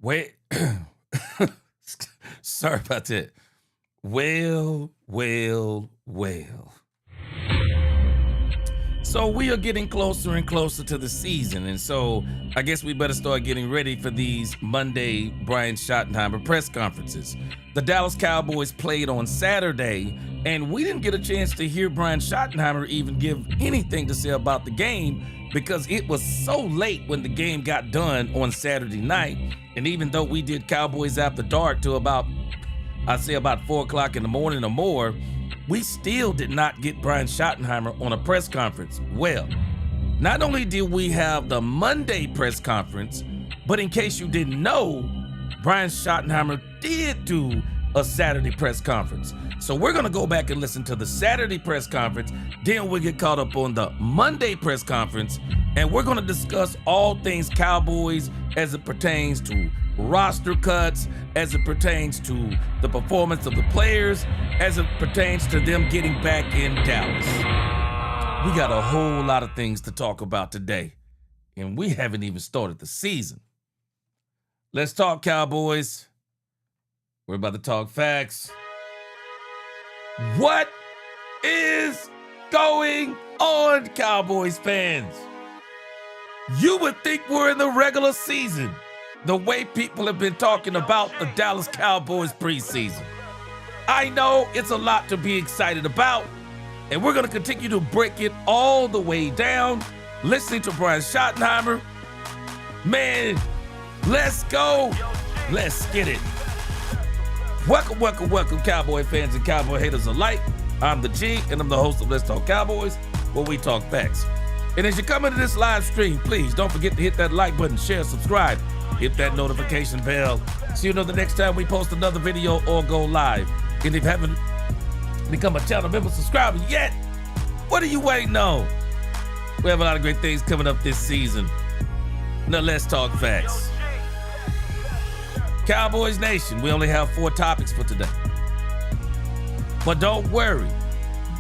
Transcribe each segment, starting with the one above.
Wait, sorry about that. Well. So we are getting closer and closer to the season, and so I guess we better start getting ready for these Monday Brian Schottenheimer press conferences. The Dallas Cowboys played on Saturday, and we didn't get a chance to hear Brian Schottenheimer even give anything to say about the game because it was so late when the game got done on Saturday night. And even though we did Cowboys After Dark till about 4 o'clock in the morning or more, we still did not get Brian Schottenheimer on a press conference. Well, not only did we have the Monday press conference, but in case you didn't know, Brian Schottenheimer did do a Saturday press conference. So we're gonna go back and listen to the Saturday press conference, then we'll get caught up on the Monday press conference, and we're gonna discuss all things Cowboys as it pertains to roster cuts, as it pertains to the performance of the players, as it pertains to them getting back in Dallas. We got a whole lot of things to talk about today, and we haven't even started the season. Let's talk Cowboys. We're about to talk facts. What is going on, Cowboys fans? You would think we're in the regular season, the way people have been talking about the Dallas Cowboys preseason. I know it's a lot to be excited about, and we're going to continue to break it all the way down, listening to Brian Schottenheimer. Man, let's go. Let's get it. Welcome, Cowboy fans and Cowboy haters alike. I'm the G, and I'm the host of Let's Talk Cowboys, where we talk facts. And as you come into this live stream, please don't forget to hit that like button, share, subscribe, hit that notification bell so you know the next time we post another video or go live. And if you haven't become a channel member subscriber yet, what are you waiting on? We have a lot of great things coming up this season. Now let's talk facts. Cowboys Nation, we only have 4 topics for today. But don't worry,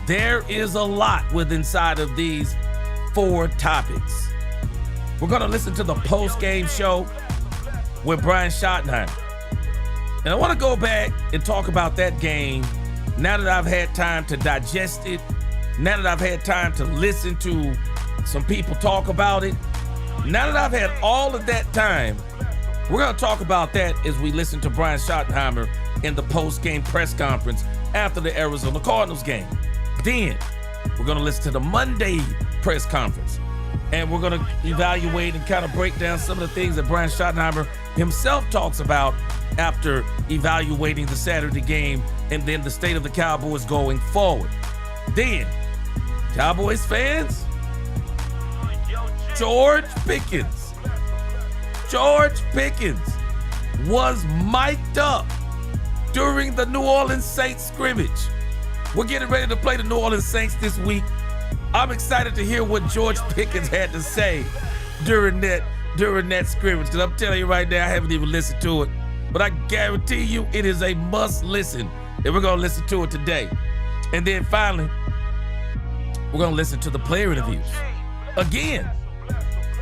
there is a lot inside of these 4 topics. We're gonna listen to the post-game show with Brian Schottenheimer. And I wanna go back and talk about that game now that I've had time to digest it, now that I've had time to listen to some people talk about it, now that I've had all of that time, we're gonna talk about that as we listen to Brian Schottenheimer in the post-game press conference after the Arizona Cardinals game. Then we're gonna listen to the Monday press conference, and we're gonna evaluate and kind of break down some of the things that Brian Schottenheimer himself talks about after evaluating the Saturday game and then the state of the Cowboys going forward. Then, Cowboys fans, George Pickens was mic'd up during the New Orleans Saints scrimmage. We're getting ready to play the New Orleans Saints this week. I'm excited to hear what George Pickens had to say during that scrimmage, because I'm telling you right now, I haven't even listened to it, but I guarantee you it is a must listen, and we're gonna listen to it today. And then finally, we're gonna listen to the player interviews. Again,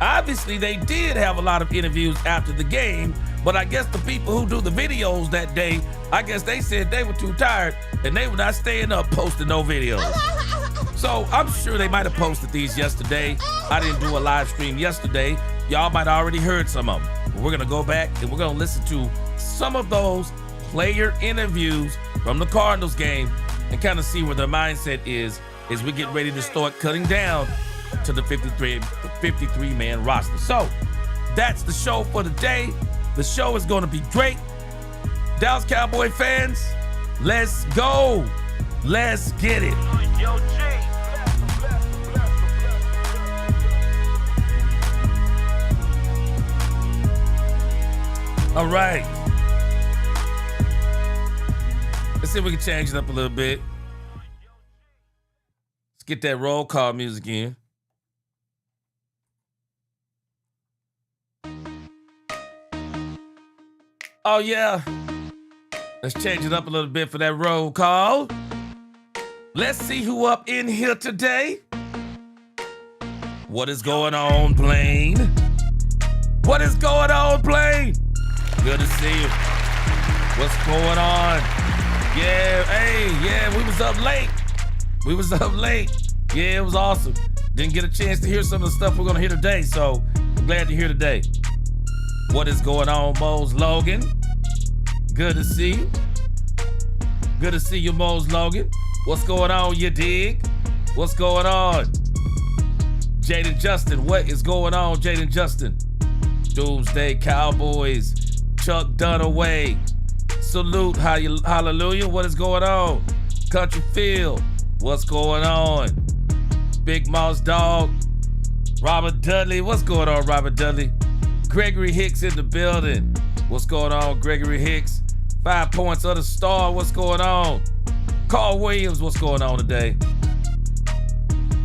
obviously they did have a lot of interviews after the game, but I guess the people who do the videos that day, I guess they said they were too tired and they were not staying up posting no videos. So I'm sure they might have posted these yesterday. I didn't do a live stream yesterday. Y'all might have already heard some of them. But we're gonna go back and we're gonna listen to some of those player interviews from the Cardinals game and kind of see where their mindset is as we get ready to start cutting down to the 53-man roster. So that's the show for today. The show is going to be great. Dallas Cowboy fans, let's go. Let's get it. All right. Let's see if we can change it up a little bit. Let's get that roll call music in. Oh, yeah. Let's change it up a little bit for that roll call. Let's see who up in here today. What is going on, Blaine? What is going on, Blaine? Good to see you. What's going on? Yeah, hey, we was up late. Yeah, it was awesome. Didn't get a chance to hear some of the stuff we're going to hear today, so I'm glad to hear today. What is going on, Mose Logan? Good to see you. Good to see you, Mose Logan. What's going on, you dig? What's going on? Jaden Justin, what is going on, Jaden Justin? Doomsday Cowboys, Chuck Dunaway. Salute, hallelujah. What is going on? Country Field, what's going on? Big Mouse Dog, Robert Dudley, what's going on, Robert Dudley? Gregory Hicks in the building. What's going on, Gregory Hicks? 5 points of the star, what's going on? Carl Williams, what's going on today?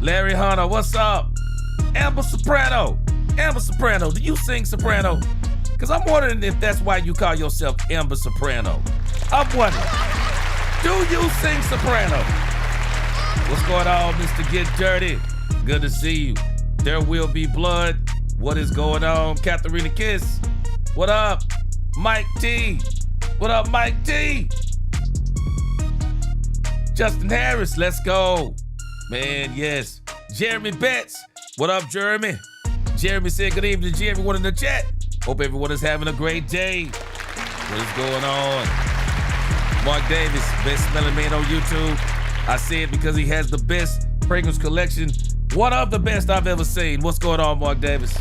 Larry Hunter, what's up? Amber Soprano, do you sing soprano? Because I'm wondering if that's why you call yourself Amber Soprano. I'm wondering, do you sing soprano? What's going on, Mr. Get Dirty? Good to see you. There will be blood. What is going on, Katharina Kiss? What up, Mike T? What up, Mike T? Justin Harris, let's go. Man, yes. Jeremy Betts. What up, Jeremy? Jeremy said good evening to everyone in the chat. Hope everyone is having a great day. What is going on? Mark Davis, best smelling man on YouTube. I say it because he has the best fragrance collection. One of the best I've ever seen. What's going on, Mark Davis?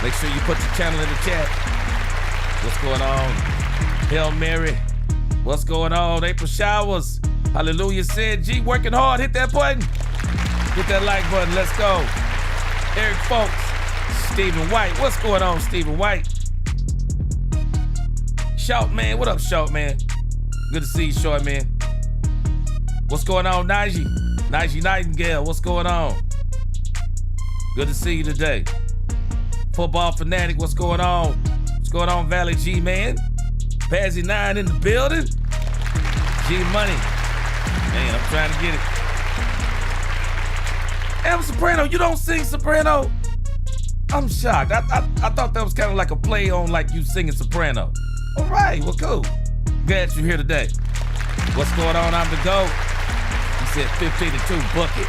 Make sure you put your channel in the chat. What's going on? Hail Mary. What's going on? April Showers. Hallelujah said, G, working hard. Hit that button. Hit that like button. Let's go. Eric Folks. Stephen White. What's going on, Stephen White? Shout Man. What up, Shout Man? Good to see you, Short Man. What's going on, Najee? Najee Nightingale. What's going on? Good to see you today. Football Fanatic. What's going on? What's going on, Valley G, man? Pazzy 9 in the building. G Money. Man, I'm trying to get it. Amber Soprano, you don't sing soprano? I'm shocked. I thought that was kind of like a play on like you singing soprano. All right, well, cool. Glad you're here today. What's going on? I'm the GOAT. He said 15-2 bucket.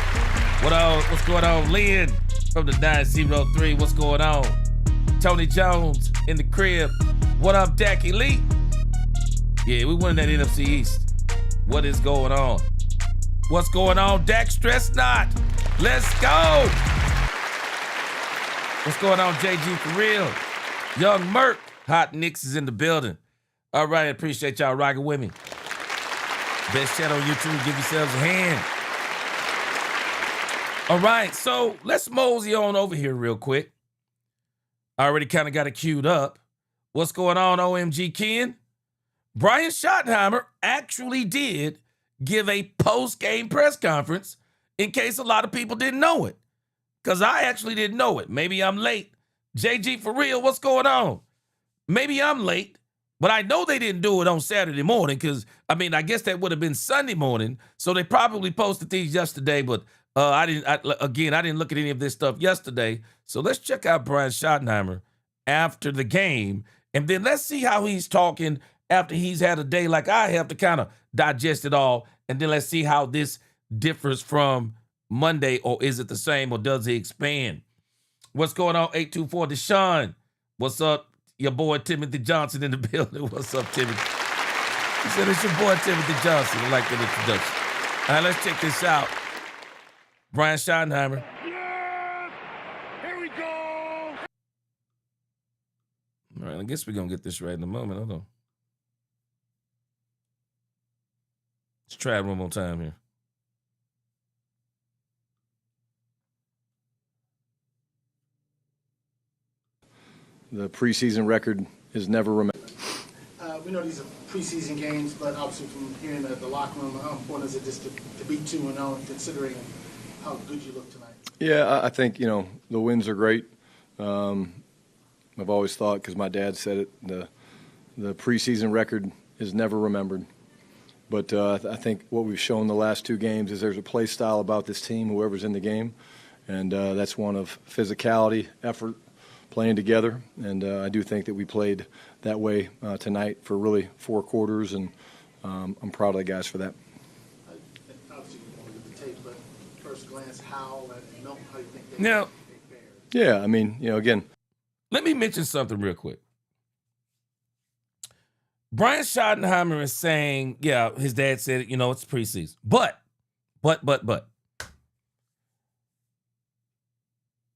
What's going on? Lynn from the 903. What's going on? Tony Jones in the crib. What up, Dacky Lee? Yeah, we won that NFC East. What is going on? What's going on, Dak? Stress not. Let's go. What's going on, JG for real? Young Merc, Hot Nicks is in the building. All right, appreciate y'all rocking with me. Best chat on YouTube, give yourselves a hand. All right, so let's mosey on over here real quick. I already kind of got it queued up. What's going on, OMG Ken? Brian Schottenheimer actually did give a post-game press conference in case a lot of people didn't know it. Because I actually didn't know it. Maybe I'm late. JG for real, what's going on? Maybe I'm late, but I know they didn't do it on Saturday morning because, I mean, I guess that would have been Sunday morning. So they probably posted these yesterday, but I didn't look at any of this stuff yesterday. So let's check out Brian Schottenheimer after the game, and then let's see how he's talking after he's had a day like I have to kind of digest it all, and then let's see how this differs from Monday, or is it the same, or does he expand? What's going on, 824 Deshaun? What's up, your boy Timothy Johnson in the building? What's up, Timothy? He said it's your boy Timothy Johnson. I like that introduction. All right, let's check this out. Brian Schottenheimer. Yes! Here we go! All right, I guess we're going to get this right in a moment. Hold on. Let's try it one more time here. The preseason record is never remembered. We know these are preseason games, but obviously from here in the locker room, how important is it just to be 2-0, considering how good you look tonight? Yeah, I think, the wins are great. I've always thought, because my dad said it, the preseason record is never remembered. But I think what we've shown the last two games is there's a play style about this team, whoever's in the game, and that's one of physicality, effort, playing together, and I do think that we played that way tonight for really 4 quarters, and I'm proud of the guys for that. Obviously, you want to look at the tape, but first glance, how and Milton, how do you think they Now, fared? Yeah, I mean, again. let me mention something real quick. Brian Schottenheimer is saying, yeah, his dad said it, it's preseason. But.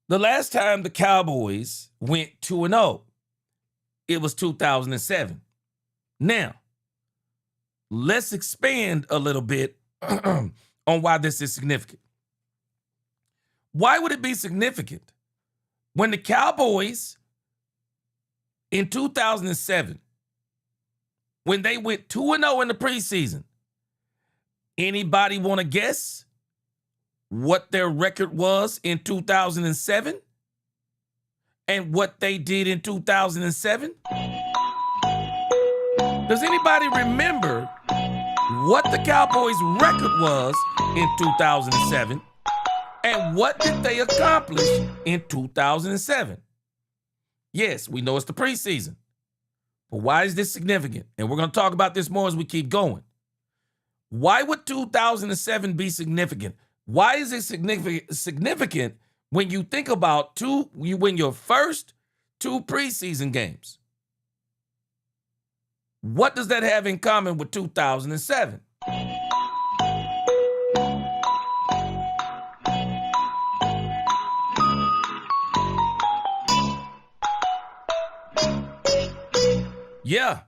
The last time the Cowboys went 2-0, it was 2007. Now, let's expand a little bit on why this is significant. Why would it be significant when the Cowboys in 2007, when they went 2-0 in the preseason, anybody want to guess what their record was in 2007 and what they did in 2007? Does anybody remember what the Cowboys' record was in 2007 and what did they accomplish in 2007? Yes, we know it's the preseason, but why is this significant? And we're going to talk about this more as we keep going. Why would 2007 be significant? Why is it significant when you think about you win your first 2 preseason games? What does that have in common with 2007? Yeah,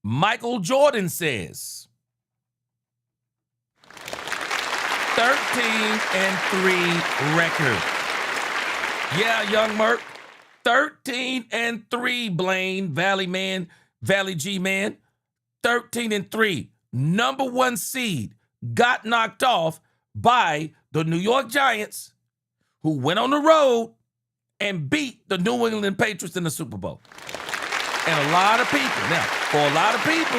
Michael Jordan says 13-3 record. Yeah, young Merc. 13-3, Blaine, Valley man, Valley G man. 13-3. Number 1 seed got knocked off by the New York Giants, who went on the road and beat the New England Patriots in the Super Bowl. And a lot of people, now, for a lot of people,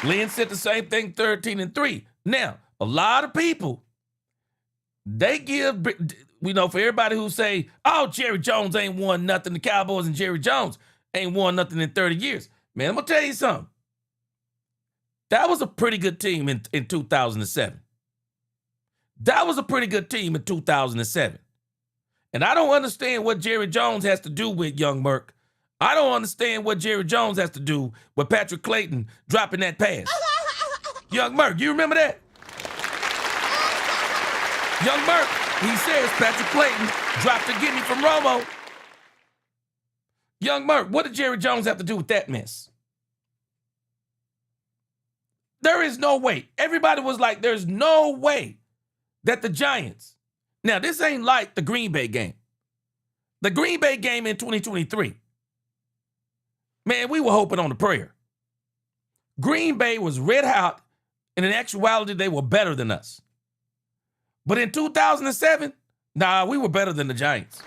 Lynn said the same thing, 13-3. Now, a lot of people, they give, for everybody who say, oh, Jerry Jones ain't won nothing, the Cowboys and Jerry Jones ain't won nothing in 30 years. Man, I'm going to tell you something. That was a pretty good team in 2007. That was a pretty good team in 2007. And I don't understand what Jerry Jones has to do with young Merc. I don't understand what Jerry Jones has to do with Patrick Clayton dropping that pass. Young Merc, you remember that? Young Merc, he says Patrick Clayton dropped a gimme from Romo. Young Merc, what did Jerry Jones have to do with that mess? There is no way. Everybody was like, there's no way that the Giants. Now, this ain't like the Green Bay game. The Green Bay game in 2023. Man, we were hoping on a prayer. Green Bay was red hot, and in actuality, they were better than us. But in 2007, we were better than the Giants.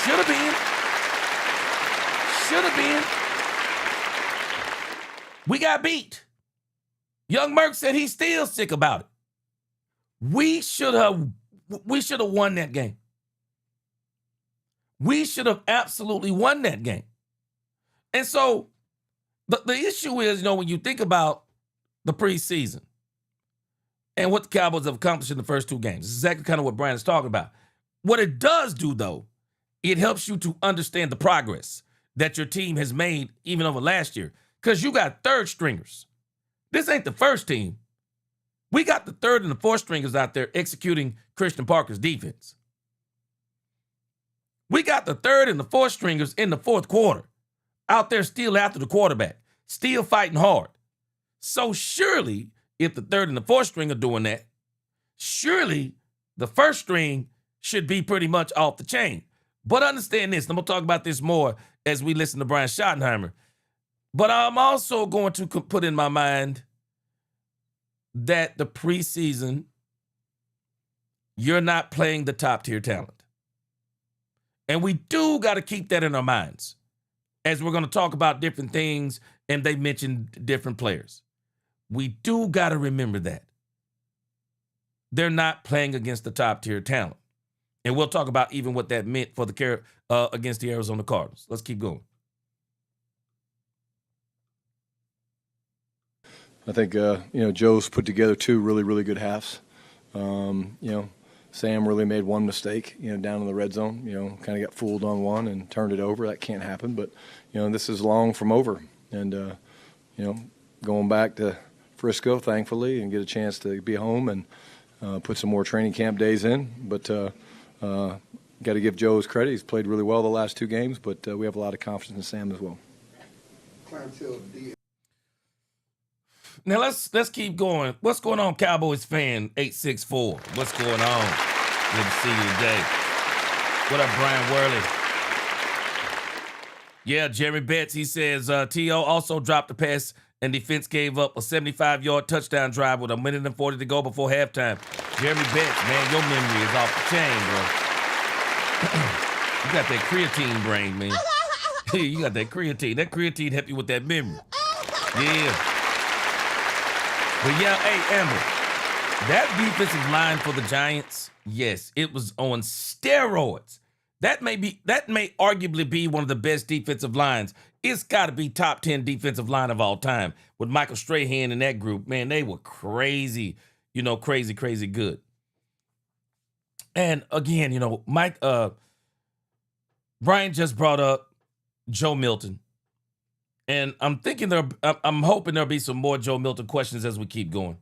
Should have been. Should have been. We got beat. Young Merc said he's still sick about it. We should have won that game. We should have absolutely won that game. And so the issue is, when you think about the preseason and what the Cowboys have accomplished in the first 2 games, this is exactly kind of what Brian is talking about. What it does do, though, it helps you to understand the progress that your team has made even over last year, because you got 3rd stringers. This ain't the first team. We got the 3rd and the 4th stringers out there executing Christian Parker's defense. We got the 3rd and the 4th stringers in the 4th quarter out there still after the quarterback, still fighting hard. So surely, if the 3rd and the 4th string are doing that, surely the 1st string should be pretty much off the chain. But understand this, and I'm going to talk about this more as we listen to Brian Schottenheimer. But I'm also going to put in my mind that the preseason, you're not playing the top-tier talent. And we do got to keep that in our minds as we're going to talk about different things, and they mentioned different players. We do got to remember that. They're not playing against the top-tier talent. And we'll talk about even what that meant for the against the Arizona Cardinals. Let's keep going. I think, Joe's put together 2 really, really good halves. Sam really made one mistake, down in the red zone, kind of got fooled on one and turned it over. That can't happen. But, this is long from over. And, going back to Frisco, thankfully, and get a chance to be home and put some more training camp days in. But got to give Joe his credit. He's played really well the last 2 games, but we have a lot of confidence in Sam as well. Now let's keep going. What's going on, Cowboys fan 864? What's going on? Good to see you today. What up, Brian Worley? Yeah, Jeremy Betts, he says, T.O. also dropped the pass and defense gave up a 75-yard touchdown drive with 1:40 to go before halftime. Jeremy Betts, man, your memory is off the chain, bro. You got that creatine brain, man. You got that creatine. That creatine help you with that memory. Yeah. But yeah, hey, Amber, that defensive line for the Giants, yes, it was on steroids. That may arguably be one of the best defensive lines. It's got to be top 10 defensive line of all time. With Michael Strahan and that group, man, they were crazy, crazy good. And again, Brian just brought up Joe Milton. And I'm hoping there'll be some more Joe Milton questions as we keep going.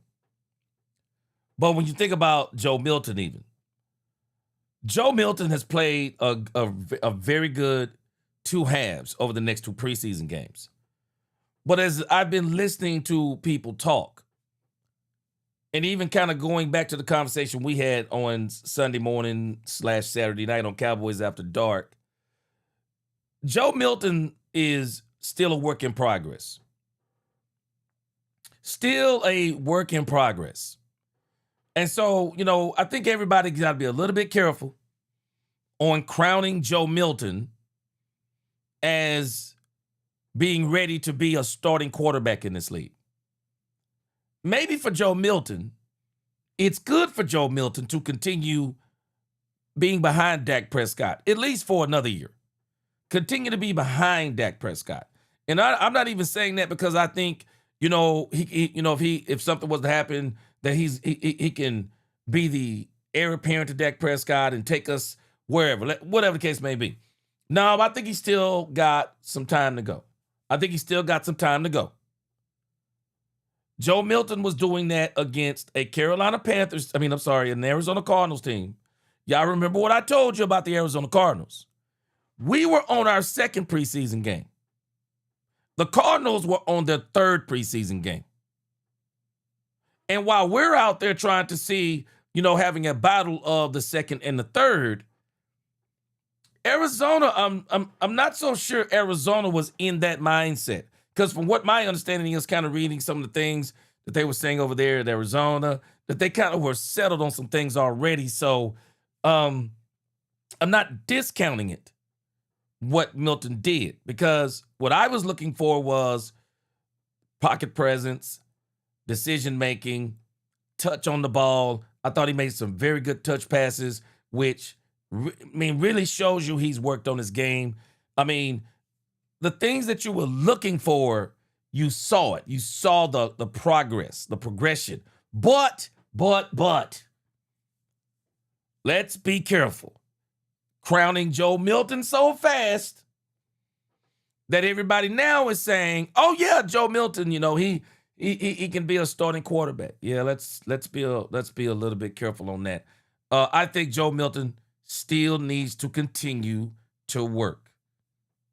But when you think about Joe Milton even, Joe Milton has played a very good 2 halves over the next 2 preseason games. But as I've been listening to people talk, and even kind of going back to the conversation we had on Sunday morning / Saturday night on Cowboys After Dark, Joe Milton is still a work in progress. Still a work in progress. And so, I think everybody got to be a little bit careful on crowning Joe Milton as being ready to be a starting quarterback in this league. Maybe for Joe Milton, it's good for Joe Milton to continue being behind Dak Prescott, at least for another year. Continue to be behind Dak Prescott. And I'm not even saying that because I think, if something was to happen, that he can be the heir apparent to Dak Prescott and take us wherever, whatever the case may be. No, I think he's still got some time to go. Joe Milton was doing that against an Arizona Cardinals team. Y'all remember what I told you about the Arizona Cardinals? We were on our 2nd preseason game. The Cardinals were on their 3rd preseason game. And while we're out there trying to see, having a battle of the 2nd and the 3rd, Arizona, I'm not so sure Arizona was in that mindset. Because from what my understanding is, kind of reading some of the things that they were saying over there at Arizona, that they kind of were settled on some things already. So I'm not discounting it, what Milton did, because what I was looking for was pocket presence, decision-making, touch on the ball. I thought he made some very good touch passes, which, really shows you he's worked on his game. The things that you were looking for, you saw it. You saw the progress, the progression. But, let's be careful. Crowning Joe Milton so fast that everybody now is saying, "Oh yeah, Joe Milton, he can be a starting quarterback." Yeah, let's be a little bit careful on that. I think Joe Milton still needs to continue to work.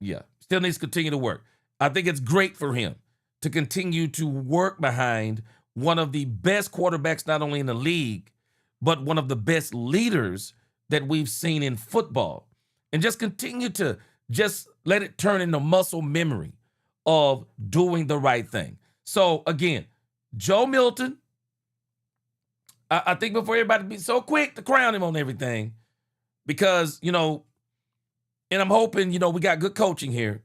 Yeah, still needs to continue to work. I think it's great for him to continue to work behind one of the best quarterbacks, not only in the league, but one of the best leaders that we've seen in football, and just continue to just let it turn into muscle memory of doing the right thing. So again, Joe Milton, I think before everybody be so quick to crown him on everything, because, and I'm hoping, we got good coaching here,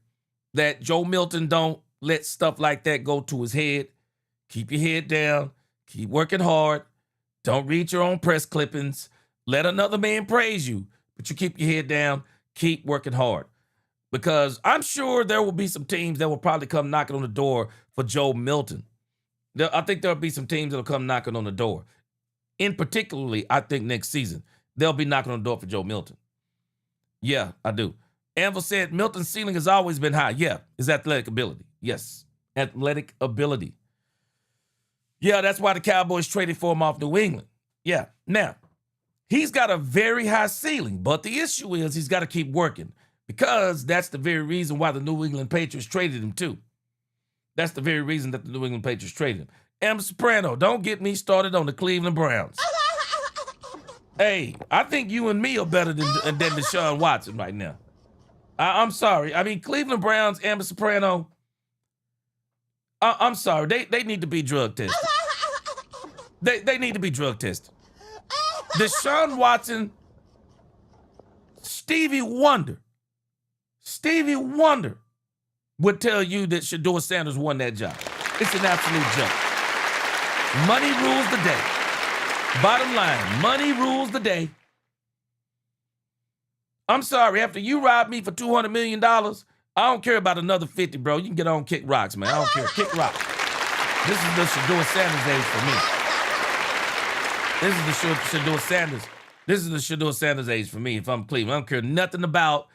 that Joe Milton don't let stuff like that go to his head. Keep your head down, keep working hard. Don't read your own press clippings. Let another man praise you, but you keep your head down, keep working hard. Because I'm sure there will be some teams that will probably come knocking on the door for Joe Milton. I think there'll be some teams that'll come knocking on the door. In particularly, I think next season, they'll be knocking on the door for Joe Milton. Yeah, I do. Anvil said Milton's ceiling has always been high. Yeah, his athletic ability. Yes, athletic ability. Yeah, that's why the Cowboys traded for him off New England. Yeah, now, he's got a very high ceiling, but the issue is he's got to keep working because that's the very reason why the New England Patriots traded him too. That's the very reason that the New England Patriots traded him. Am Soprano, don't get me started on the Cleveland Browns. Hey, I think you and me are better than Deshaun Watson right now. I'm sorry. I mean, Cleveland Browns, Amber Soprano, I'm sorry. They need to be drug tested. They need to be drug tested. Deshaun Watson, Stevie Wonder would tell you that Shedeur Sanders won that job. It's an absolute joke. Money rules the day. Bottom line, money rules the day. I'm sorry, after you robbed me for $200 million, I don't care about another 50, bro. You can get on kick rocks, man. I don't care. Kick rocks. This is the Shedeur Sanders age for me. This is the Shedeur Sanders. This is the Shedeur Sanders age for me if I'm Cleveland. I don't care nothing about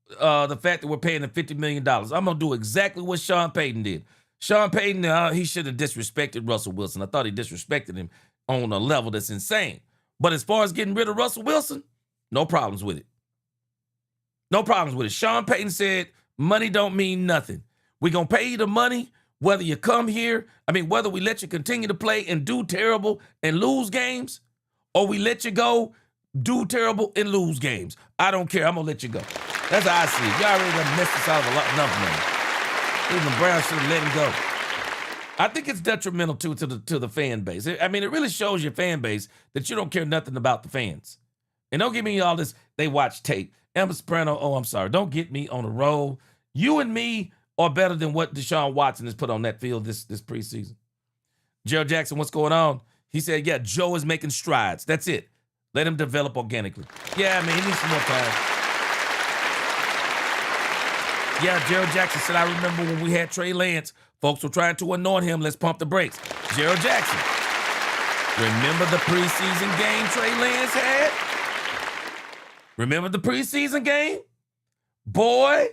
the fact that we're paying him $50 million. I'm going to do exactly what Sean Payton did. Sean Payton, he should have disrespected Russell Wilson. I thought he disrespected him on a level that's insane. But as far as getting rid of Russell Wilson, no problems with it. No problems with it. Sean Payton said, money don't mean nothing. We're going to pay you the money whether you come here, whether we let you continue to play and do terrible and lose games, or we let you go, do terrible and lose games. I don't care. I'm going to let you go. That's how I see it. Y'all already done messed us out of enough money. Cleveland Browns should have let him go. I think it's detrimental to the fan base. It really shows your fan base that you don't care nothing about the fans. And don't give me all this, they watch tape. Amber Soprano, I'm sorry. Don't get me on a roll. You and me are better than what Deshaun Watson has put on that field this preseason. Gerald Jackson, what's going on? He said, yeah, Joe is making strides. That's it. Let him develop organically. Yeah, he needs some more time. Yeah, Gerald Jackson said, I remember when we had Trey Lance, folks were trying to anoint him. Let's pump the brakes. Gerald Jackson, remember the preseason game Trey Lance had? Remember the preseason game? Boy,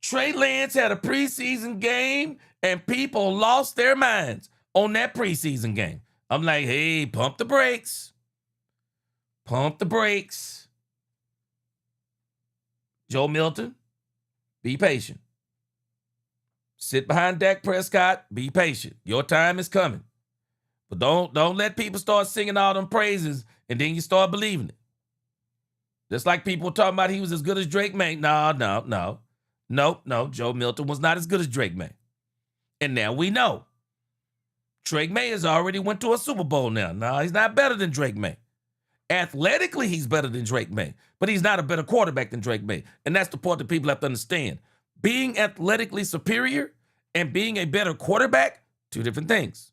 Trey Lance had a preseason game and people lost their minds on that preseason game. I'm like, hey, pump the brakes. Pump the brakes. Joe Milton, be patient. Sit behind Dak Prescott, be patient. Your time is coming. But don't let people start singing all them praises and then you start believing it. Just like people talking about he was as good as Drake May. No. Joe Milton was not as good as Drake May. And now we know. Drake May has already went to a Super Bowl now. No, he's not better than Drake May. Athletically, he's better than Drake May. But he's not a better quarterback than Drake May. And that's the part that people have to understand. Being athletically superior and being a better quarterback, two different things.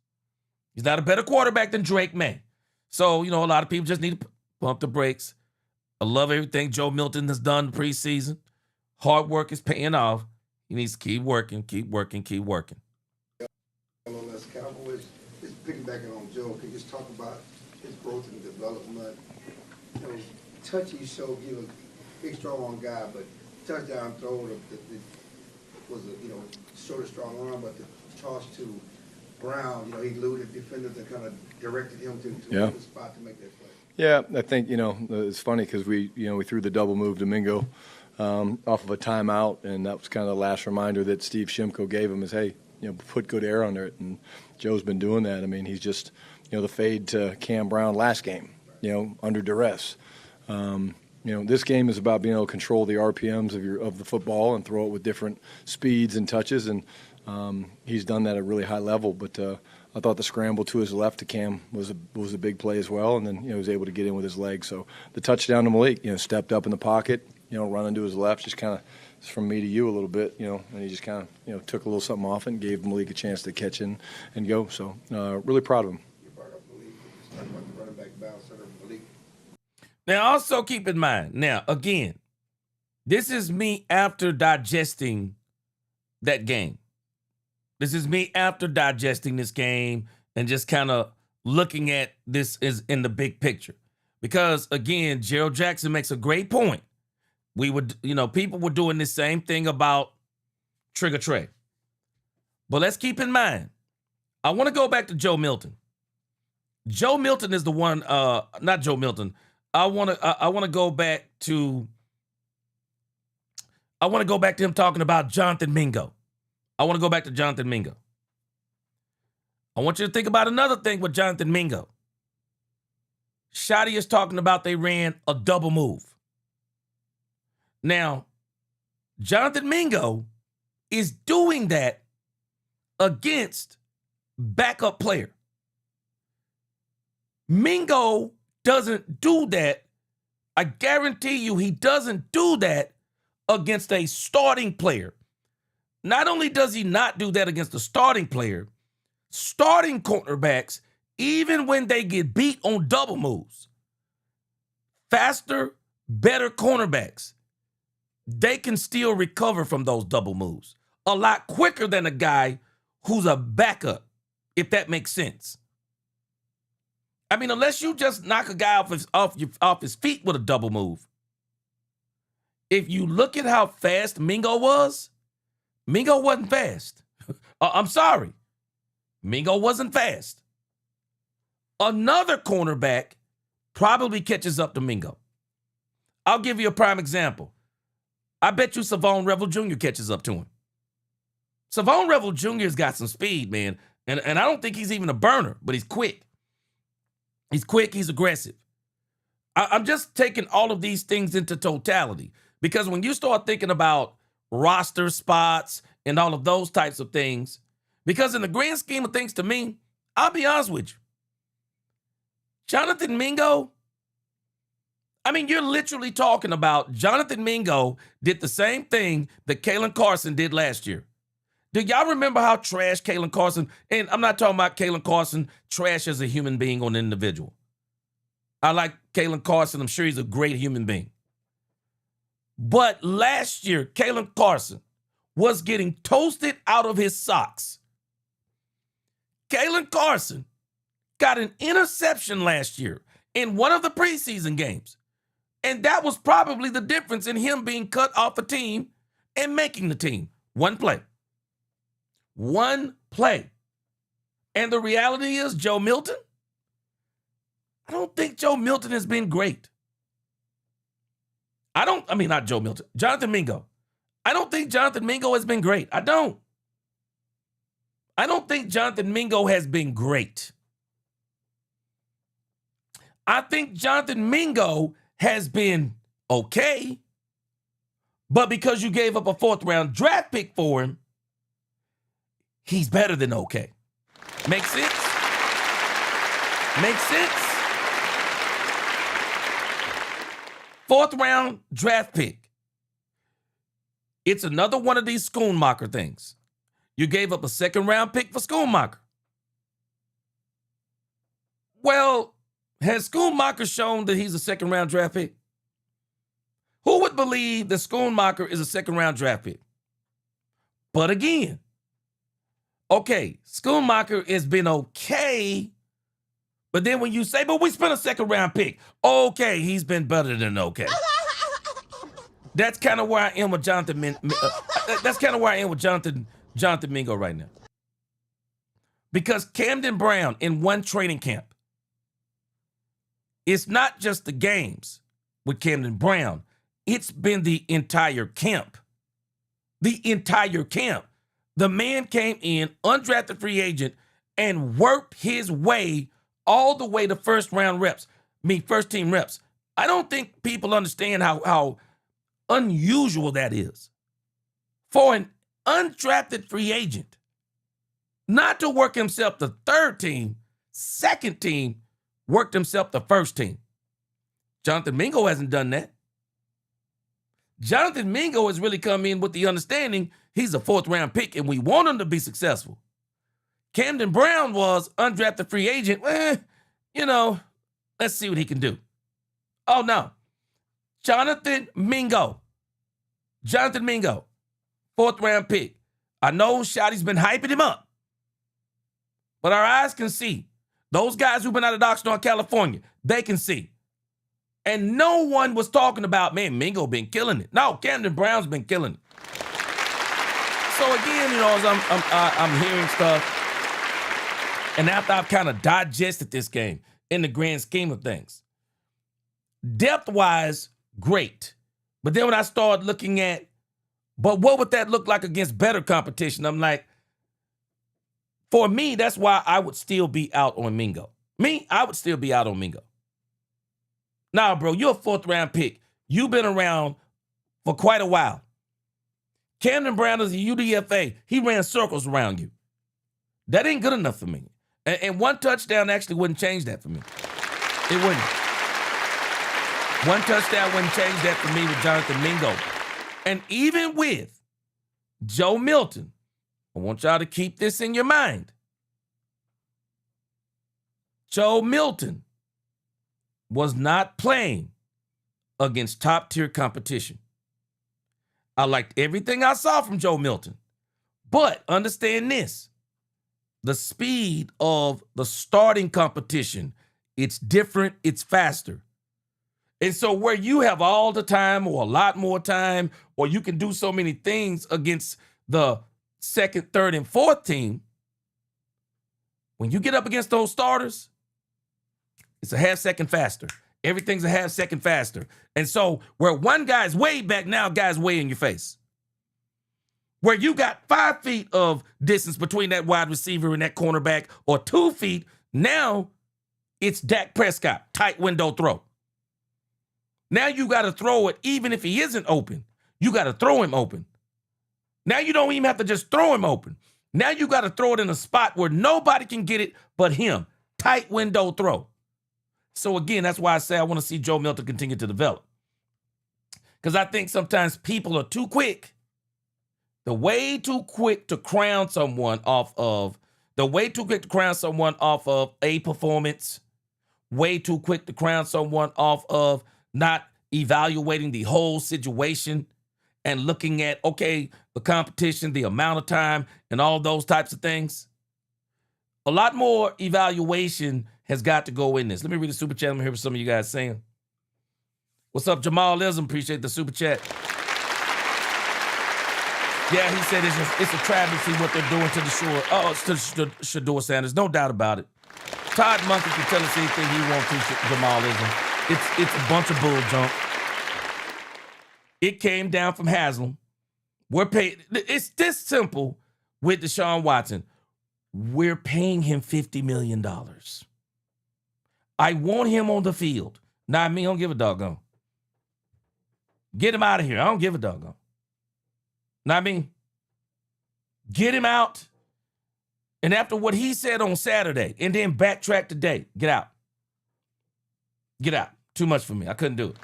He's not a better quarterback than Drake May. So, a lot of people just need to pump the brakes. I love everything Joe Milton has done in the preseason. Hard work is paying off. He needs to keep working. On us Cowboys, just piggybacking on Joe, can you just talk about his growth and development? Touch he showed, big strong guy, but touchdown throw was a short, strong arm, but the toss to Brown, he eluded defenders and kind of directed him to the spot to make that play. Yeah, I think, it's funny because we threw the double move to Mingo off of a timeout, and that was kind of the last reminder that Steve Shimko gave him is, hey, put good air under it. And Joe's been doing that. He's just, the fade to Cam Brown last game, under duress. This game is about being able to control the RPMs of the football and throw it with different speeds and touches, and he's done that at a really high level. But I thought the scramble to his left to Cam was a big play as well, and then he was able to get in with his legs. So the touchdown to Malik, stepped up in the pocket, running to his left, just kind of from me to you a little bit, and he just kind of took a little something off and gave Malik a chance to catch in and go. So really proud of him. You brought up Malik. Just talk about the running back bounce under Malik. Now, also keep in mind, now, again, this is me after digesting that game. This is me after digesting this game and just kind of looking at this as in the big picture. Because, again, Gerald Jackson makes a great point. We would, people were doing the same thing about Trigger Trey. But let's keep in mind, I want to go back to Joe Milton. Joe Milton is the one, not Joe Milton. I want to go back to him talking about Jonathan Mingo. I want to go back to Jonathan Mingo. I want you to think about another thing with Jonathan Mingo. Shotty is talking about they ran a double move. Now, Jonathan Mingo is doing that against backup player. Mingo doesn't do that. I guarantee you he doesn't do that against a starting player. Not only does he not do that against a starting player, starting cornerbacks, even when they get beat on double moves, faster, better cornerbacks, they can still recover from those double moves a lot quicker than a guy who's a backup, if that makes sense. I mean, unless you just knock a guy off his feet with a double move. If you look at how fast Mingo wasn't fast. I'm sorry. Mingo wasn't fast. Another cornerback probably catches up to Mingo. I'll give you a prime example. I bet you Savon Revel Jr. catches up to him. Savon Revel Jr.'s got some speed, man. And I don't think he's even a burner, but he's quick. He's quick, he's aggressive. I'm just taking all of these things into totality because when you start thinking about roster spots and all of those types of things, because in the grand scheme of things to me, I'll be honest with you, Jonathan Mingo, I mean, you're literally talking about Jonathan Mingo did the same thing that Kalen Carson did last year. Do y'all remember how trash Kalen Carson, and I'm not talking about Kalen Carson trash as a human being or an individual. I like Kalen Carson. I'm sure he's a great human being. But last year, Kalen Carson was getting toasted out of his socks. Kalen Carson got an interception last year in one of the preseason games. And that was probably the difference in him being cut off a team and making the team. One play. One play. And the reality is, Joe Milton, I don't think Joe Milton has been great. Not Joe Milton, Jonathan Mingo. I don't think Jonathan Mingo has been great. I don't think Jonathan Mingo has been great. I think Jonathan Mingo has been okay, but because you gave up a 4th round draft pick for him, he's better than okay. Make sense? Make sense? 4th round draft pick. It's another one of these Schoonmaker things. You gave up a 2nd round pick for Schoonmaker. Well, has Schoonmaker shown that he's a 2nd round draft pick? Who would believe that Schoonmaker is a 2nd round draft pick? But again, okay, Schoonmaker has been okay, but then when you say, but we spent a 2nd round pick, okay, he's been better than okay. That's kind of where I am with Jonathan. That's kind of where I am with Jonathan Mingo right now. Because Camden Brown in one training camp, it's not just the games with Camden Brown. It's been the entire camp. The entire camp. The man came in, undrafted free agent, and worked his way all the way to first team reps. I don't think people understand how unusual that is. For an undrafted free agent, not to work himself the 3rd team, 2nd team, worked himself the 1st team. Jonathan Mingo hasn't done that. Jonathan Mingo has really come in with the understanding he's a 4th round pick and we want him to be successful. Camden Brown was undrafted free agent. Let's see what he can do. Oh, no. Jonathan Mingo, 4th-round pick. I know Shotty's been hyping him up, but our eyes can see. Those guys who've been out of Oxnard, California, they can see. And no one was talking about, man, Mingo been killing it. No, Camden Brown's been killing it. So again, as I'm hearing stuff, and after I've kind of digested this game in the grand scheme of things, depth-wise, great. But then when I started looking at, but what would that look like against better competition? I'm like, for me, that's why I would still be out on Mingo. I would still be out on Mingo. Nah, bro, you're a 4th-round pick. You've been around for quite a while. Camden Brown is a UDFA. He ran circles around you. That ain't good enough for me. And one touchdown actually wouldn't change that for me. It wouldn't. One touchdown wouldn't change that for me with Jonathan Mingo. And even with Joe Milton, I want y'all to keep this in your mind. Joe Milton was not playing against top-tier competition. I liked everything I saw from Joe Milton. But understand this. The speed of the starting competition, it's different, it's faster. And so where you have all the time or a lot more time, or you can do so many things against the 2nd, 3rd, and 4th team, when you get up against those starters, it's a half second faster. Everything's a half second faster. And so where one guy's way back, now guy's way in your face. Where you got 5 feet of distance between that wide receiver and that cornerback, or 2 feet, now it's Dak Prescott, tight window throw. Now you got to throw it even if he isn't open. You got to throw him open. Now you don't even have to just throw him open. Now you got to throw it in a spot where nobody can get it but him. Tight window throw. So again, that's why I say I want to see Joe Milton continue to develop. Because I think sometimes people are too quick. They're way too quick to crown someone off of a performance. Way too quick to crown someone off of not evaluating the whole situation and looking at, okay, the competition, the amount of time, and all those types of things. A lot more evaluation has got to go in this. Let me read the super chat. Let me hear what some of you guys saying. What's up, Jamalism? Appreciate the super chat. Yeah, he said it's a travesty what they're doing to the shore. To Shador Sanders. No doubt about it. Todd Monkey can tell us anything he wants to, Jamalism. It's a bunch of bull junk. It came down from Haslam. We're paying. It's this simple with Deshaun Watson. We're paying him $50 million. I want him on the field. Not me. I don't give a doggone. Get him out of here. I don't give a doggone. Not me. Get him out. And after what he said on Saturday, and then backtrack today, get out. Get out. Too much for me. I couldn't do it.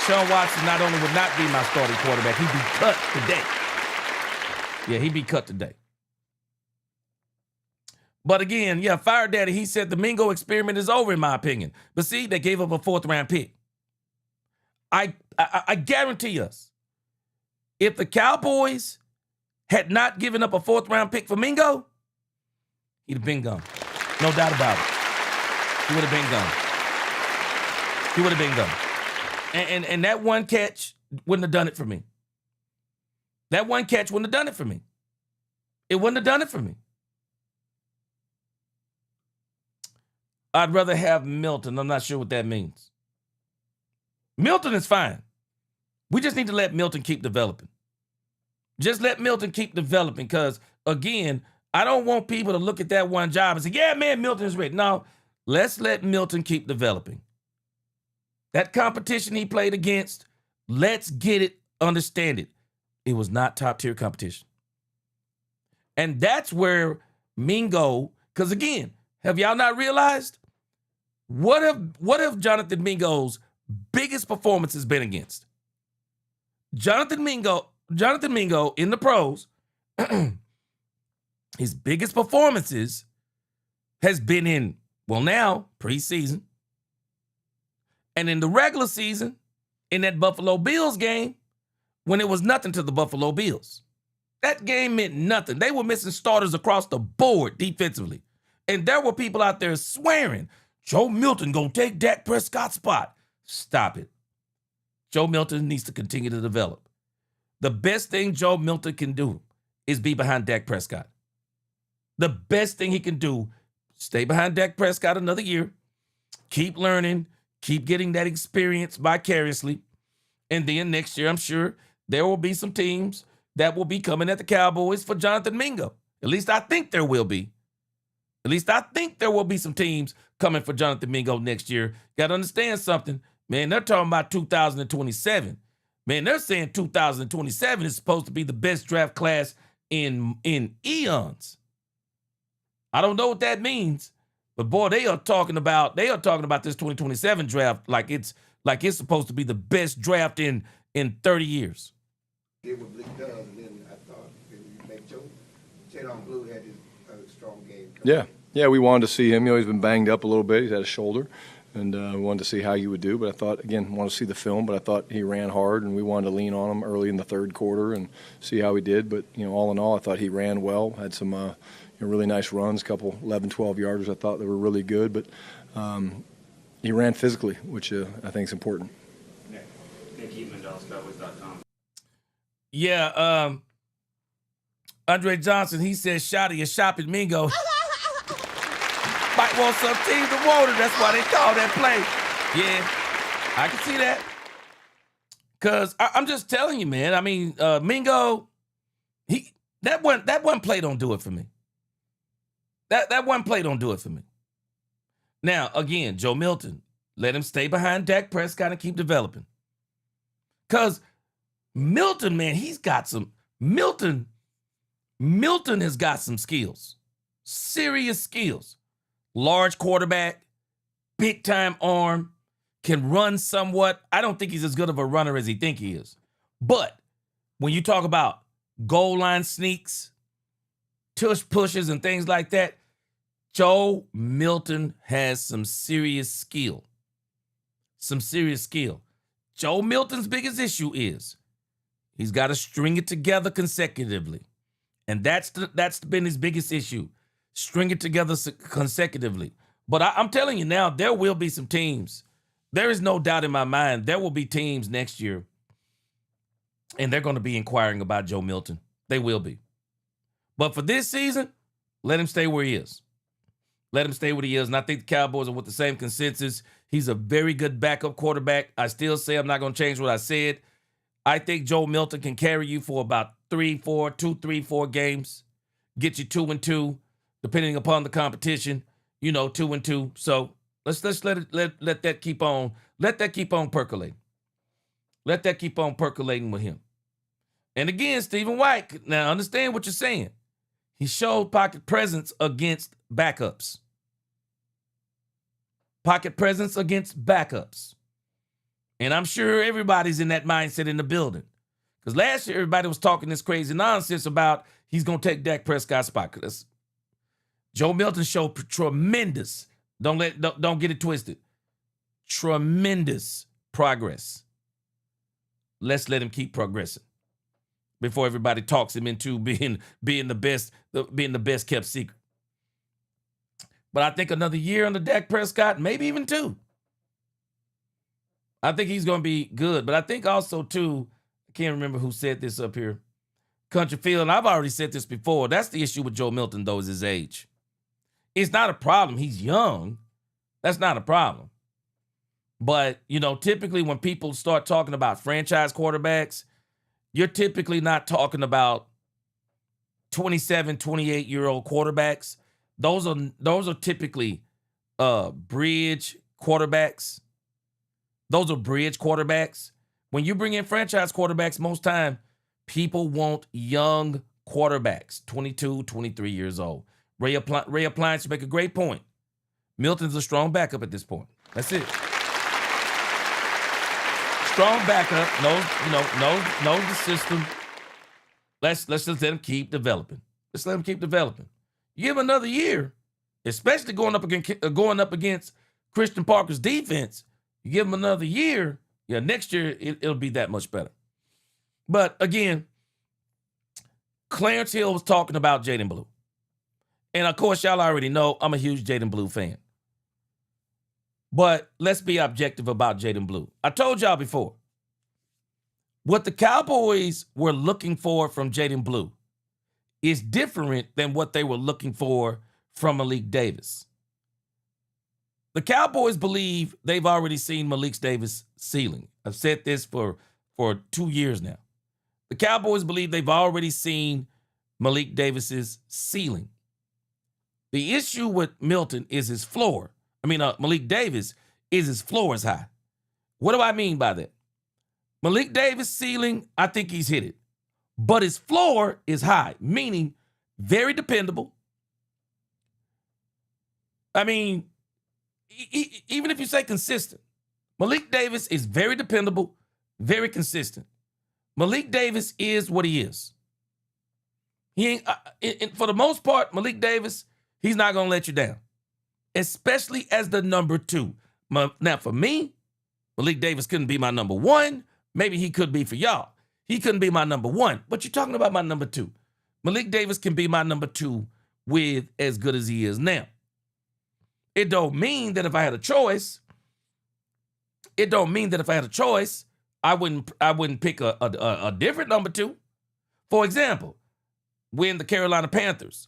Sean Watson not only would not be my starting quarterback, he'd be cut today. Yeah, he'd be cut today. But again, yeah, Fire Daddy, he said the Mingo experiment is over, in my opinion. But see, they gave up a 4th-round pick. I guarantee us, if the Cowboys had not given up a 4th-round pick for Mingo, he'd have been gone. No doubt about it. He would have been gone. He would have been gone. And that one catch wouldn't have done it for me. That one catch wouldn't have done it for me. It wouldn't have done it for me. I'd rather have Milton. I'm not sure what that means. Milton is fine. We just need to let Milton keep developing. Just let Milton keep developing because, again, I don't want people to look at that one job and say, yeah, man, Milton is ready. No, let's let Milton keep developing. That competition he played against, let's get it, understand it. It was not top-tier competition. And that's where Mingo, because again, have y'all not realized? What have Jonathan Mingo's biggest performances been against? Jonathan Mingo in the pros, his biggest performances has been in, well, now, preseason, And in the regular season, in that Buffalo Bills game, when it was nothing to the Buffalo Bills, that game meant nothing. They were missing starters across the board defensively. And there were people out there swearing, Joe Milton gonna take Dak Prescott's spot. Stop it. Joe Milton needs to continue to develop. The best thing Joe Milton can do is be behind Dak Prescott. The best thing he can do, stay behind Dak Prescott another year, keep learning, keep getting that experience vicariously, and then next year, I'm sure there will be some teams that will be coming at the Cowboys for Jonathan Mingo. At least I think there will be. At least I think there will be some teams coming for Jonathan Mingo next year. Got to understand something. Man, they're talking about 2027. Man, they're saying 2027 is supposed to be the best draft class in eons. I don't know what that means, but boy, they are talking about this 2027 draft like it's supposed to be the best draft in 30 years. Did what Bleak does, and then I thought maybe Jay on Blue had his strong game. Yeah, we wanted to see him. He's been banged up a little bit. He's had a shoulder, and we wanted to see how he would do. But I thought, again, wanted to see the film, but I thought he ran hard, and we wanted to lean on him early in the third quarter and see how he did. But, all in all, I thought he ran well, had some really nice runs, a couple 11, 12-yarders I thought that were really good. But he ran physically, which I think is important. Nick Eatman, DallasCowboys.com. Yeah, Andre Johnson, he says, Shotty is shopping Mingo. Might want some teams to water. That's why they call that play. Yeah, I can see that. Because I'm just telling you, man. I mean, Mingo, that one play don't do it for me. That one play don't do it for me. Now, again, Joe Milton, let him stay behind Dak Prescott and keep developing. Because Milton, man, Milton has got some skills. Serious skills. Large quarterback, big time arm, can run somewhat. I don't think he's as good of a runner as he think he is. But when you talk about goal line sneaks, tush pushes and things like that, Joe Milton has some serious skill. Some serious skill. Joe Milton's biggest issue is he's got to string it together consecutively. And that's been his biggest issue. String it together consecutively. But I'm telling you now, there will be some teams. There is no doubt in my mind, there will be teams next year, and they're going to be inquiring about Joe Milton. They will be. But for this season, let him stay where he is. Let him stay where he is. And I think the Cowboys are with the same consensus. He's a very good backup quarterback. I still say I'm not going to change what I said. I think Joe Milton can carry you for about 2-3-4 games, get you 2-2. Depending upon the competition, 2-2. So let's let that keep on. Let that keep on percolating. Let that keep on percolating with him. And again, Stephen White, now understand what you're saying. He showed pocket presence against backups. Pocket presence against backups. And I'm sure everybody's in that mindset in the building. Because last year, everybody was talking this crazy nonsense about he's going to take Dak Prescott's spot. Joe Milton showed tremendous, don't get it twisted, tremendous progress. Let's let him keep progressing before everybody talks him into being the best kept secret. But I think another year under Dak Prescott, maybe even 2. I think he's going to be good. But I think also, too, I can't remember who said this up here, Country Field, and I've already said this before. That's the issue with Joe Milton, though, is his age. It's not a problem. He's young. That's not a problem. But, typically when people start talking about franchise quarterbacks, you're typically not talking about 27, 28-year-old quarterbacks. Those are typically bridge quarterbacks. Those are bridge quarterbacks. When you bring in franchise quarterbacks, most time people want young quarterbacks, 22, 23 years old. Ray Appliance, you make a great point. Milton's a strong backup at this point. That's it. Strong backup, knows the system. Let's just let him keep developing. Let's let him keep developing. You give him another year, especially going up against Christian Parker's defense. You give him another year, yeah, next year it'll be that much better. But again, Clarence Hill was talking about Jaden Blue. And of course, y'all already know I'm a huge Jaden Blue fan. But let's be objective about Jaden Blue. I told y'all before, what the Cowboys were looking for from Jaden Blue is different than what they were looking for from Malik Davis. The Cowboys believe they've already seen Malik Davis' ceiling. I've said this for 2 years now. The Cowboys believe they've already seen Malik Davis's ceiling. The issue with Milton is his floor. Malik Davis is his floor is high. What do I mean by that? Malik Davis' ceiling, I think he's hit it. But his floor is high, meaning very dependable. Even if you say consistent, Malik Davis is very dependable, very consistent. Malik Davis is what he is. He ain't, for the most part, Malik Davis, he's not going to let you down, especially as the number 2. Now, for me, Malik Davis couldn't be my number 1. Maybe he could be for y'all. He couldn't be my number 1, but you're talking about my number 2. Malik Davis can be my number 2 with as good as he is now. It don't mean that if I had a choice, I wouldn't pick a different number 2. For example, when the Carolina Panthers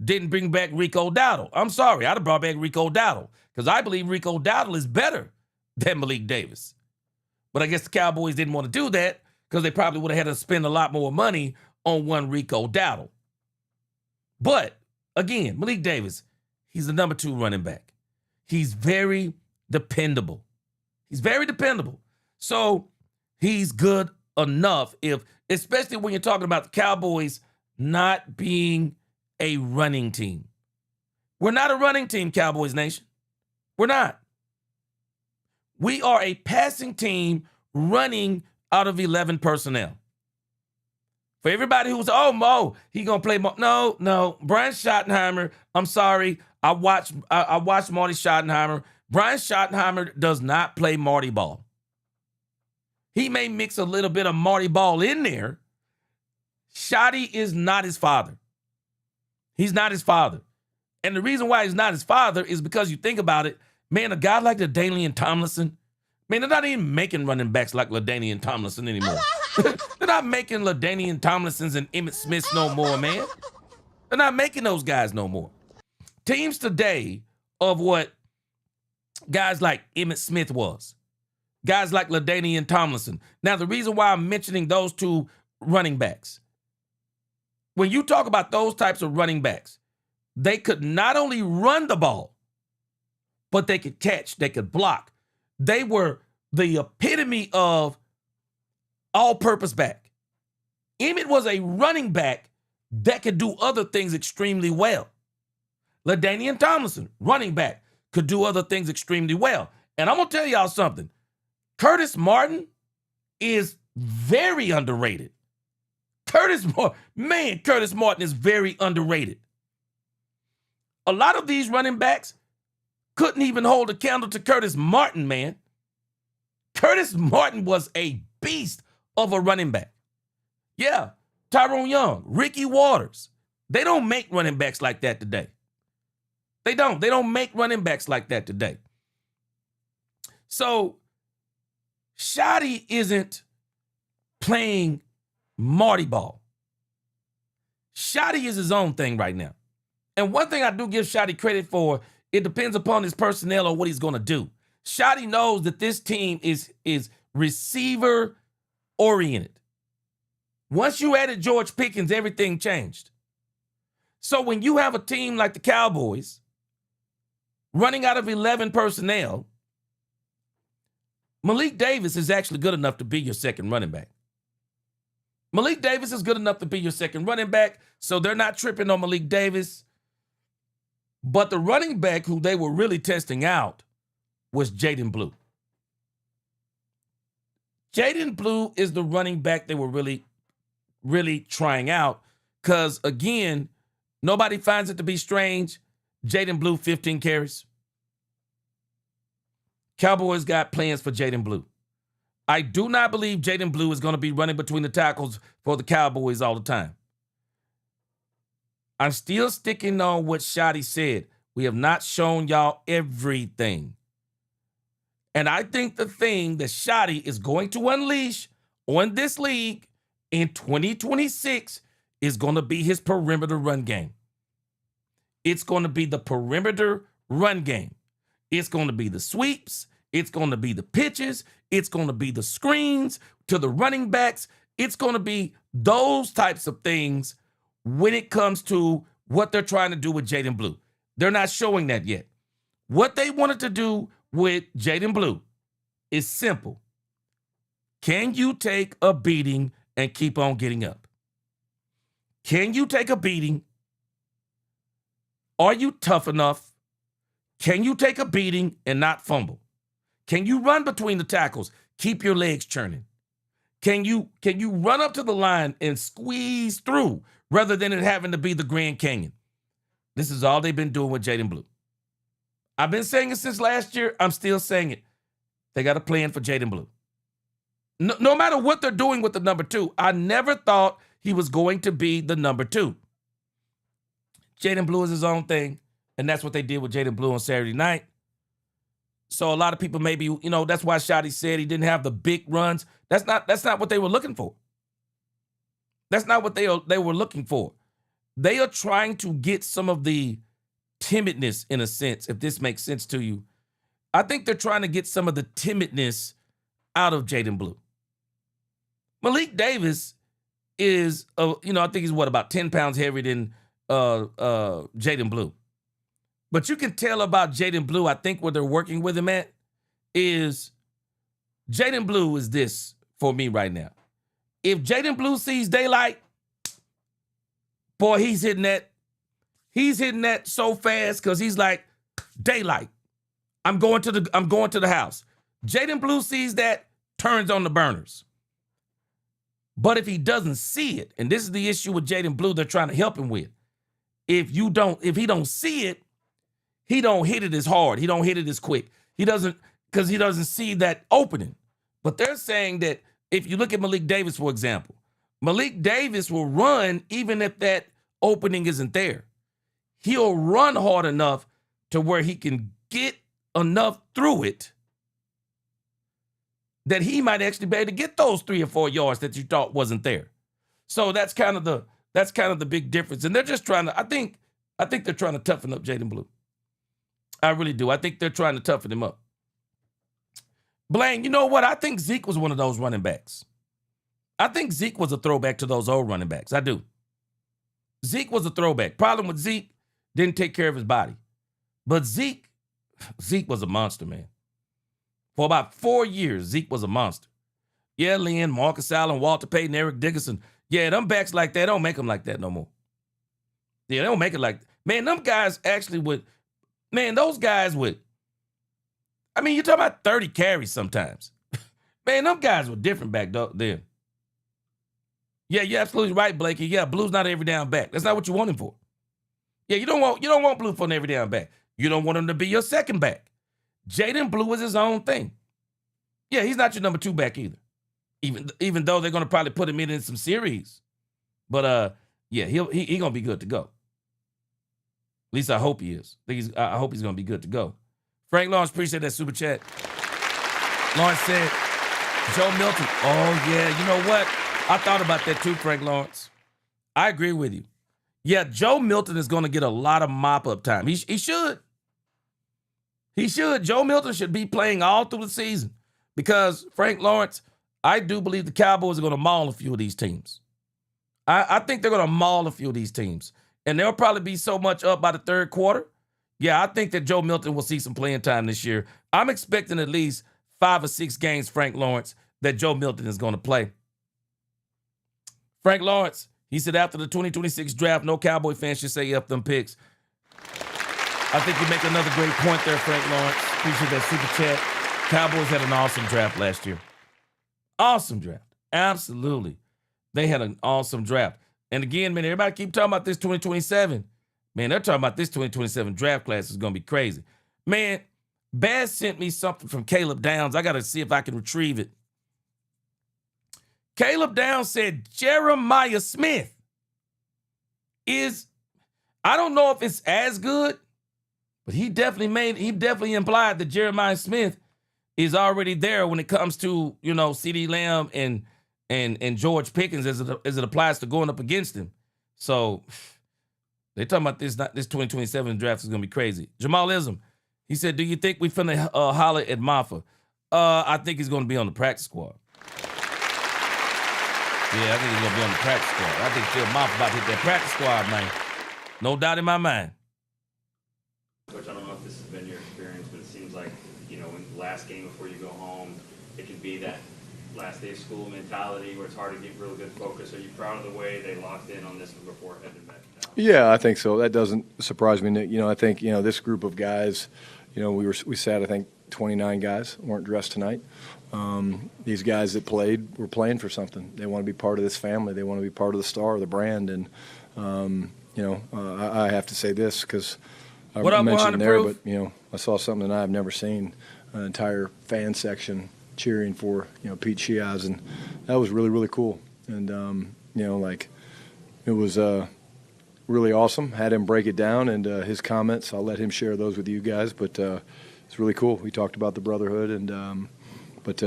didn't bring back Rico Dowdle, I'm sorry, I'd have brought back Rico Dowdle because I believe Rico Dowdle is better than Malik Davis. But I guess the Cowboys didn't want to do that because they probably would have had to spend a lot more money on one Rico Dowdle. But again, Malik Davis, he's the number 2 running back. He's very dependable. So he's good enough especially when you're talking about the Cowboys not being a running team. We're not a running team, Cowboys Nation. We're not. We are a passing team running out of 11 personnel. For everybody who's, Mo, he gonna play Mo. No. Brian Schottenheimer, I'm sorry. I watched Marty Schottenheimer. Brian Schottenheimer does not play Marty ball. He may mix a little bit of Marty ball in there. Schotty is not his father. He's not his father. And the reason why he's not his father is because you think about it, man, a guy like LaDainian Tomlinson, man, they're not even making running backs like LaDainian Tomlinson anymore. They're not making LaDainian Tomlinsons and Emmitt Smiths no more, man. They're not making those guys no more. Teams today of what guys like Emmitt Smith was, guys like LaDainian Tomlinson. Now, the reason why I'm mentioning those 2 running backs, when you talk about those types of running backs, they could not only run the ball, but they could catch, they could block. They were the epitome of all-purpose back. Emmitt was a running back that could do other things extremely well. LaDainian Tomlinson, running back, could do other things extremely well. And I'm going to tell y'all something. Curtis Martin is very underrated. Curtis Martin is very underrated. A lot of these running backs couldn't even hold a candle to Curtis Martin, man. Curtis Martin was a beast of a running back. Yeah, Tyrone Young, Ricky Waters. They don't make running backs like that today. They don't. They don't make running backs like that today. So, Schotty isn't playing Marty ball. Schotty is his own thing right now. And one thing I do give Schotty credit for, it depends upon his personnel or what he's going to do. Schotty knows that this team is receiver oriented. Once you added George Pickens, everything changed. So when you have a team like the Cowboys running out of 11 personnel, Malik Davis is actually good enough to be your second running back. Malik Davis is good enough to be your second running back, so they're not tripping on Malik Davis. But the running back who they were really testing out was Jaden Blue. Jaden Blue is the running back they were really, really trying out because, again, nobody finds it to be strange. Jaden Blue, 15 carries. Cowboys got plans for Jaden Blue. I do not believe Jaden Blue is going to be running between the tackles for the Cowboys all the time. I'm still sticking on what Schotty said. We have not shown y'all everything. And I think the thing that Schotty is going to unleash on this league in 2026 is going to be his perimeter run game. It's going to be the perimeter run game. It's going to be the sweeps. It's going to be the pitches. It's going to be the screens to the running backs. It's going to be those types of things when it comes to what they're trying to do with Jaden Blue. They're not showing that yet. What they wanted to do with Jaden Blue is simple. Can you take a beating and keep on getting up? Can you take a beating? Are you tough enough? Can you take a beating and not fumble? Can you run between the tackles? Keep your legs churning. Can you run up to the line and squeeze through rather than it having to be the Grand Canyon? This is all they've been doing with Jaden Blue. I've been saying it since last year. I'm still saying it. They got a plan for Jaden Blue. No matter what they're doing with the number 2, I never thought he was going to be the number 2. Jaden Blue is his own thing, and that's what they did with Jaden Blue on Saturday night. So a lot of people maybe, that's why Schotty said he didn't have the big runs. That's not what they were looking for. That's not what they were looking for. They are trying to get some of the timidness, in a sense, if this makes sense to you. I think they're trying to get some of the timidness out of Jaden Blue. Malik Davis is, I think he's about 10 pounds heavier than Jaden Blue. But you can tell about Jaden Blue, I think where they're working with him at is Jaden Blue is this for me right now. If Jaden Blue sees daylight, boy, he's hitting that so fast because he's like, daylight. I'm going to the house. Jaden Blue sees that, turns on the burners. But if he doesn't see it, and this is the issue with Jaden Blue they're trying to help him with. If he don't see it, he don't hit it as hard. He don't hit it as quick. Because he doesn't see that opening. But they're saying that if you look at Malik Davis, for example, Malik Davis will run even if that opening isn't there. He'll run hard enough to where he can get enough through it that he might actually be able to get those 3 or 4 yards that you thought wasn't there. So that's kind of the big difference. And they're just trying to, I think they're trying to toughen up Jaden Blue. I really do. I think they're trying to toughen him up. Blaine, you know what? I think Zeke was one of those running backs. I think Zeke was a throwback to those old running backs. I do. Zeke was a throwback. Problem with Zeke, didn't take care of his body. But Zeke was a monster, man. For about 4 years, Zeke was a monster. Yeah, Lynn, Marcus Allen, Walter Payton, Eric Dickerson. Yeah, them backs like that, don't make them like that no more. Yeah, they don't make it like that. Man, them guys actually would, man, those guys would, you're talking about 30 carries sometimes. Man, them guys were different back then. Yeah, you're absolutely right, Blakey. Yeah, Blue's not an every down back. That's not what you want him for. Yeah, you don't want Blue for an every down back. You don't want him to be your second back. Jaden Blue is his own thing. Yeah, he's not your number 2 back either. Even though they're going to probably put him in some series. But yeah, he going to be good to go. At least I hope he is. I hope he's going to be good to go. Frank Lawrence, appreciate that super chat. Lawrence said, Joe Milton. Oh, yeah, you know what? I thought about that too, Frank Lawrence. I agree with you. Yeah, Joe Milton is going to get a lot of mop-up time. He should. He should. Joe Milton should be playing all through the season because, Frank Lawrence, I do believe the Cowboys are going to maul a few of these teams. I think they're going to maul a few of these teams. And they'll probably be so much up by the third quarter. Yeah, I think that Joe Milton will see some playing time this year. I'm expecting at least 5 or 6 games, Frank Lawrence, that Joe Milton is going to play. Frank Lawrence, he said after the 2026 draft, no Cowboy fans should say F them picks. I think you make another great point there, Frank Lawrence. Appreciate that super chat. Cowboys had an awesome draft last year. Awesome draft. Absolutely. They had an awesome draft. And again, man, everybody keep talking about this 2027. Man, they're talking about this 2027 draft class is going to be crazy. Man, Baz sent me something from Caleb Downs. I got to see if I can retrieve it. Caleb Downs said Jeremiah Smith is, I don't know if it's as good, but he definitely implied that Jeremiah Smith is already there when it comes to, you know, CeeDee Lamb and George Pickens as it applies to going up against him. So they talking about this 2027 draft is going to be crazy. Jamal Ism, he said, do you think we finna holler at Maffa? I think he's going to be on the practice squad. Yeah, I think he's going to be on the practice squad. I think Phil Maffa about to hit that practice squad, man. No doubt in my mind. Coach, I don't know if this has been your experience, but it seems like, you know, when the last game before you go home, it can be that last day of school mentality where it's hard to get real good focus. Are you proud of the way they locked in on this one before heading back down? Yeah, I think so. That doesn't surprise me, Nick. You know, I think, you know, this group of guys, you know, we sat, I think, 29 guys weren't dressed tonight. These guys that played were playing for something. They want to be part of this family. They want to be part of the star, the brand. And, you know, I have to say this because I mentioned there, but, you know, I saw something that I've never seen, an entire fan section cheering for, you know, Pete Shiaz, and that was really, really cool. And, you know, like, it was really awesome. Had him break it down, and his comments, I'll let him share those with you guys, but it's really cool. We talked about the brotherhood, and but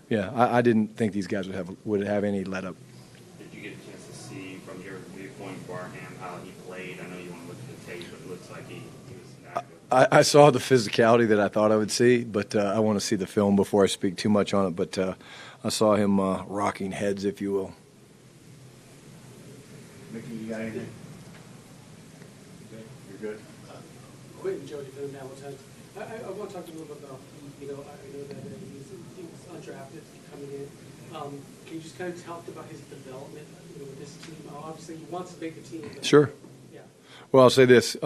yeah, I didn't think these guys would have any let up. Did you get a chance to see from your viewpoint Barham how he played? I know you want to look at the tape, but it looks like he was active. I saw the physicality that I thought I would see, but I want to see the film before I speak too much on it. But I saw him rocking heads, if you will. Mickey, you got anything? Okay, you're good. Quentin Jody for them now. I want to talk a little bit about, you know, I know that he was undrafted coming in. Can you just kind of talk about his development, you know, with this team? Obviously, he wants to make the team. Sure. Yeah. Well, I'll say this.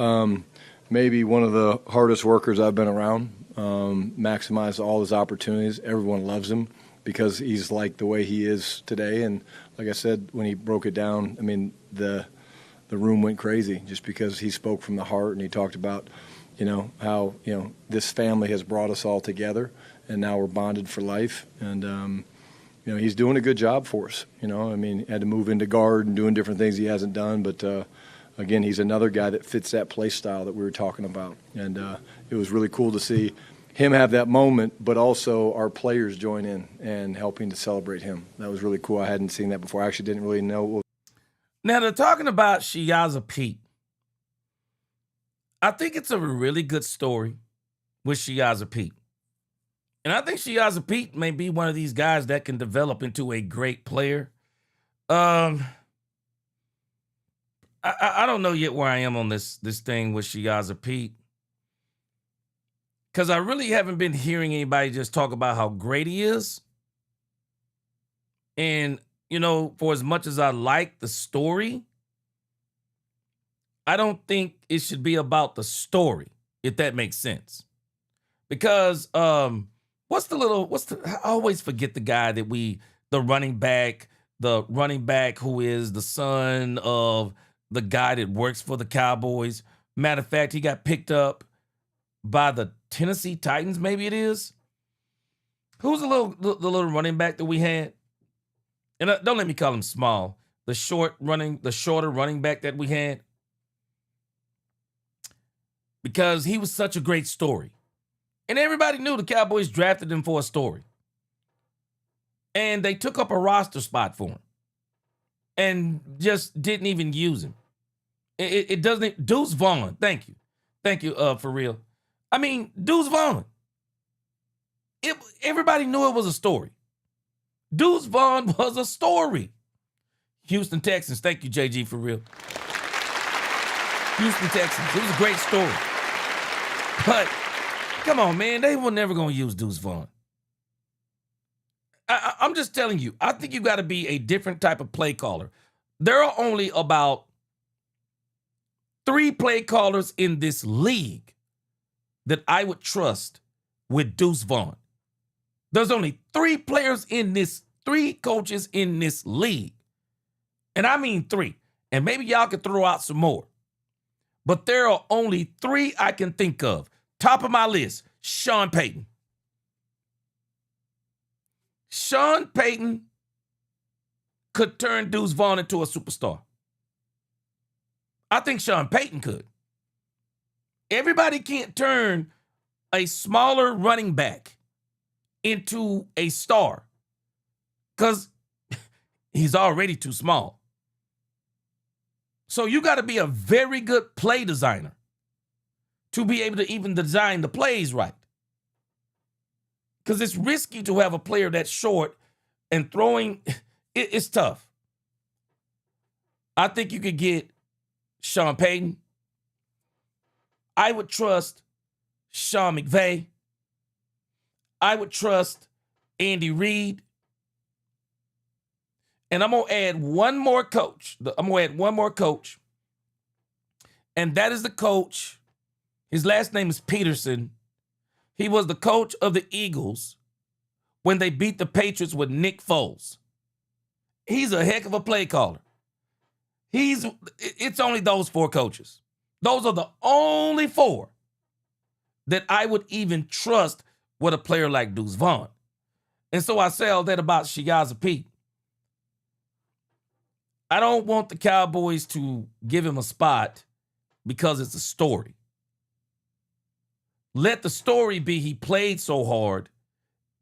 Maybe one of the hardest workers I've been around. Maximize all his opportunities. Everyone loves him because he's like the way he is today. And like I said, when he broke it down, I mean, the room went crazy just because he spoke from the heart, and he talked about, you know, how, you know, this family has brought us all together, and now we're bonded for life. And, you know, he's doing a good job for us. You know, I mean, had to move into guard and doing different things he hasn't done. But, again, he's another guy that fits that play style that we were talking about. And it was really cool to see him have that moment, but also our players join in and helping to celebrate him. That was really cool. I hadn't seen that before. I actually didn't really know. Now, they're talking about Shiaza Pete. I think it's a really good story with Shiaza Pete. And I think Shiaza Pete may be one of these guys that can develop into a great player. I don't know yet where I am on this thing with Shiaza Pete, because I really haven't been hearing anybody just talk about how great he is. And, you know, for as much as I like the story, I don't think it should be about the story, if that makes sense. Because I always forget the guy that the running back who is the son of the guy that works for the Cowboys. Matter of fact, he got picked up by the Tennessee Titans, maybe it is. Who's the little running back that we had? And don't let me call him small. The shorter running back that we had. Because he was such a great story. And everybody knew the Cowboys drafted him for a story. And they took up a roster spot for him. And just didn't even use him. It doesn't. Deuce Vaughn. Thank you. Thank you, for real. I mean, Deuce Vaughn. Everybody knew it was a story. Deuce Vaughn was a story. Houston Texans. Thank you, JG, for real. Houston Texans. It was a great story. But, come on, man. They were never going to use Deuce Vaughn. I'm just telling you, I think you got to be a different type of play caller. There are only about 3 play callers in this league that I would trust with Deuce Vaughn. There's only 3 coaches in this league. And I mean 3. And maybe y'all could throw out some more. But there are only 3 I can think of. Top of my list, Sean Payton. Sean Payton could turn Deuce Vaughn into a superstar. I think Sean Payton could. Everybody can't turn a smaller running back into a star because he's already too small. So you got to be a very good play designer to be able to even design the plays right. Because it's risky to have a player that's short and throwing, it's tough. I think you could get Sean Payton. I would trust Sean McVay. I would trust Andy Reid. And I'm going to add one more coach. And that is the coach. His last name is Peterson. He was the coach of the Eagles when they beat the Patriots with Nick Foles. He's a heck of a play caller. It's only those 4 coaches. Those are the only 4 that I would even trust with a player like Deuce Vaughn. And so I say all that about Shiaza Pete. I don't want the Cowboys to give him a spot because it's a story. Let the story be he played so hard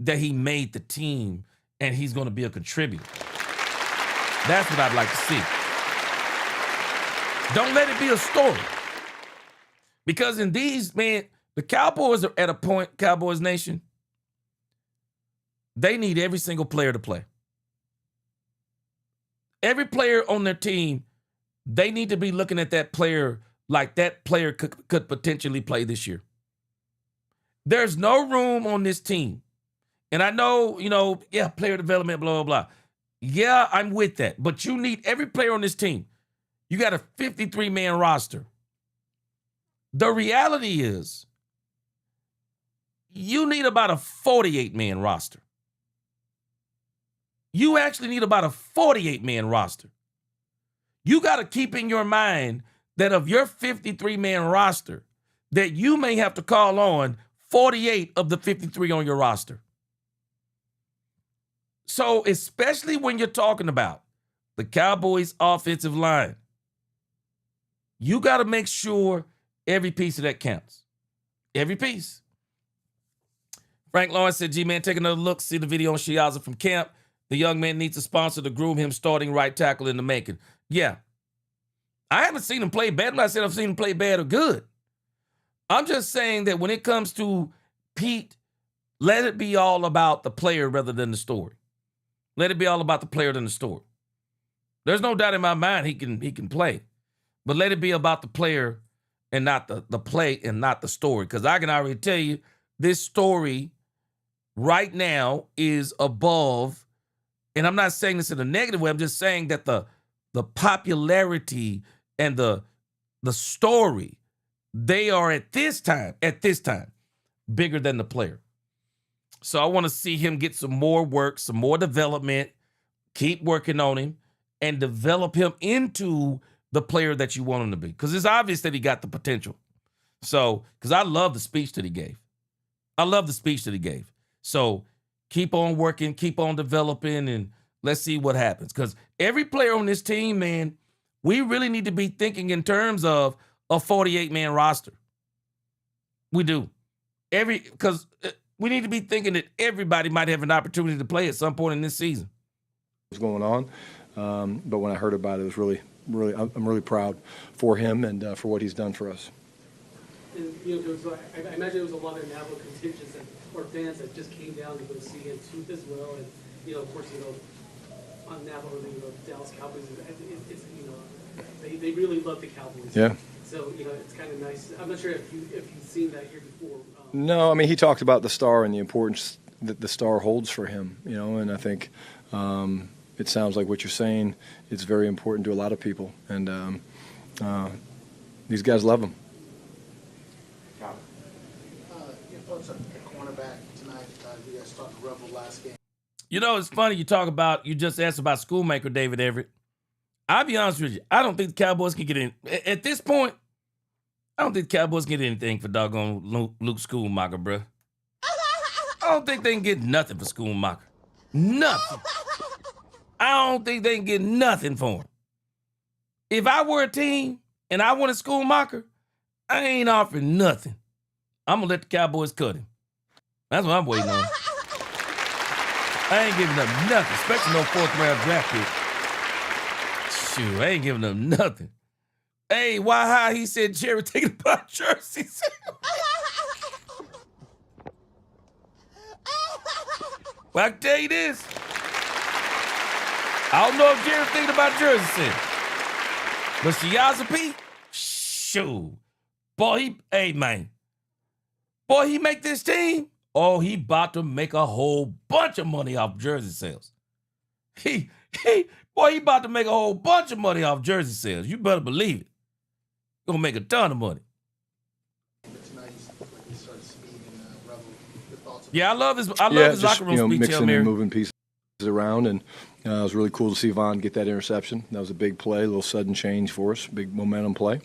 that he made the team and he's going to be a contributor. That's what I'd like to see. Don't let it be a story. Because in these, man, the Cowboys are at a point, Cowboys Nation, they need every single player to play. Every player on their team, they need to be looking at that player like that player could potentially play this year. There's no room on this team. And I know, player development, blah, blah, blah. Yeah, I'm with that. But you need every player on this team. You got a 53-man roster. The reality is you need about a 48-man roster. You actually need about a 48-man roster. You got to keep in your mind that of your 53-man roster, that you may have to call on 48 of the 53 on your roster. So especially when you're talking about the Cowboys' offensive line, you got to make sure every piece of that counts. Every piece. Frank Lawrence said, G-Man, take another look. See the video on Shiaza from camp. The young man needs a sponsor to groom him starting right tackle in the making. Yeah. I haven't seen him play bad. I'm not saying I've seen him play bad or good. I'm just saying that when it comes to Pete, let it be all about the player rather than the story. Let it be all about the player than the story. There's no doubt in my mind he can play. But let it be about the player and not the play and not the story. Because I can already tell you, this story right now is above, and I'm not saying this in a negative way, I'm just saying that the popularity and the story, they are at this time, bigger than the player. So I want to see him get some more work, some more development, keep working on him, and develop him into the player that you want him to be. Because it's obvious that he got the potential. So, because I love the speech that he gave. So keep on working, keep on developing, and let's see what happens. Because every player on this team, man, we really need to be thinking in terms of a 48-man roster. We do. Because we need to be thinking that everybody might have an opportunity to play at some point in this season. What's going on? But when I heard about it, it was I'm really proud for him and for what he's done for us. And, I imagine there was a lot of Navajo contingents or fans that just came down to go see him too as well. And, of course, on Navajo, Dallas Cowboys, they really love the Cowboys. Yeah. So, it's kind of nice. I'm not sure if you've seen that here before. No, I mean, he talked about the star and the importance that the star holds for him, and I think it sounds like what you're saying, it's very important to a lot of people. And these guys love him. Your thoughts on the cornerback tonight? You guys started to revel last game. It's funny you just asked about Schoolmaker, David Everett. I'll be honest with you. I don't think the Cowboys can get in. At this point, I don't think the Cowboys can get anything for doggone Luke Schoolmaker, bruh. don't think they can get nothing for Schoonmaker. Nothing. I don't think they can get nothing for him. If I were a team and I wanted Schoonmaker, I ain't offering nothing. I'm going to let the Cowboys cut him. That's what I'm waiting on. I ain't giving them nothing, especially no 4th-round draft pick. Shoot, I ain't giving them nothing. Hey, why high? He said Jerry thinking about jerseys. Well, I can tell you this. I don't know if Jerry's thinking about jersey sales. But Shiaza P, shoot. Boy, he make this team. Oh, he about to make a whole bunch of money off jersey sales. He about to make a whole bunch of money off jersey sales. You better believe it. Gonna make a ton of money. Yeah, I love his locker room speech, mixing and moving pieces around, and it was really cool to see Von get that interception. That was a big play, a little sudden change for us, big momentum play.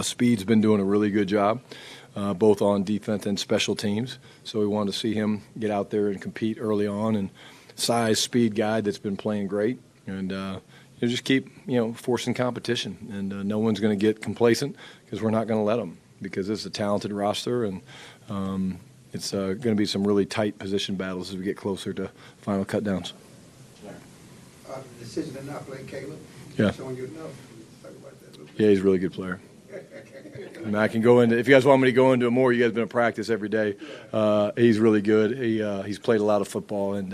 Speed's been doing a really good job, both on defense and special teams. So we wanted to see him get out there and compete early on. And size, speed guy that's been playing great, and just keep forcing competition. And no one's going to get complacent because we're not going to let them, because it's a talented roster, and it's going to be some really tight position battles as we get closer to final cutdowns. The decision to not play Caleb. Yeah. Showing you enough. Talk about that a little bit. Yeah, he's a really good player. And I can go into, if you guys want me to go into it more, you guys have been in practice every day. He's really good. He's played a lot of football, and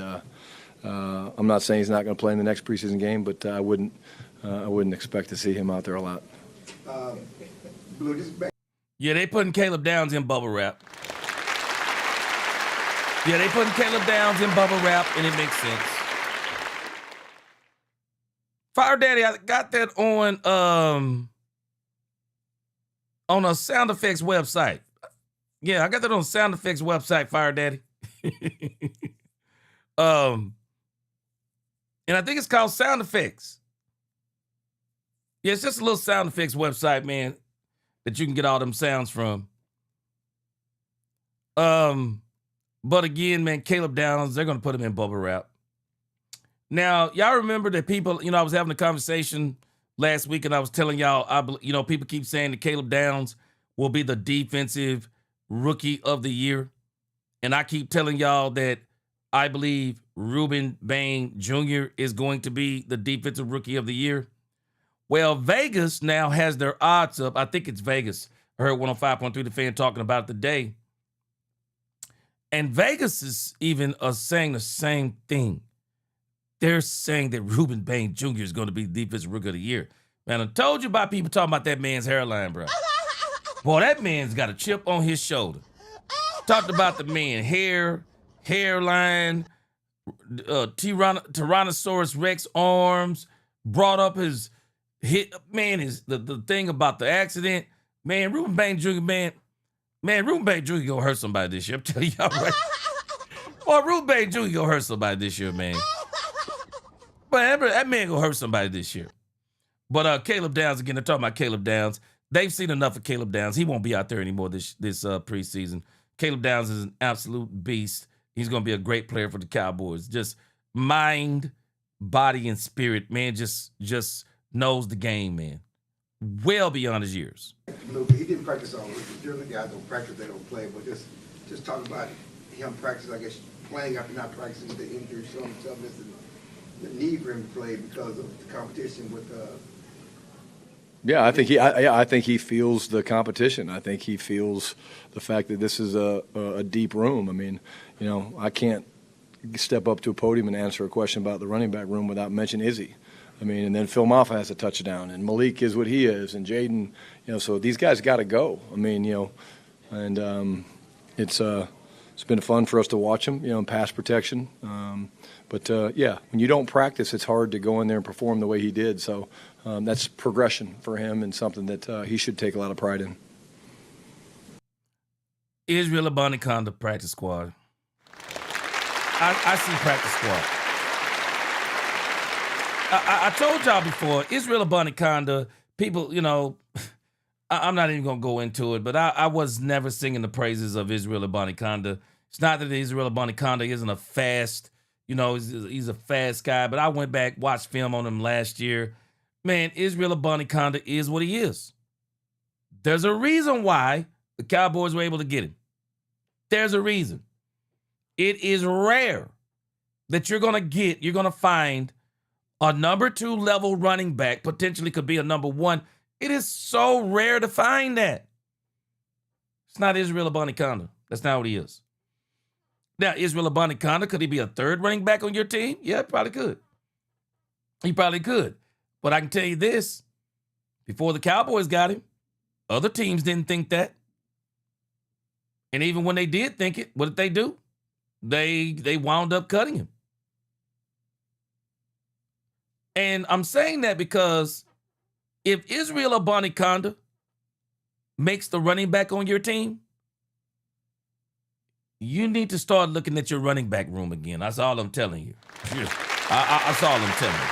I'm not saying he's not going to play in the next preseason game, but I wouldn't expect to see him out there a lot. Blue, this is back. Yeah, they putting Caleb Downs in bubble wrap. Yeah, they putting Caleb Downs in bubble wrap, and it makes sense. Fire Daddy, I got that on a sound effects website. Yeah, I got that on sound effects website, Fire Daddy. And I think it's called Sound Effects. Yeah, it's just a little sound effects website, man, that you can get all them sounds from. But again, man, Caleb Downs, they're going to put him in bubble wrap. Now, y'all remember that people, I was having a conversation last week, and I was telling y'all, people keep saying that Caleb Downs will be the defensive rookie of the year. And I keep telling y'all that I believe Ruben Bain Jr. is going to be the defensive rookie of the year. Well, Vegas now has their odds up. I think it's Vegas. I heard 105.3 The Fan talking about it today. And Vegas is even saying the same thing. They're saying that Ruben Bain Jr. is going to be the defensive rookie of the year. Man, I told you about people talking about that man's hairline, bro. Boy, that man's got a chip on his shoulder. Talked about the man hairline, Tyrannosaurus Rex arms, brought up his hit. Man, the thing about the accident. Man, Ruben Bain Jr., Ruben Bain Jr. gonna hurt somebody this year. I'm telling y'all right. Boy, Ruben Bain Jr. gonna hurt somebody this year, man. But that man gonna hurt somebody this year. But Caleb Downs, again, they're talking about Caleb Downs. They've seen enough of Caleb Downs. He won't be out there anymore this preseason. Caleb Downs is an absolute beast. He's gonna be a great player for the Cowboys. Just mind, body, and spirit, man. Just knows the game, man. Well beyond his years. He didn't practice all week. Generally, guys don't practice, they don't play. But just talk about him practice, I guess, playing after not practicing with the injury, showing toughness, and the need for him to play because of the competition with. Yeah, I think he feels the competition. I think he feels the fact that this is a deep room. I mean, I can't step up to a podium and answer a question about the running back room without mentioning Izzy. I mean, and then Phil Maffa has a touchdown, and Malik is what he is, and Jaden, so these guys got to go. I mean, and it's been fun for us to watch them, in pass protection. But when you don't practice, it's hard to go in there and perform the way he did. So that's progression for him and something that he should take a lot of pride in. Israel Abanikanda practice squad. I see practice squad. I told y'all before, Israel Abanikanda, people, I'm not even going to go into it, but I was never singing the praises of Israel Abanikanda. It's not that Israel Abanikanda isn't a fast, he's a fast guy, but I went back, watched film on him last year. Man, Israel Abanikanda is what he is. There's a reason why the Cowboys were able to get him. There's a reason. It is rare that you're going to find a number 2 level running back, potentially could be a number 1. It is so rare to find that. It's not Israel Abanikanda. That's not what he is. Now, Israel Abanikanda, could he be a 3rd running back on your team? Yeah, he probably could. He probably could. But I can tell you this, before the Cowboys got him, other teams didn't think that. And even when they did think it, what did they do? They wound up cutting him. And I'm saying that because if Israel Abanikanda makes the running back on your team, you need to start looking at your running back room again. That's all I'm telling you. That's all I'm telling you.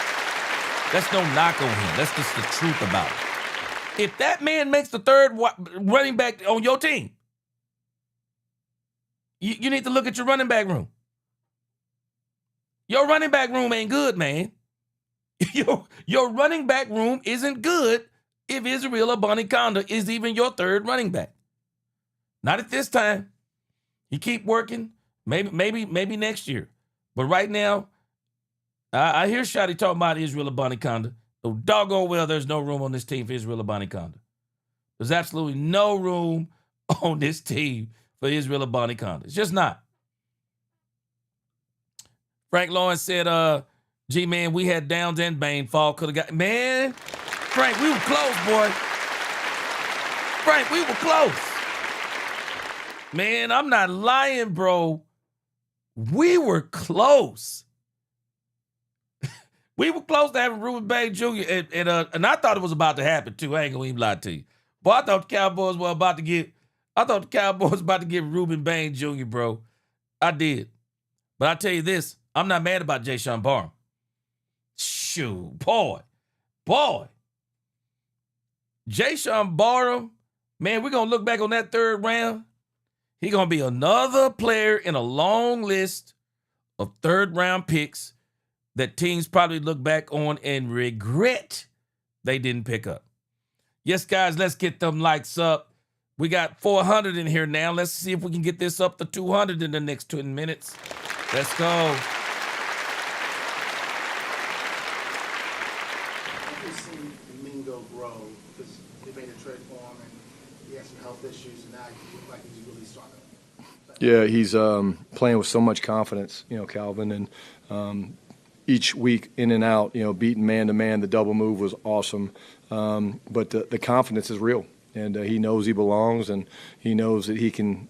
That's no knock on him. That's just the truth about it. If that man makes the 3rd running back on your team, you need to look at your running back room. Your running back room ain't good, man. Your running back room isn't good if Israel Abanikanda is even your 3rd running back. Not at this time. You keep working, maybe next year. But right now, I hear Shotty talking about Israel Abanikanda. So doggone well, there's no room on this team for Israel Abanikanda. There's absolutely no room on this team for Israel Abanikanda. It's just not. Frank Lawrence said, G-Man, we had Downs and Bain fall. Could have got, man, Frank, we were close, boy. Frank, we were close. Man, I'm not lying, bro. We were close. We were close to having Ruben Bain Jr. And I thought it was about to happen too. I ain't gonna even lie to you. But I thought the Cowboys were about to get Ruben Bain Jr., bro. I did. But I tell you this, I'm not mad about Jayshon Barham. Shoot, boy. Jayshon Barham, man, we're gonna look back on that 3rd round. He's going to be another player in a long list of 3rd round picks that teams probably look back on and regret they didn't pick up. Yes, guys, let's get them likes up. We got 400 in here now. Let's see if we can get this up to 200 in the next 10 minutes. Let's go. We've seen Mingo grow because they made a trade for him and he had some health issues and now he looks like he's really starting. Yeah, he's playing with so much confidence, Calvin, and each week in and out, beating man-to-man, the double move was awesome. But the confidence is real, and he knows he belongs, and he knows that he can,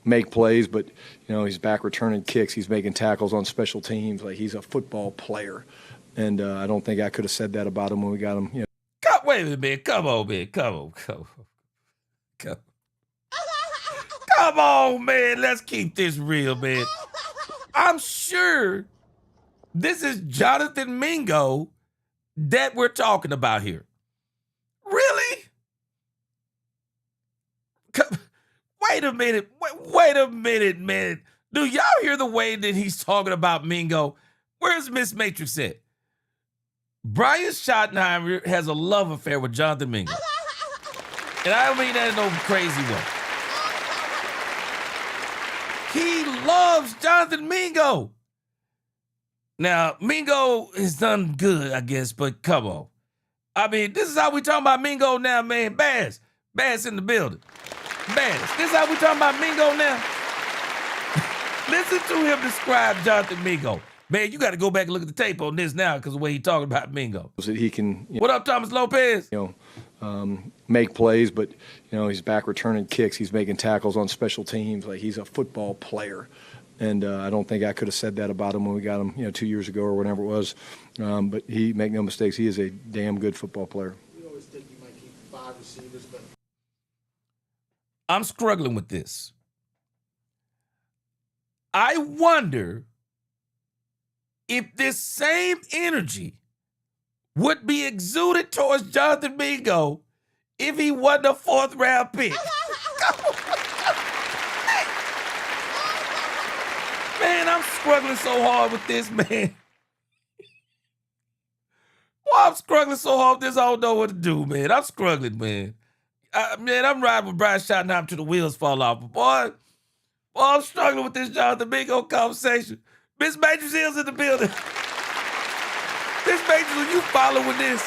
make plays, but, he's back returning kicks. He's making tackles on special teams. Like, he's a football player, and I don't think I could have said that about him when we got him. Wait a minute, man. Come on, man. Come on. Come on, man. Let's keep this real, man. I'm sure this is Jonathan Mingo that we're talking about here. Really? Wait a minute. Wait a minute, man. Do y'all hear the way that he's talking about Mingo? Where's Miss Matrix at? Brian Schottenheimer has a love affair with Jonathan Mingo. And I don't mean that in no crazy way. He loves Jonathan Mingo. Now, Mingo has done good, I guess, but come on. I mean, this is how we talking about Mingo now, man. Bass in the building. Bass, this is how we talking about Mingo now. Listen to him describe Jonathan Mingo. Man, you got to go back and look at the tape on this now because of the way he talking about Mingo. So he can, what up, Thomas Lopez? Make plays, but he's back returning kicks. He's making tackles on special teams. Like, he's a football player, and I don't think I could have said that about him when we got him, 2 years ago or whatever it was. But he, make no mistakes, he is a damn good football player. We always think you might keep 5 receivers, but I'm struggling with this. I wonder if this same energy would be exuded towards Jonathan Mingo if he wasn't a 4th round pick. I'm struggling so hard with this, man. Boy, I'm struggling so hard with this, I don't know what to do, man. I'm struggling, man. Man, I'm riding with Brian Schottenheimer till the wheels fall off. But boy, I'm struggling with this Jonathan Mingo conversation. Miss Majors Hill's in the building. Miss Majors, are you following this?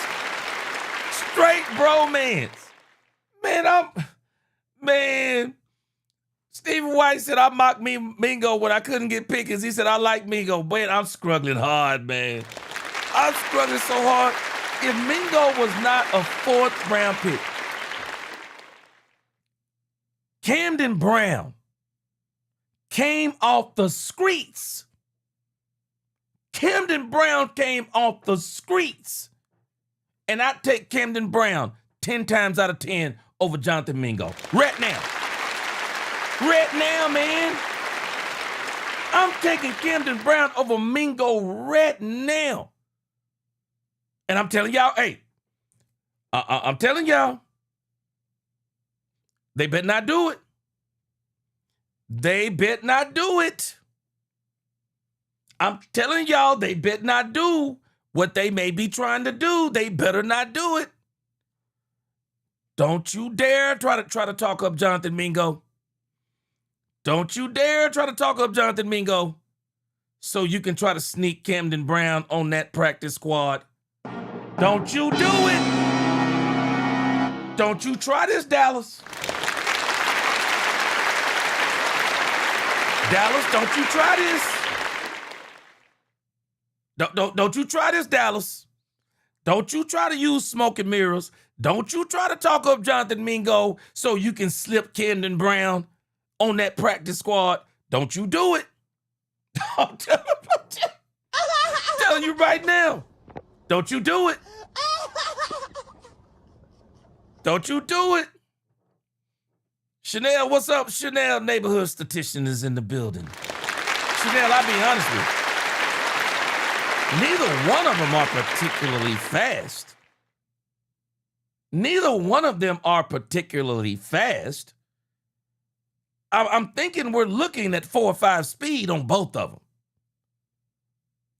Straight bromance. Man, Stephen White said I mocked Mingo when I couldn't get Pickens. He said I like Mingo. Man, I'm struggling hard, man. I'm struggling so hard. If Mingo was not a 4th round pick, Camden Brown came off the streets. Camden Brown came off the streets. And I take Camden Brown 10 times out of 10 over Jonathan Mingo. Right now. Right now, man. I'm taking Camden Brown over Mingo right now. And I'm telling y'all, hey, I'm telling y'all, they better not do it. They better not do it. I'm telling y'all, they better not do what they may be trying to do. They better not do it. Don't you dare try to talk up Jonathan Mingo. Don't you dare try to talk up Jonathan Mingo so you can try to sneak Camden Brown on that practice squad. Don't you do it. Don't you try this, Dallas. Dallas, don't you try this. Don't you try this, Dallas. Don't you try to use smoke and mirrors. Don't you try to talk up Jonathan Mingo so you can slip Camden Brown on that practice squad. Don't you do it. I'm telling you right now. Don't you do it. Don't you do it. Chanel, what's up? Chanel, neighborhood statistician, is in the building. Chanel, I'll be honest with you. Neither one of them are particularly fast. Neither one of them are particularly fast. I'm thinking we're looking at 4 or 5 speed on both of them.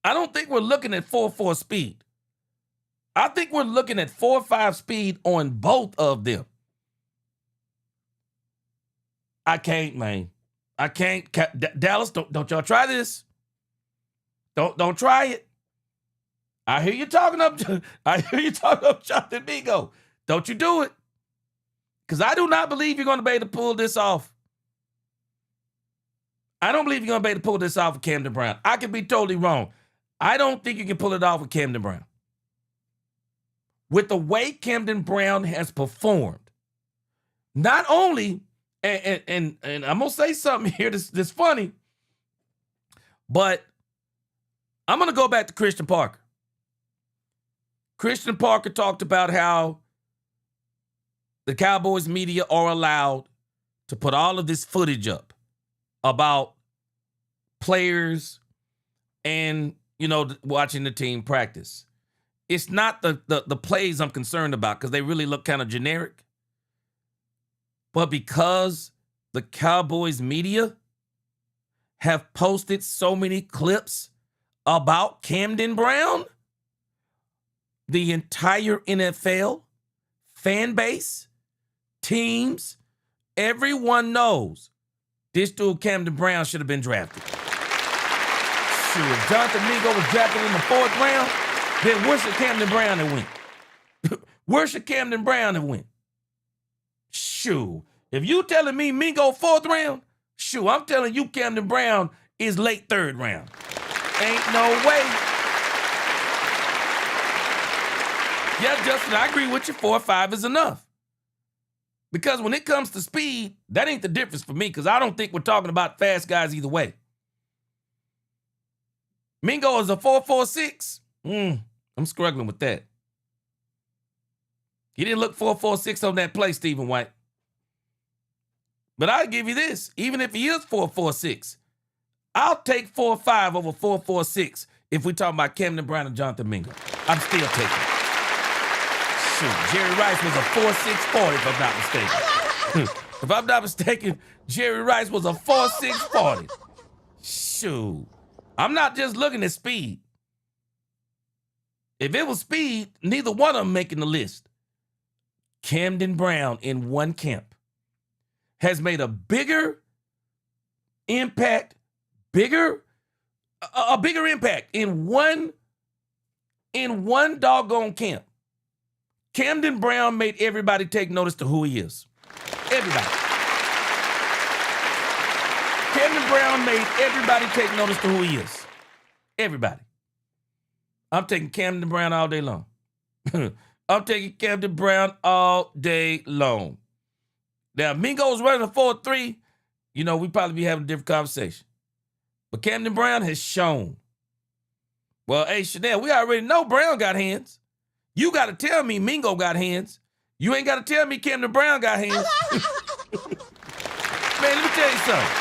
I don't think we're looking at 4.4 speed. I think we're looking at 4 or 5 speed on both of them. I can't, man. I can't. Dallas, don't y'all try this. Don't try it. I hear you talking up Jonathan Mingo. Don't you do it. Because I do not believe you're going to be able to pull this off. I don't believe you're going to be able to pull this off with Camden Brown. I could be totally wrong. I don't think you can pull it off with Camden Brown. With the way Camden Brown has performed, not only, and I'm going to say something here that's funny, but I'm going to go back to Christian Parker. Christian Parker talked about how the Cowboys media are allowed to put all of this footage up about players and, watching the team practice. It's not the plays I'm concerned about because they really look kind of generic. But because the Cowboys media have posted so many clips about Camden Brown, the entire NFL fan base, teams, everyone knows this dude Camden Brown should have been drafted. Shoot, if Jonathan Mingo was drafted in the 4th round, then where should Camden Brown have went? Where should Camden Brown have went? Shoot, if you telling me Mingo 4th round, shoot, I'm telling you Camden Brown is late 3rd round. Ain't no way. Yeah, Justin, I agree with you. 4 or 5 is enough. Because when it comes to speed, that ain't the difference for me because I don't think we're talking about fast guys either way. Mingo is a 4.46. I'm struggling with that. He didn't look 4.46 on that play, Stephen White. But I'll give you this. Even if he is 4.46, I'll take 4.5 over 4.46 if we're talking about Camden Brown and Jonathan Mingo. I'm still taking it. Shoot, Jerry Rice was a 4.6 40 if I'm not mistaken. If I'm not mistaken, Jerry Rice was a 4.6 40. Shoot. I'm not just looking at speed. If it was speed, neither one of them making the list. Camden Brown in one camp has made a bigger impact, a bigger impact in one doggone camp. Camden Brown made everybody take notice to who he is. Everybody. Camden Brown made everybody take notice to who he is. Everybody. I'm taking Camden Brown all day long. I'm taking Camden Brown all day long. Now, if Mingo's running a 4-3, you know, we'd probably be having a different conversation. But Camden Brown has shown. Well, hey, Chanel, we already know Brown got hands. You got to tell me Mingo got hands. You ain't got to tell me Camden Brown got hands. Man, let me tell you something.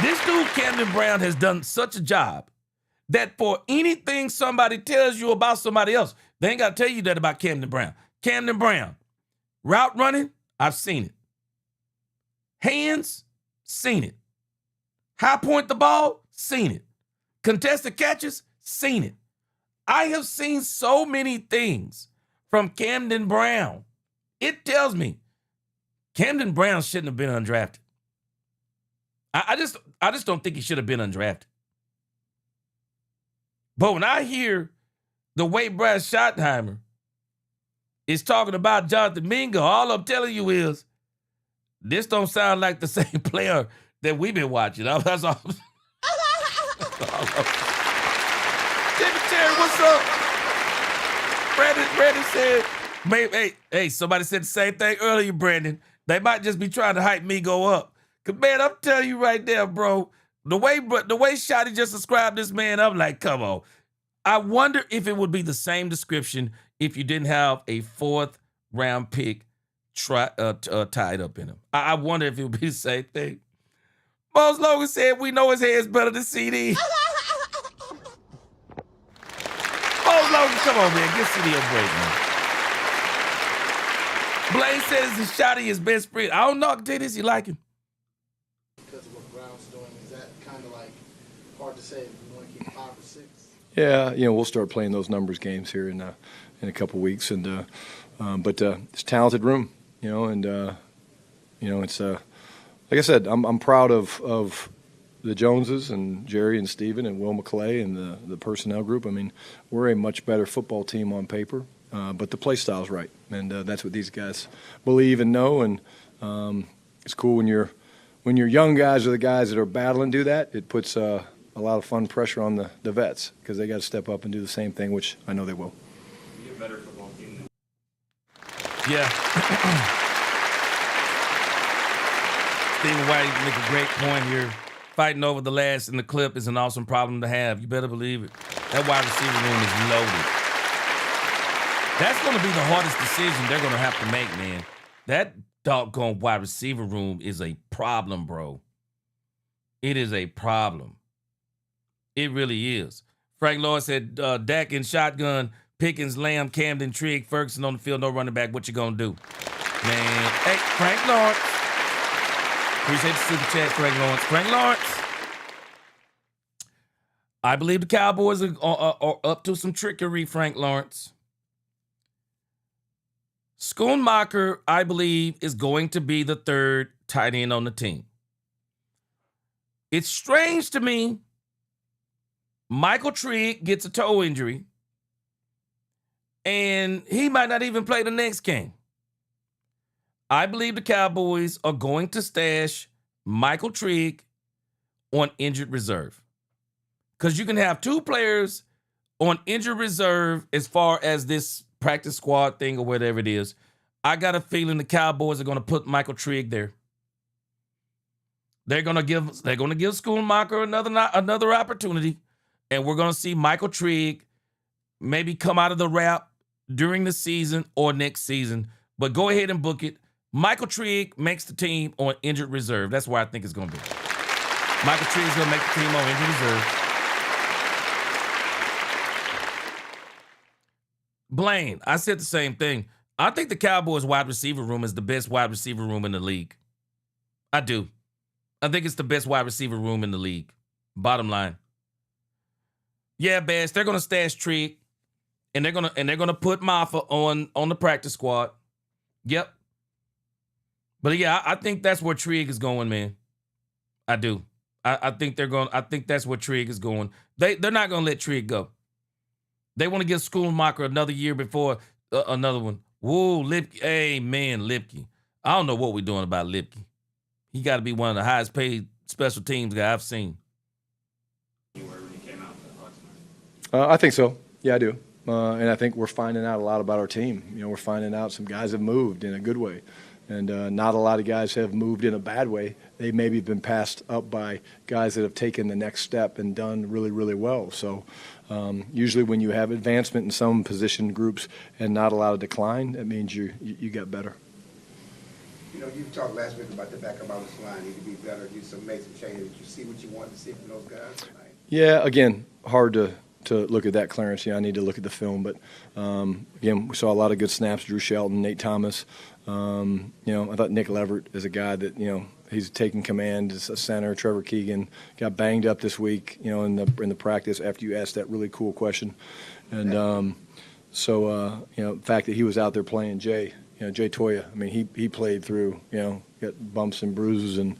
This dude, Camden Brown, has done such a job that for anything somebody tells you about somebody else, they ain't got to tell you that about Camden Brown. Camden Brown, route running, I've seen it. Hands, seen it. High point the ball, seen it. Contested catches, seen it. I have seen so many things from Camden Brown. It tells me Camden Brown shouldn't have been undrafted. I just don't think he should have been undrafted. But when I hear the way Brad Schottenheimer is talking about Jonathan Mingo, all I'm telling you is this don't sound like the same player that we've been watching. That's all. Terry, what's up? Brandon said, hey, somebody said the same thing earlier, Brandon. They might just be trying to hype Mingo up. Cause man, I'm telling you right there, bro, the way Shotty just described this man, I'm like, come on. I wonder if it would be the same description if you didn't have a 4th round pick tied up in him. I wonder if it would be the same thing. Mose Logan said, we know his hair is better than CD. Mose Logan, come on, man. Get CD a break, man. Blaine says it's Shotty his best friend. I don't know. I can tell you this. You like him. Because of what Brown's doing, is that kind of like hard to say if you want to keep 5 or 6? Yeah, we'll start playing those numbers games here in a couple weeks, and but it's a talented room, and it's like I said, I'm proud of the Joneses and Jerry and Steven and Will McClay and the personnel group. I mean, we're a much better football team on paper, but the play style's right, and that's what these guys believe and know, and it's cool when your young guys are the guys that are battling do that. It puts a lot of fun pressure on the vets because they got to step up and do the same thing, which I know they will. Be a better football team. Yeah. Stephen White make a great point here. Fighting over the last in the clip is an awesome problem to have. You better believe it. That wide receiver room is loaded. That's going to be the hardest decision they're going to have to make, man. That doggone wide receiver room is a problem, bro. It is a problem. It really is. Frank Lawrence said, Dak in shotgun, Pickens, Lamb, Camden, Trigg, Ferguson on the field, no running back. What you going to do? Man, hey, Frank Lawrence. Appreciate the super chat, Frank Lawrence. Frank Lawrence. I believe the Cowboys are up to some trickery, Frank Lawrence. Schoonmaker, I believe, is going to be the 3rd tight end on the team. It's strange to me. Michael Trigg gets a toe injury, and he might not even play the next game. I believe the Cowboys are going to stash Michael Trigg on injured reserve. Because you can have 2 players on injured reserve as far as this practice squad thing or whatever it is. I got a feeling the Cowboys are going to put Michael Trigg there. They're going to give Schoonmaker another opportunity, and we're going to see Michael Trigg maybe come out of the wrap during the season or next season. But go ahead and book it. Michael Trigg makes the team on injured reserve. That's where I think it's going to be. Michael Trigg's going to make the team on injured reserve. Blaine, I said the same thing. I think the Cowboys wide receiver room is the best wide receiver room in the league. I do. I think it's the best wide receiver room in the league. Bottom line. Yeah, Bass, they're gonna stash Trigg, and they're gonna put Maffa on the practice squad. Yep. But yeah, I think that's where Trigg is going, man. I do. I think that's where Trigg is going. They're not gonna let Trigg go. They want to give Schoonmaker another year before another one. Whoa, Lipke. Hey, man, Lipke. I don't know what we're doing about Lipke. He got to be one of the highest paid special teams guys I've seen. You were when he came out for Oxnard. I think so. Yeah, I do. And I think we're finding out a lot about our team. You know, we're finding out some guys have moved in a good way. And not a lot of guys have moved in a bad way. They maybe have been passed up by guys that have taken the next step and done really, really well. So usually when you have advancement in some position groups and not a lot of decline, that means you got better. You know, you talked last week about the backup offensive line need to be better, do some make some changes. Did you see what you wanted to see from those guys tonight? Yeah, again, hard to look at that, Clarence. Yeah, I need to look at the film. But, again, we saw a lot of good snaps. Drew Shelton, Nate Thomas. You know, I thought Nick Leverett is a guy that, you know, he's taking command as a center. Trevor Keegan got banged up this week, you know, in the practice after you asked that really cool question. And you know, the fact that he was out there playing Jay Toya, I mean, he played through, you know, got bumps and bruises. And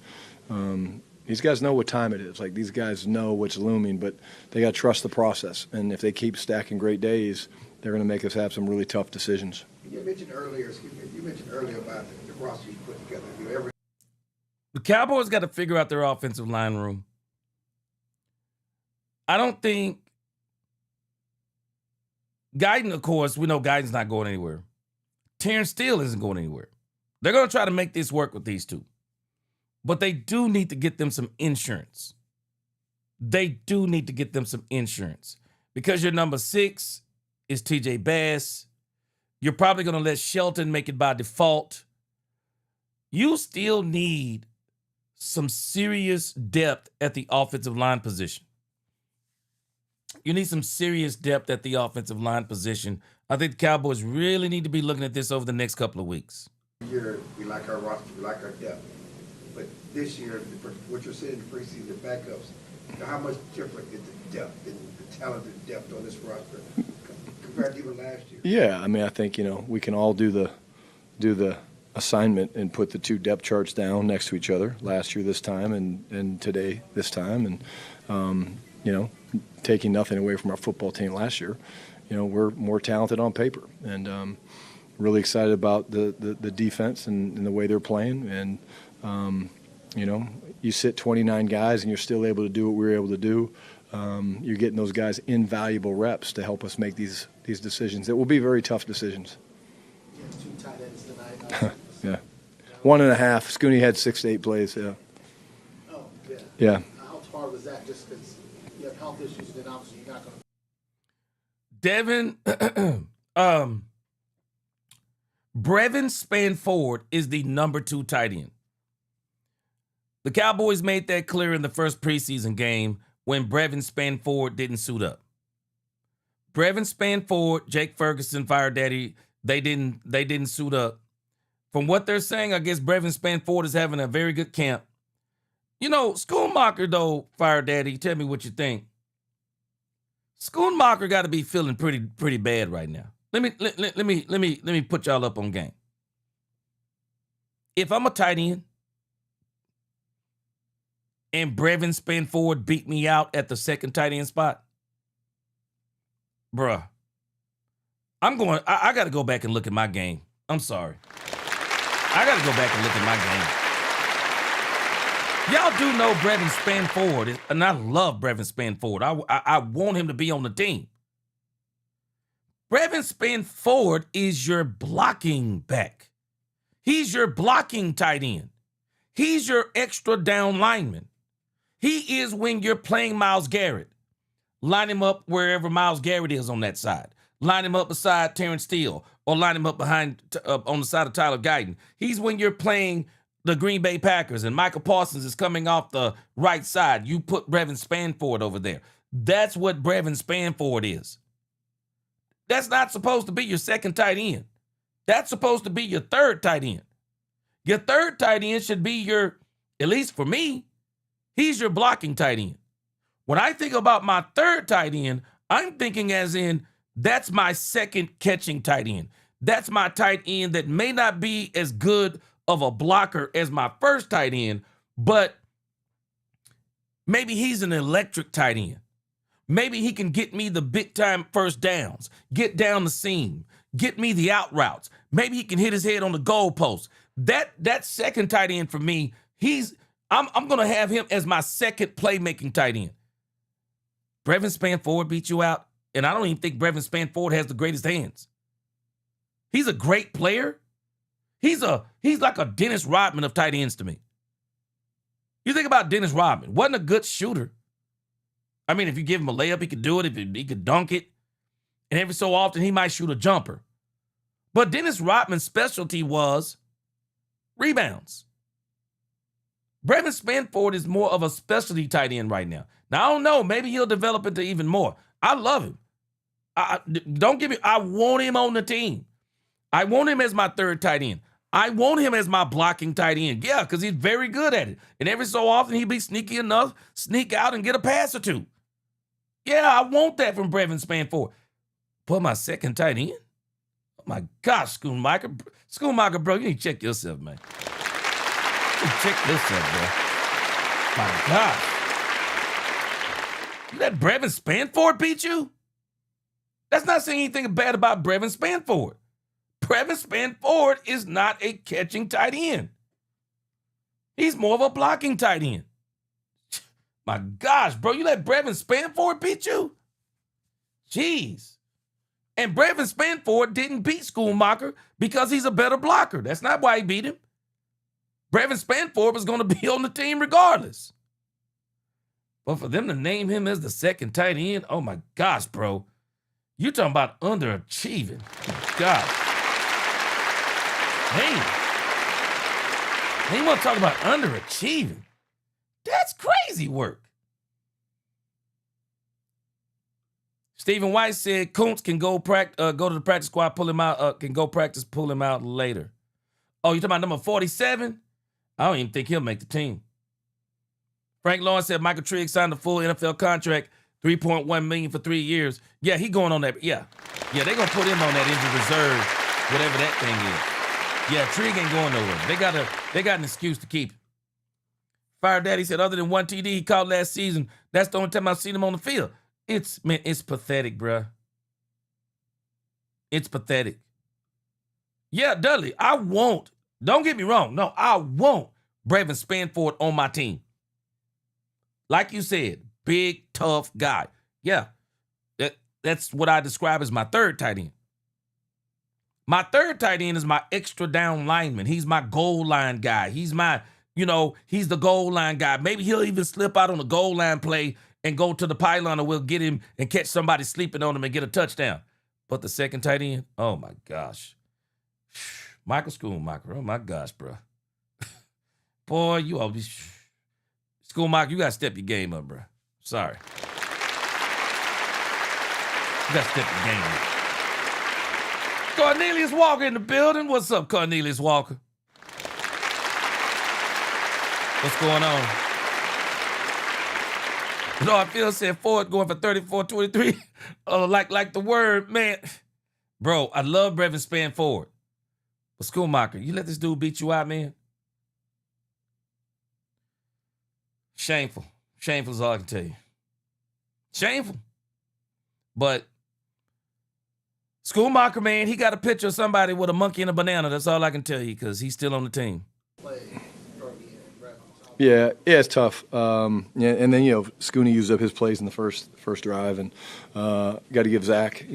these guys know what time it is. Like, these guys know what's looming, but they got to trust the process. And if they keep stacking great days, they're going to make us have some really tough decisions. You mentioned earlier about the roster you put together. The Cowboys got to figure out their offensive line room. I don't think Guyton, of course, we know Guyton's not going anywhere. Terrence Steele isn't going anywhere. They're going to try to make this work with these two. But they do need to get them some insurance. They do need to get them some insurance. Because your number 6 is TJ Bass. You're probably going to let Shelton make it by default. You still need some serious depth at the offensive line position. You need some serious depth at the offensive line position. I think the Cowboys really need to be looking at this over the next couple of weeks. We like our roster, we like our depth. But this year, what you're seeing in the preseason, the backups, you know, how much different is the depth and the talented depth on this roster compared to even last year? Yeah, I mean, I think, you know, we can all do the assignment and put the two depth charts down next to each other, last year this time and today this time. And, you know, taking nothing away from our football team last year, you know, we're more talented on paper. And really excited about the defense and the way they're playing. And, you know, you sit 29 guys and you're still able to do what we were able to do. You're getting those guys invaluable reps to help us make these decisions. It will be very tough decisions. You have 2 tight ends tonight. Yeah. 1.5. Scooney had 6 to 8 plays, yeah. Oh, yeah. Yeah. How hard was that just because you have health issues, then obviously you're not going to. Devin, Brevin Spanford is the number 2 tight end. The Cowboys made that clear in the first preseason game when Brevin Spanford didn't suit up. Brevin Spanford, Jake Ferguson, Fire Daddy, they didn't suit up. From what they're saying, I guess Brevin Spanford is having a very good camp. You know, Schoonmaker, though, Fire Daddy, tell me what you think. Schoonmaker got to be feeling pretty bad right now. Let me put y'all up on game. If I'm a tight end and Brevin Spanford beat me out at the second tight end spot, bruh, I got to go back and look at my game. I'm sorry. I got to go back and look at my game. Y'all do know Brevin Spanford, and I love Brevin Spanford. I want him to be on the team. Brevin Spanford is your blocking back. He's your blocking tight end. He's your extra down lineman. He is when you're playing Myles Garrett. Line him up wherever Myles Garrett is on that side. Line him up beside Terrence Steele or line him up behind on the side of Tyler Guyton. He's when you're playing the Green Bay Packers and Michael Parsons is coming off the right side. You put Brevin Spanford over there. That's what Brevin Spanford is. That's not supposed to be your second tight end. That's supposed to be your third tight end. Your third tight end should be your, at least for me, He's your blocking tight end. When I think about my third tight end, I'm thinking as in that's my second catching tight end. That's my tight end that may not be as good of a blocker as my first tight end, but maybe he's an electric tight end. Maybe he can get me the big time first downs, get down the seam, get me the out routes. Maybe he can hit his head on the goalpost. That second tight end for me, I'm gonna have him as my second playmaking tight end. Brevin Spanford beat you out, and I don't even think Brevin Spanford has the greatest hands. He's a great player. He's like a Dennis Rodman of tight ends to me. You think about Dennis Rodman, wasn't a good shooter. I mean, if you give him a layup, he could do it. If he could dunk it. And every so often, he might shoot a jumper. But Dennis Rodman's specialty was rebounds. Brevin Spanford is more of a specialty tight end right now. Now, I don't know. Maybe he'll develop into even more. I love him. Don't get me. I want him on the team. I want him as my third tight end. I want him as my blocking tight end. Yeah, because he's very good at it. And every so often, he'll be sneaky enough, sneak out and get a pass or two. Yeah, I want that from Brevin Spanford. But my second tight end? Oh, my gosh, Schottenheimer. Schottenheimer, bro, you need to check yourself, man. You need to check yourself, bro. My gosh. You let Brevin Spanford beat you? That's not saying anything bad about Brevin Spanford. Brevin Spanford is not a catching tight end. He's more of a blocking tight end. My gosh, bro, you let Brevin Spanford beat you? Jeez. And Brevin Spanford didn't beat Schottenheimer because he's a better blocker. That's not why he beat him. Brevin Spanford was going to be on the team regardless. But for them to name him as the second tight end, oh my gosh, bro. You talking about underachieving. God. Hey. They want to talk about underachieving. That's crazy work. Stephen White said Kuntz can go to the practice squad, pull him out, can go practice, pull him out later. Oh, you talking about number 47? I don't even think he'll make the team. Frank Lawrence said Michael Trigg signed a full NFL contract, $3.1 million for 3 years. Yeah, he going on that. Yeah, they're going to put him on that injured reserve, whatever that thing is. Yeah, Trigg ain't going nowhere. They got an excuse to keep him. Fire Daddy said other than one TD he caught last season, that's the only time I've seen him on the field. It's pathetic, bruh. It's pathetic. Yeah, Dudley, don't get me wrong. No, I want Brevin Spanford on my team. Like you said, big, tough guy. Yeah, that's what I describe as my third tight end. My third tight end is my extra down lineman. He's my goal line guy. He's he's the goal line guy. Maybe he'll even slip out on the goal line play and go to the pylon, or we'll get him and catch somebody sleeping on him and get a touchdown. But the second tight end, oh my gosh. Michael Schottenheimer, oh my gosh, bro. Boy, you always... Schottenheimer, you got to step your game up, bro. Sorry. You got to step your game up. Cornelius Walker in the building. What's up, Cornelius Walker? What's going on? Phil said Ford going for 34-23. Like the word, man. Bro, I love Brevin Spanford. But Schottenheimer, you let this dude beat you out, man? Shameful. Shameful is all I can tell you. Shameful. But Schottenheimer, man, he got a picture of somebody with a monkey and a banana. That's all I can tell you because he's still on the team. Yeah, it's tough. And then, Scooney used up his plays in the first drive. And got to give Zach,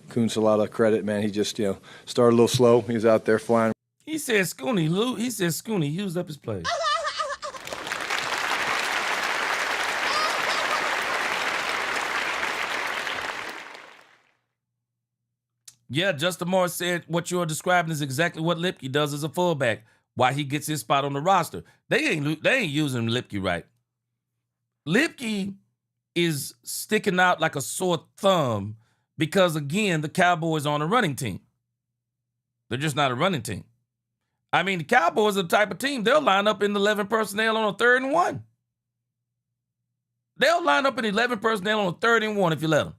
Kuntz a lot of credit, man. He just, started a little slow. He was out there flying. He said Scooney used up his plays. Yeah, Justin Morris said what you're describing is exactly what Lipke does as a fullback. Why he gets his spot on the roster. They ain't using Lipke right. Lipke is sticking out like a sore thumb because, again, the Cowboys aren't a running team. They're just not a running team. I mean, the Cowboys are the type of team, they'll line up in 11 personnel on a 3rd and 1. They'll line up in 11 personnel on 3rd and 1 if you let them.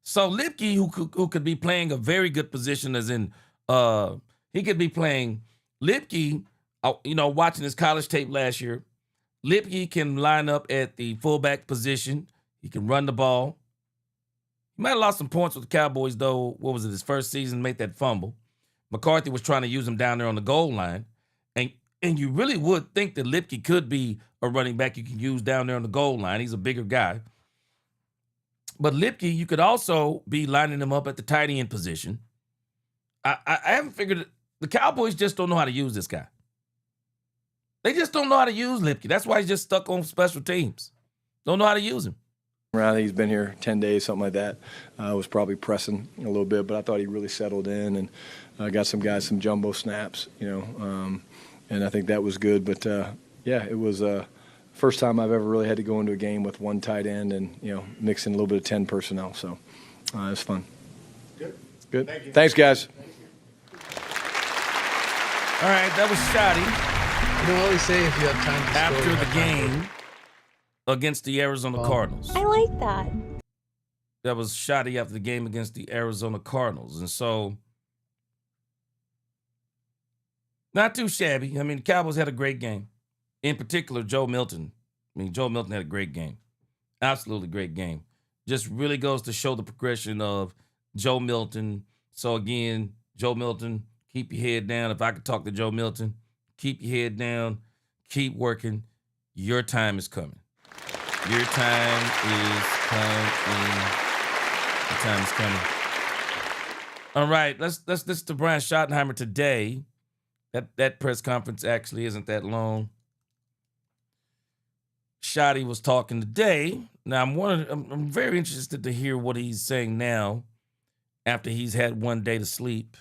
So Lipke, who could be playing a very good position, as in he could be playing Lipke. Watching his college tape last year, Lipke can line up at the fullback position. He can run the ball. He might have lost some points with the Cowboys, though. What was it, his first season, made that fumble. McCarthy was trying to use him down there on the goal line. And you really would think that Lipke could be a running back you can use down there on the goal line. He's a bigger guy. But Lipke, you could also be lining him up at the tight end position. I haven't figured it. The Cowboys just don't know how to use this guy. They just don't know how to use Lipke. That's why he's just stuck on special teams. Don't know how to use him. I think he's been here 10 days, something like that. Was probably pressing a little bit, but I thought he really settled in and got some guys some jumbo snaps, and I think that was good. But, it was first time I've ever really had to go into a game with one tight end and, mix in a little bit of 10 personnel. So it was fun. Good. Thank you. Thanks, guys. All right, that was Shotty You know what we say if you have time to score, after you the have time game against the Arizona Cardinals. I like that. That was Shotty after the game against the Arizona Cardinals. And so, not too shabby. I mean, the Cowboys had a great game. In particular, Joe Milton. Joe Milton had a great game. Absolutely great game. Just really goes to show the progression of Joe Milton. So again, Joe Milton, keep your head down. If I could talk to Joe Milton, keep your head down, keep working. Your time is coming. Your time is coming. Your time is coming. All right, let's listen to Brian Schottenheimer today. That press conference actually isn't that long. Shotty was talking today. Now I'm very interested to hear what he's saying now after he's had one day to sleep.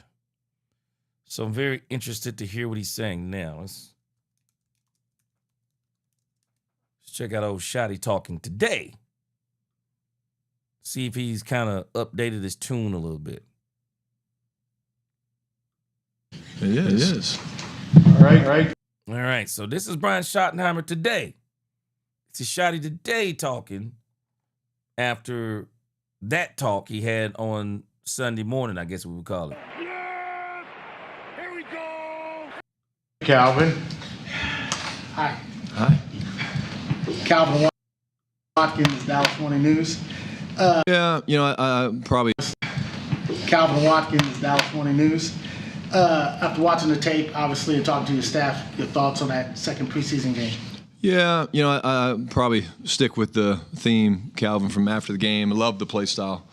So I'm very interested to hear what he's saying now. Let's check out old Shotty talking today. See if he's kind of updated his tune a little bit. It is. All right. All right, so this is Brian Schottenheimer today. It's a Shotty today talking after that talk he had on Sunday morning, I guess we would call it. Yes! Here we go! Calvin. Hi. Calvin Watkins, Dallas Morning News. I probably. Calvin Watkins, Dallas Morning News. After watching the tape, obviously, and talking to your staff, your thoughts on that second preseason game? Yeah, I probably stick with the theme, Calvin, from after the game. I love the play style.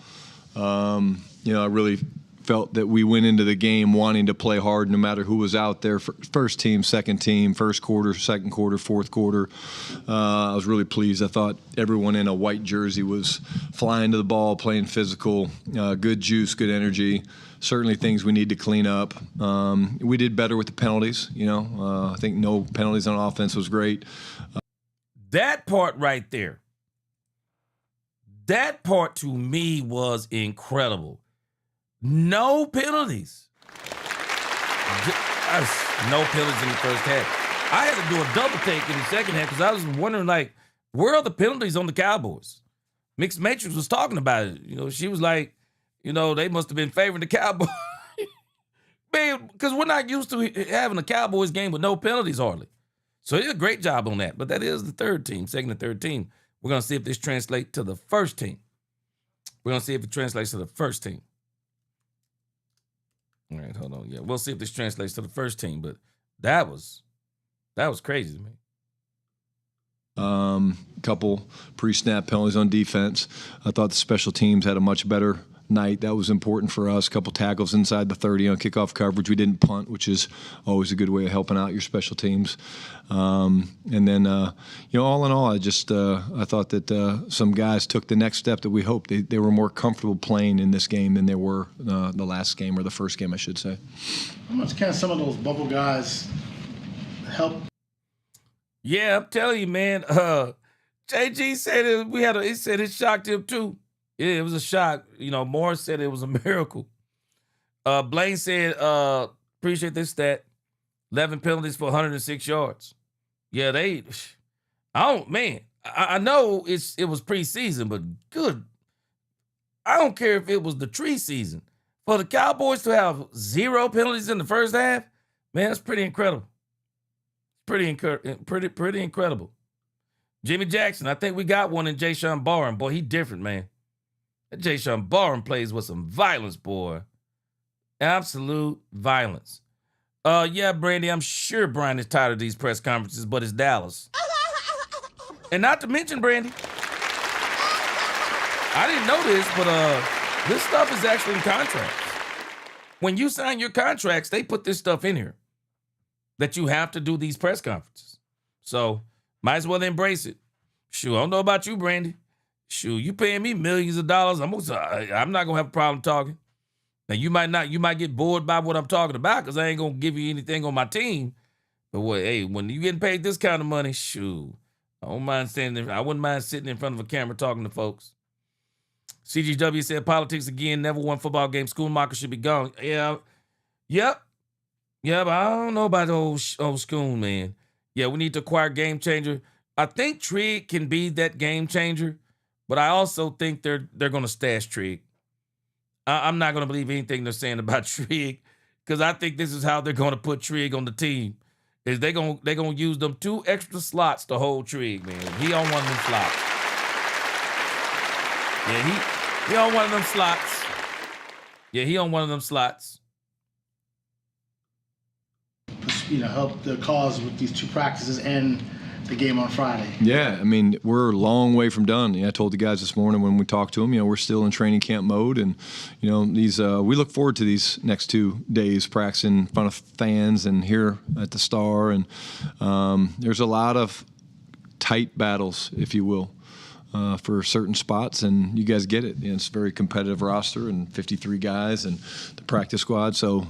I really felt that we went into the game wanting to play hard no matter who was out there. First team, second team, first quarter, second quarter, fourth quarter. I was really pleased. I thought everyone in a white jersey was flying to the ball, playing physical, good juice, good energy. Certainly things we need to clean up. We did better with the penalties. I think no penalties on offense was great. That part right there, that part to me was incredible. No penalties. No penalties in the first half. I had to do a double take in the second half because I was wondering, where are the penalties on the Cowboys? Mixed Matrix was talking about it. She was like, they must have been favoring the Cowboys. Man, because we're not used to having a Cowboys game with no penalties hardly. So he did a great job on that. But that is the third team, second and third team. We're going to see if this translates to the first team. We're going to see if it translates to the first team. All right, hold on. Yeah, we'll see if this translates to the first team. But that was crazy to me. Couple pre-snap penalties on defense. I thought the special teams had a much better night. That was important for us. A couple tackles inside the 30 on kickoff coverage. We didn't punt, which is always a good way of helping out your special teams. And then, all in all, I thought that some guys took the next step that we hoped. They were more comfortable playing in this game than they were the last game, or the first game, I should say. How much can some of those bubble guys help? Yeah, I'm telling you, man. JG said he said it shocked him too. Yeah, it was a shock. Morris said it was a miracle. Blaine said, appreciate this stat. 11 penalties for 106 yards. Yeah, I know it was preseason, but good. I don't care if it was the tree season. For the Cowboys to have 0 penalties in the first half, man, that's pretty incredible. Pretty incredible. Jimmy Jackson, I think we got one in Jayshon Barham. Boy, he different, man. That Jayshon Barham plays with some violence, boy. Absolute violence. Yeah, Brandy, I'm sure Brian is tired of these press conferences, but it's Dallas. And not to mention, Brandy, I didn't know this, but this stuff is actually in contracts. When you sign your contracts, they put this stuff in here that you have to do these press conferences. So might as well embrace it. Shoot, I don't know about you, Brandy. Shoot, you paying me millions of dollars. I'm not gonna have a problem talking. Now you might get bored by what I'm talking about because I ain't gonna give you anything on my team. But when you getting paid this kind of money, shoot, I wouldn't mind sitting in front of a camera talking to folks. CGW said politics again, never won football game. Schoonmaker should be gone. Yeah. Yep. Yeah, but I don't know about the old Schoon, man. Yeah, we need to acquire game changer. I think Trigg can be that game changer, but I also think they're going to stash Trigg. I'm not going to believe anything they're saying about Trigg because I think this is how they're going to put Trigg on the team. Is they're going to use them 2 extra slots to hold Trigg, man. He on one of them slots. Yeah, he on one of them slots. Yeah, he on one of them slots. Help the cause with these 2 practices and the game on Friday. Yeah, I mean, we're a long way from done. I told the guys this morning when we talked to them, we're still in training camp mode, and these we look forward to these next 2 days practicing in front of fans and here at the Star, and there's a lot of tight battles, if you will. For certain spots, and you guys get it. It's a very competitive roster and 53 guys and the practice squad. So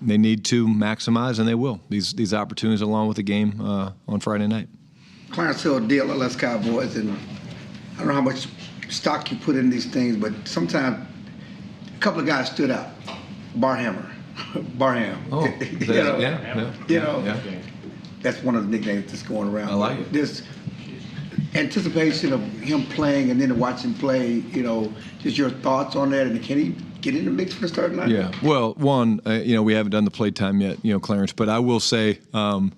they need to maximize, and they will, these opportunities along with the game on Friday night. Clarence Hill deal at Les Cowboys, and I don't know how much stock you put in these things, but sometimes a couple of guys stood out. Barhammer. Barham. Oh, yeah. That's one of the nicknames that's going around. I like it. This anticipation of him playing and then to watch him play, just your thoughts on that, and can he get in the mix for the starting line? Yeah, well, one, we haven't done the play time yet, Clarence, but I will say, when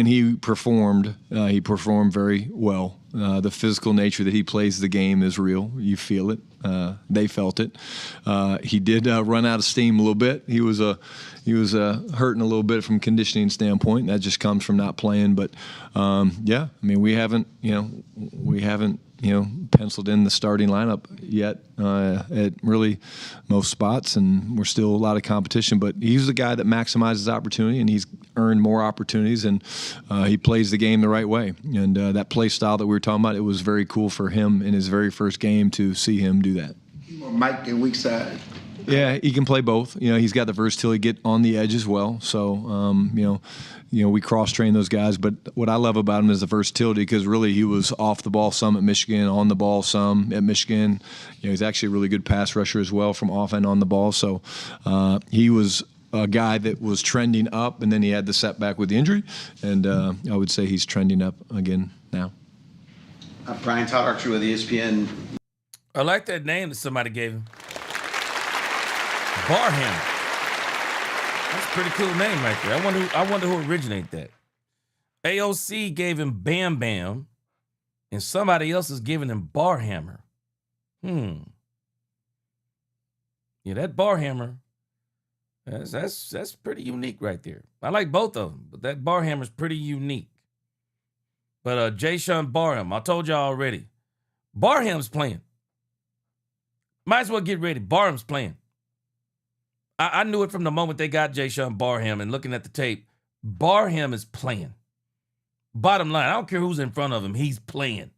he performed very well. The physical nature that he plays the game is real. You feel it. They felt it. He did run out of steam a little bit. He was hurting a little bit from conditioning standpoint. That just comes from not playing. But we haven't penciled in the starting lineup yet at really most spots, and we're still a lot of competition. But he's the guy that maximizes opportunity, and he's earned more opportunities, and he plays the game the right way. And that play style that we were talking about, it was very cool for him in his very first game to see him do that. Mike and weak side. Yeah, he can play both. He's got the versatility to get on the edge as well. So, we cross-train those guys. But what I love about him is the versatility, because really he was off the ball some at Michigan, on the ball some at Michigan. He's actually a really good pass rusher as well from off and on the ball. So he was a guy that was trending up, and then he had the setback with the injury. And I would say he's trending up again now. Brian Todd Archer with ESPN. I like that name that somebody gave him. Barham. That's a pretty cool name right there. I wonder who originated that. AOC gave him Bam Bam, and somebody else is giving him Barhammer. Yeah, that Barhammer, that's pretty unique right there. I like both of them, but that Barhammer's pretty unique. But Jayshon Barham, I told y'all already, Barham's playing. Might as well get ready. Barham's playing. I knew it from the moment they got Jayshon Barham, and looking at the tape, Barham is playing. Bottom line, I don't care who's in front of him, he's playing.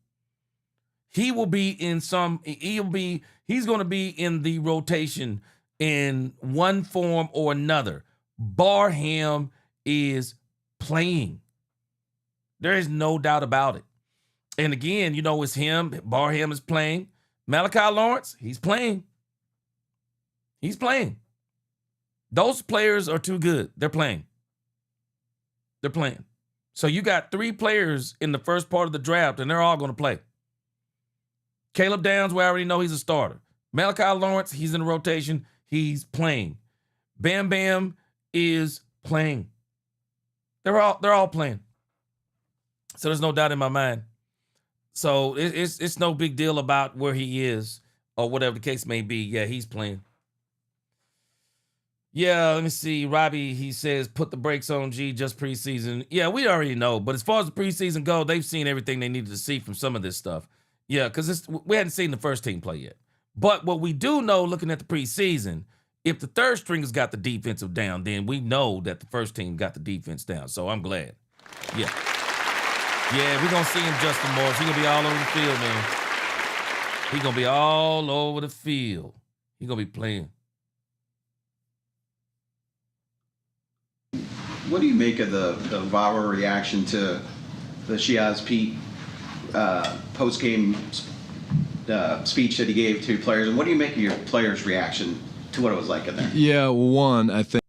He will be in he's going to be in the rotation in one form or another. Barham is playing. There is no doubt about it. And again, it's him. Barham is playing. Malachi Lawrence, he's playing. He's playing. Those players are too good. They're playing. They're playing. So you got 3 players in the first part of the draft, and they're all going to play. Caleb Downs, we already know he's a starter. Malachi Lawrence, he's in the rotation. He's playing. Bam Bam is playing. They're all playing. So there's no doubt in my mind. So it's no big deal about where he is or whatever the case may be. Yeah, he's playing. Yeah, let me see. Robbie, he says, put the brakes on G, just preseason. Yeah, we already know. But as far as the preseason go, they've seen everything they needed to see from some of this stuff. Yeah, because we hadn't seen the first team play yet. But what we do know, looking at the preseason, if the third stringers got the defensive down, then we know that the first team got the defense down. So I'm glad. Yeah. Yeah, we're going to see him, Justin Morris. He's going to be all over the field, man. He's going to be all over the field. He's going to be playing. What do you make of the viral reaction to the Shiaz Pete post-game speech that he gave to players? And what do you make of your players' reaction to what it was like in there? Yeah, one, I think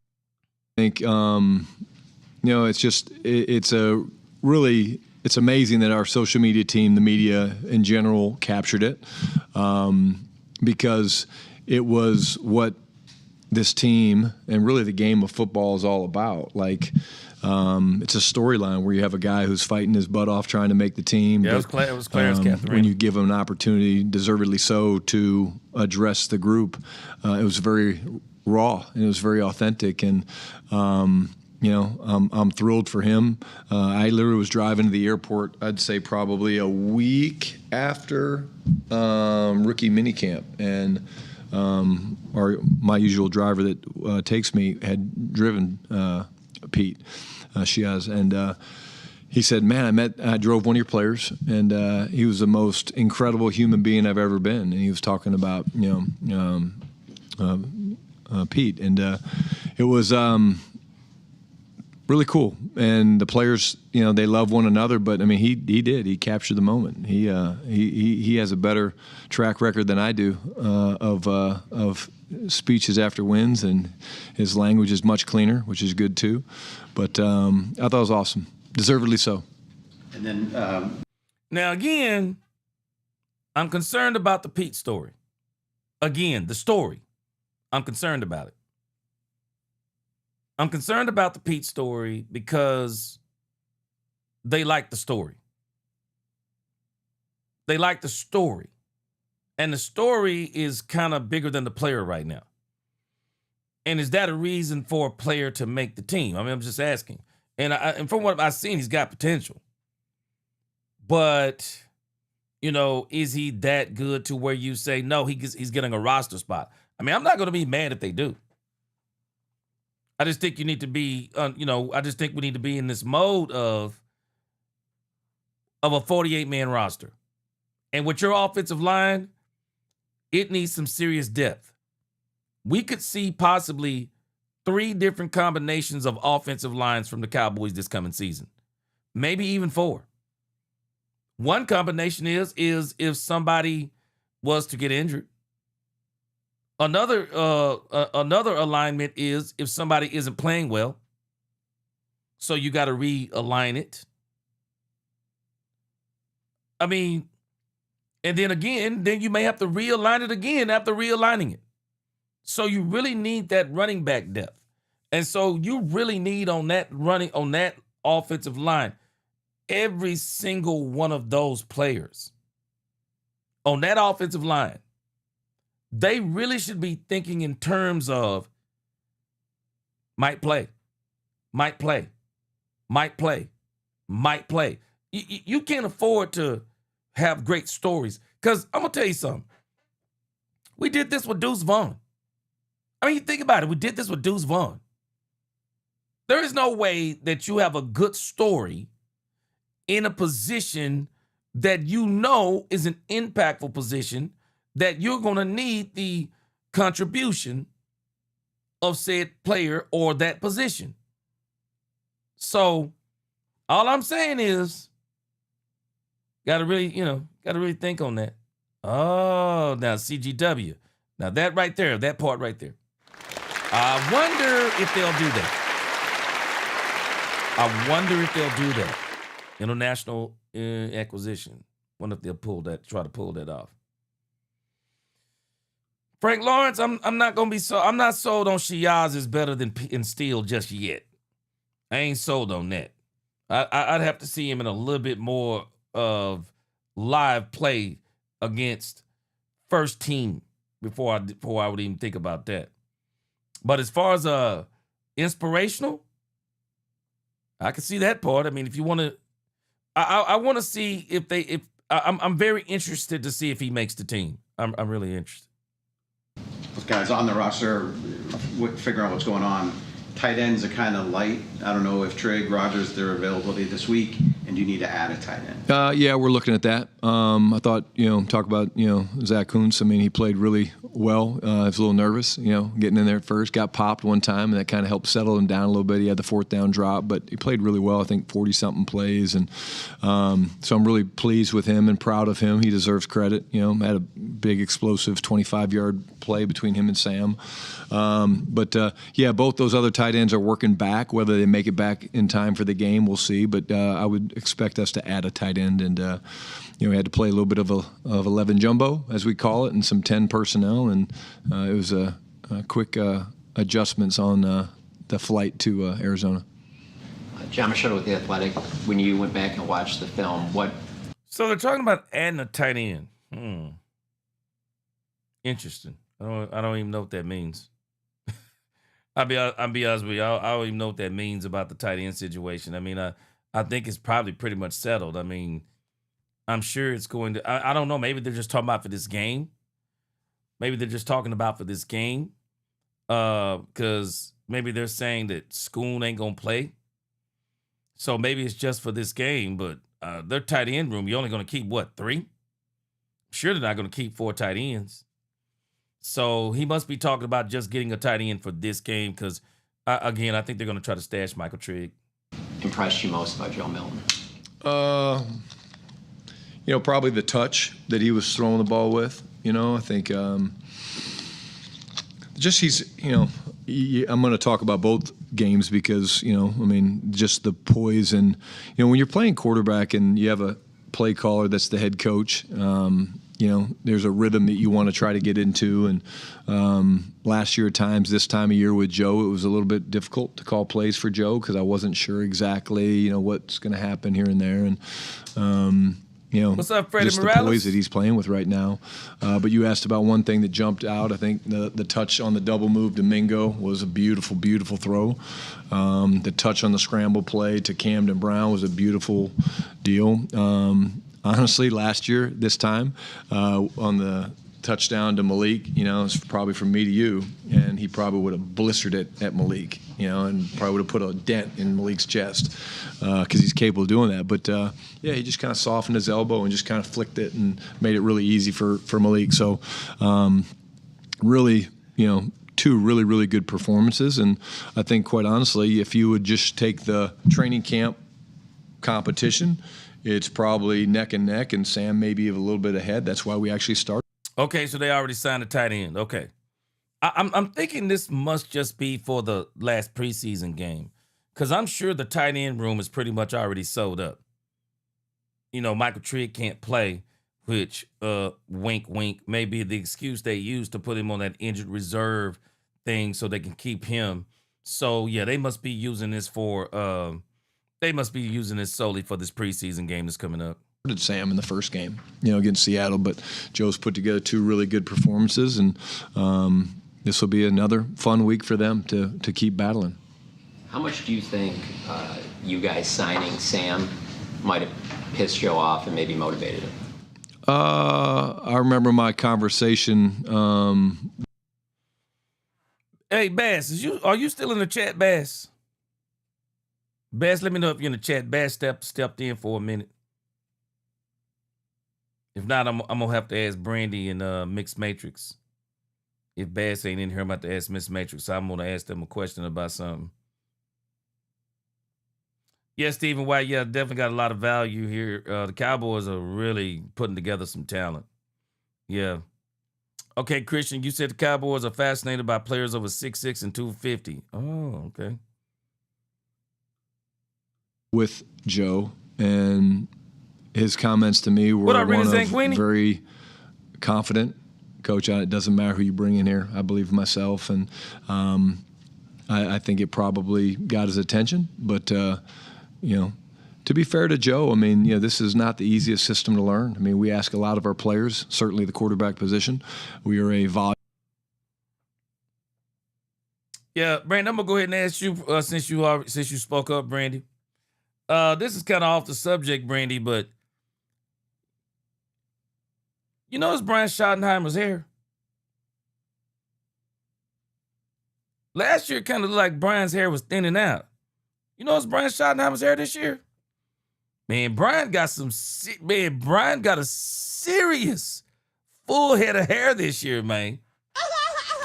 it's amazing that our social media team, the media in general, captured it because it was what this team and really the game of football is all about. Like, it's a storyline where you have a guy who's fighting his butt off trying to make the team. Yeah, it was Clarence Catherine. When you give him an opportunity, deservedly so, to address the group, it was very raw and it was very authentic. And, I'm thrilled for him. I literally was driving to the airport, I'd say probably a week after rookie minicamp. And my usual driver that takes me had driven Pete Shiaz, and he said, "Man, I drove one of your players, and he was the most incredible human being I've ever been." And he was talking about Pete, and it was really cool. And the players, they love one another, but I mean, he captured the moment. He has a better track record than I do of speeches after wins, and his language is much cleaner, which is good too. But I thought it was awesome, deservedly so. And then now again, I'm concerned about the Pete story. Again, the story, I'm concerned about it. I'm concerned about the Pete story because they like the story. They like the story. And the story is kind of bigger than the player right now. And is that a reason for a player to make the team? I mean, I'm just asking. And from what I've seen, he's got potential. But, is he that good to where you say, no, he's getting a roster spot? I mean, I'm not going to be mad if they do. I just think you need to be, I just think we need to be in this mode of a 48-man roster. And with your offensive line, it needs some serious depth. We could see possibly 3 different combinations of offensive lines from the Cowboys this coming season. Maybe even 4. One combination is if somebody was to get injured. Another alignment is if somebody isn't playing well. So you got to realign it. I mean, and then you may have to realign it again after realigning it. So you really need that running back depth. And so you really need on that offensive line, every single one of those players on that offensive line, they really should be thinking in terms of might play. You can't afford to have great stories. Because I'm going to tell you something. We did this with Deuce Vaughn. I mean, you think about it. We did this with Deuce Vaughn. There is no way that you have a good story in a position that is an impactful position that you're going to need the contribution of said player or that position. So all I'm saying is, got to really think on that. Oh, now CGW. Now that right there, that part right there. I wonder if they'll do that. I wonder if they'll do that. International acquisition. Wonder if they'll try to pull that off. Frank Lawrence, I'm not sold on Shiaz is better than in Steele just yet. I ain't sold on that. I'd have to see him in a little bit more of live play against first team before I would even think about that. But as far as inspirational, I can see that part. I mean, if you want to, I want to see if I'm very interested to see if he makes the team. I'm really interested. Those guys on the roster, figuring out what's going on. Tight ends are kind of light. I don't know if Trigg, Rogers, their availability this week, and do you need to add a tight end? Yeah, we're looking at that. I thought, talk about, Zach Kuntz. I mean, he played really well. I was a little nervous, getting in there at first. Got popped one time, and that kind of helped settle him down a little bit. He had the 4th down drop, but he played really well. I think 40-something plays. And so I'm really pleased with him and proud of him. He deserves credit. Had a big, explosive 25-yard play between him and Sam. Both those other tight ends are working back. Whether they make it back in time for the game, we'll see. But I would expect us to add a tight end, and we had to play a little bit of 11 jumbo, as we call it, and some 10 personnel, and it was a quick adjustments on the flight to Arizona. John Machado with The Athletic. When you went back and watched the film, what? So they're talking about adding a tight end. Interesting. I don't even know what that means. I'll be honest with you. I don't even know what that means about the tight end situation. I mean, I think it's probably pretty much settled. I mean, I'm sure it's going to. I don't know. Maybe they're just talking about for this game. Maybe they're just talking about for this game, because maybe they're saying that Schoon ain't gonna play. So maybe it's just for this game. But their tight end room, you're only gonna keep what, 3? Sure, they're not gonna keep 4 tight ends. So he must be talking about just getting a tight end for this game because, again, I think they're going to try to stash Michael Trigg. Impressed you most about Joe Milton? Probably the touch that he was throwing the ball with. I think he's, I'm going to talk about both games because, just the poise and, when you're playing quarterback and you have a play caller that's the head coach, there's a rhythm that you want to try to get into. And last year at times, this time of year with Joe, it was a little bit difficult to call plays for Joe because I wasn't sure exactly, what's going to happen here and there. And, what's up, Freddie just Morales? the poise that he's playing with right now. But you asked about one thing that jumped out. I think the touch on the double move to Mingo was a beautiful, beautiful throw. The touch on the scramble play to Camden Brown was a beautiful deal. Honestly, last year, this time, on the touchdown to Malik, it's probably from me to you, and he probably would have blistered it at Malik, and probably would have put a dent in Malik's chest because he's capable of doing that. But, he just kind of softened his elbow and just kind of flicked it and made it really easy for Malik. So, really, 2 really, really good performances. And I think, quite honestly, if you would just take the training camp competition, it's probably neck and neck, and Sam maybe a little bit ahead. That's why we actually started. Okay, so they already signed a tight end. Okay. I'm thinking this must just be for the last preseason game because I'm sure the tight end room is pretty much already sold up. Michael Trigg can't play, which, wink, wink, may be the excuse they use to put him on that injured reserve thing so they can keep him. So, yeah, they must be using this solely for this preseason game that's coming up. Sam in the first game, against Seattle, but Joe's put together 2 really good performances, and this will be another fun week for them to keep battling. How much do you think you guys signing Sam might have pissed Joe off and maybe motivated him? I remember my conversation. Hey, Bass, are you still in the chat, Bass? Bass, let me know if you're in the chat. Bass stepped in for a minute. If not, I'm going to have to ask Brandy and Mixed Matrix. If Bass ain't in here, I'm about to ask Miss Matrix. So I'm going to ask them a question about something. Yeah, Stephen White, yeah, definitely got a lot of value here. The Cowboys are really putting together some talent. Yeah. Okay, Christian, you said the Cowboys are fascinated by players over 6'6" and 250. Oh, okay. with Joe, and his comments to me were What up, one Rita of Zanquini? very confident. Coach, it doesn't matter who you bring in here. I believe in myself, and I think it probably got his attention. But, to be fair to Joe, I mean, this is not the easiest system to learn. I mean, we ask a lot of our players, certainly the quarterback position. We are a volume. Yeah, Brandon, I'm gonna go ahead and ask you since you spoke up, Brandy. This is kind of off the subject, Brandy, but you notice Brian Schottenheimer's hair? Last year, kind of like Brian's hair was thinning out. You notice Brian Schottenheimer's hair this year? Man, Brian got a serious full head of hair this year, man.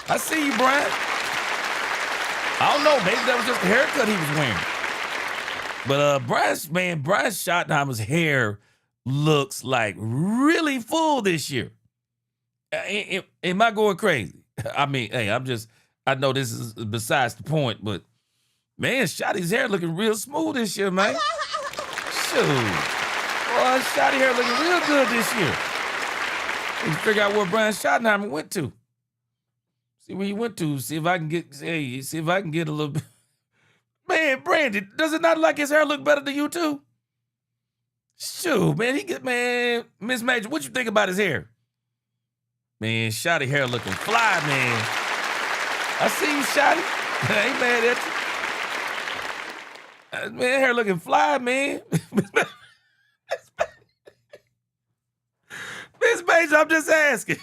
I see you, Brian. I don't know, maybe that was just the haircut he was wearing. But Brian Schottenheimer's hair looks like really full this year. Am I going crazy? I mean, hey, I know this is besides the point, but man, Shotty's hair looking real smooth this year, man. Shoot. Boy, Shotty hair looking real good this year. We can figure out where Brian Schottenheimer went to. See where he went to. See if I can get a little bit. Man, Brandon, does it not like his hair look better than you too? Shoot, man, Miss Major, what you think about his hair? Man, Shotty hair looking fly, man. I see you, Shotty. I ain't mad at you. Man, hair looking fly, man. Miss Major, I'm just asking.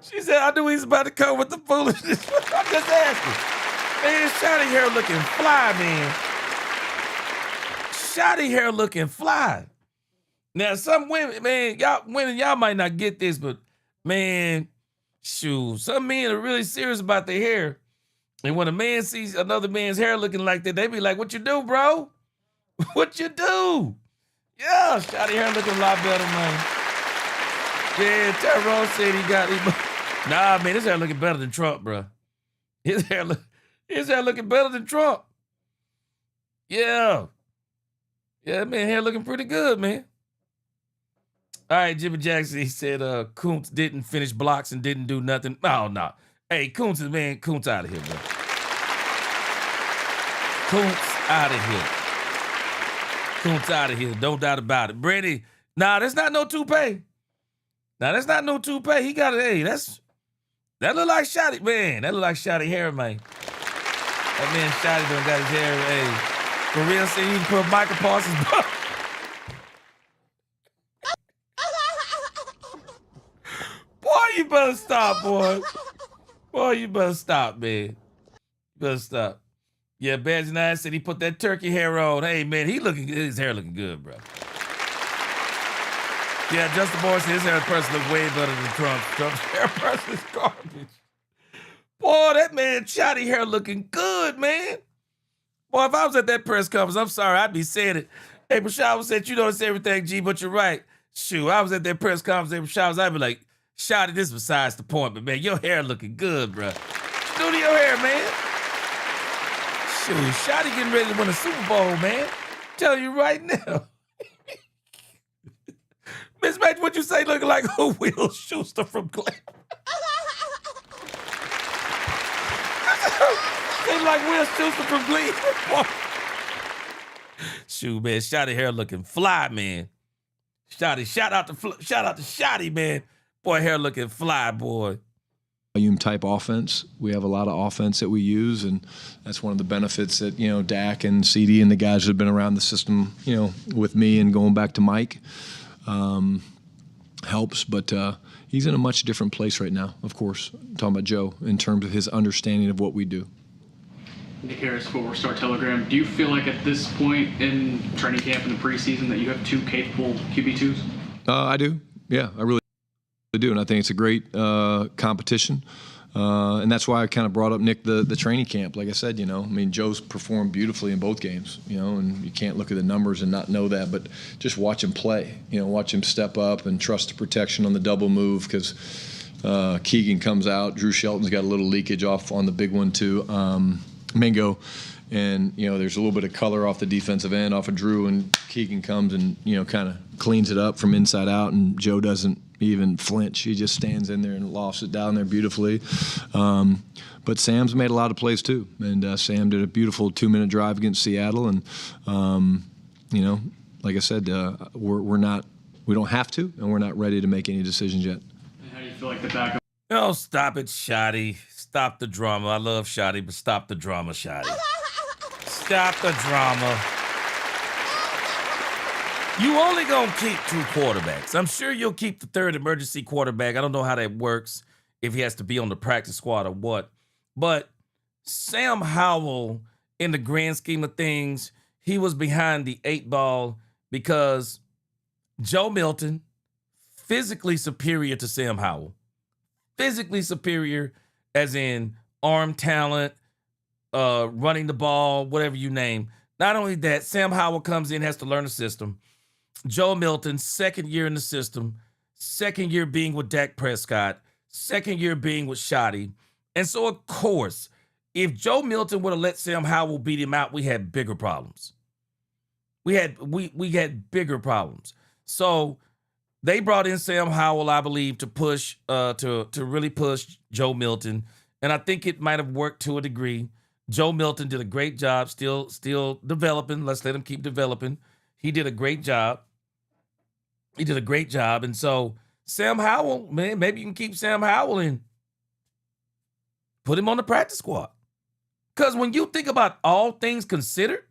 She said, I knew he was about to come with the foolishness. I'm just asking. Man, Shotty hair looking fly, man. Shotty hair looking fly. Now, some women, man, y'all might not get this, but man, shoot, some men are really serious about their hair. And when a man sees another man's hair looking like that, they be like, what you do, bro? What you do? Yeah, Shotty hair looking a lot better, man. Yeah, Tyrone said he got him. Nah, man, his hair looking better than Trump, bro. His hair looking better than Trump. Yeah. Yeah, man, hair looking pretty good, man. All right, Jimmy Jackson, he said Kuntz didn't finish blocks and didn't do nothing. Oh, no. Hey, Kuntz out of here, bro. Kuntz out of here. Kuntz out of here, no doubt about it. Brady, nah, that's not no toupee. Nah, that's not no toupee. He got it. Hey, that look like Shotty, man. That look like Shotty hair, man. That man Shotty done got his hair, hey. For real, see, he put Michael Parsons. Boy, you better stop, boy. Boy, you better stop, man. You better stop. Yeah, Badge 9 said he put that turkey hair on. Hey, man, his hair looking good, bro. Yeah, Justin Moore said his hair person look way better than Trump's. Trump's hair person is garbage. Boy, that man Shotty hair looking good, man. Boy, if I was at that press conference, I'm sorry, I'd be saying it. Hey, Brashad said, you notice everything, G, but you're right. Shoot, I was at that press conference, Brashad, I'd be like, Shotty, this besides the point, but man, your hair looking good, bro. What you do to your hair, man? Shoot, Shotty getting ready to win a Super Bowl, man. I'm telling you right now. Miss Match, what you say looking like a Will Schuster from Glen? They like Will Schuster from Glen. Shoot, man, Shotty hair looking fly, man. Shotty, shout out to Shotty, man. Boy, hair looking fly, boy. Volume type offense. We have a lot of offense that we use, and that's one of the benefits that, Dak and CD and the guys that have been around the system, with me and going back to Mike, helps. But he's in a much different place right now, of course, I'm talking about Joe, in terms of his understanding of what we do. Nick Harris, Fort Worth Star Telegram. Do you feel like at this point in training camp in the preseason that you have two capable QB2s? I do. Yeah, I really do, and I think it's a great competition. And that's why I kind of brought up, Nick, the training camp. Like I said, Joe's performed beautifully in both games, and you can't look at the numbers and not know that, but just watch him play, watch him step up and trust the protection on the double move, because Keegan comes out. Drew Shelton's got a little leakage off on the big one too. Mingo. And, there's a little bit of color off the defensive end, off of Drew, and Keegan comes and, kind of cleans it up from inside out, and Joe doesn't even flinch. He just stands in there and lofts it down there beautifully. But Sam's made a lot of plays too, and Sam did a beautiful 2-minute drive against Seattle, and, like I said, we don't have to, and we're not ready to make any decisions yet. And how do you feel like the backup? Oh, stop it, Shotty. Stop the drama. I love Shotty, but stop the drama, Shotty. Stop the drama. You only gonna keep 2 quarterbacks. I'm sure you'll keep the 3rd emergency quarterback. I don't know how that works, if he has to be on the practice squad or what. But Sam Howell, in the grand scheme of things, he was behind the 8 ball because Joe Milton, physically superior to Sam Howell. Physically superior as in arm talent, running the ball, whatever you name. Not only that, Sam Howell comes in, has to learn the system. Joe Milton, 2nd year in the system, 2nd year being with Dak Prescott, 2nd year being with Shotty. And so, of course, if Joe Milton would have let Sam Howell beat him out, we had bigger problems. We had bigger problems. So they brought in Sam Howell, I believe, to push, to really push Joe Milton. And I think it might have worked to a degree. Joe Milton did a great job, still developing. Let's let him keep developing. He did a great job. And so Sam Howell, man, maybe you can keep Sam Howell in. Put him on the practice squad. Because when you think about all things considered,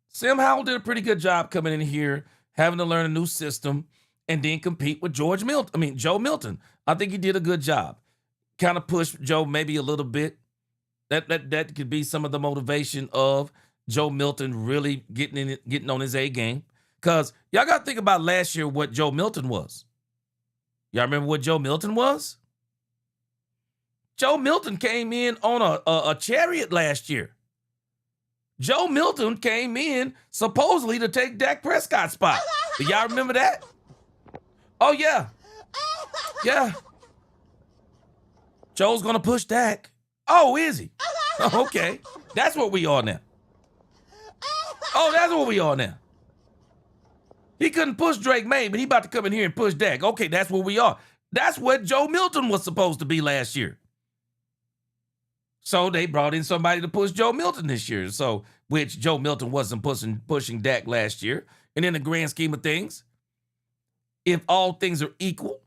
Sam Howell did a pretty good job coming in here, having to learn a new system, and then compete with Joe Milton. I think he did a good job. Kind of pushed Joe maybe a little bit. That could be some of the motivation of Joe Milton really getting on his A game. Because y'all got to think about last year what Joe Milton was. Y'all remember what Joe Milton was? Joe Milton came in on a chariot last year. Joe Milton came in supposedly to take Dak Prescott's spot. Do y'all remember that? Oh, yeah. Yeah. Joe's going to push Dak. Oh, is he? Okay. That's what we are now. Oh, that's what we are now. He couldn't push Drake May, but he about to come in here and push Dak. Okay, that's what we are. That's what Joe Milton was supposed to be last year. So they brought in somebody to push Joe Milton this year. So, which Joe Milton wasn't pushing Dak last year. And in the grand scheme of things, if all things are equal,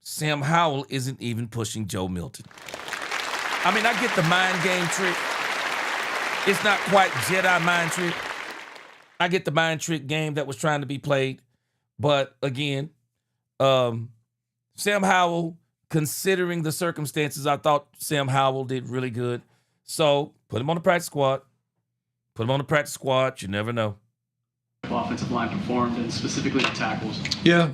Sam Howell isn't even pushing Joe Milton. I mean, I get the mind game trick. It's not quite Jedi mind trick. I get the mind trick game that was trying to be played. But again, Sam Howell, considering the circumstances, I thought Sam Howell did really good. So put him on the practice squad. Put him on the practice squad. You never know. Offensive line performed, and specifically the tackles. Yeah,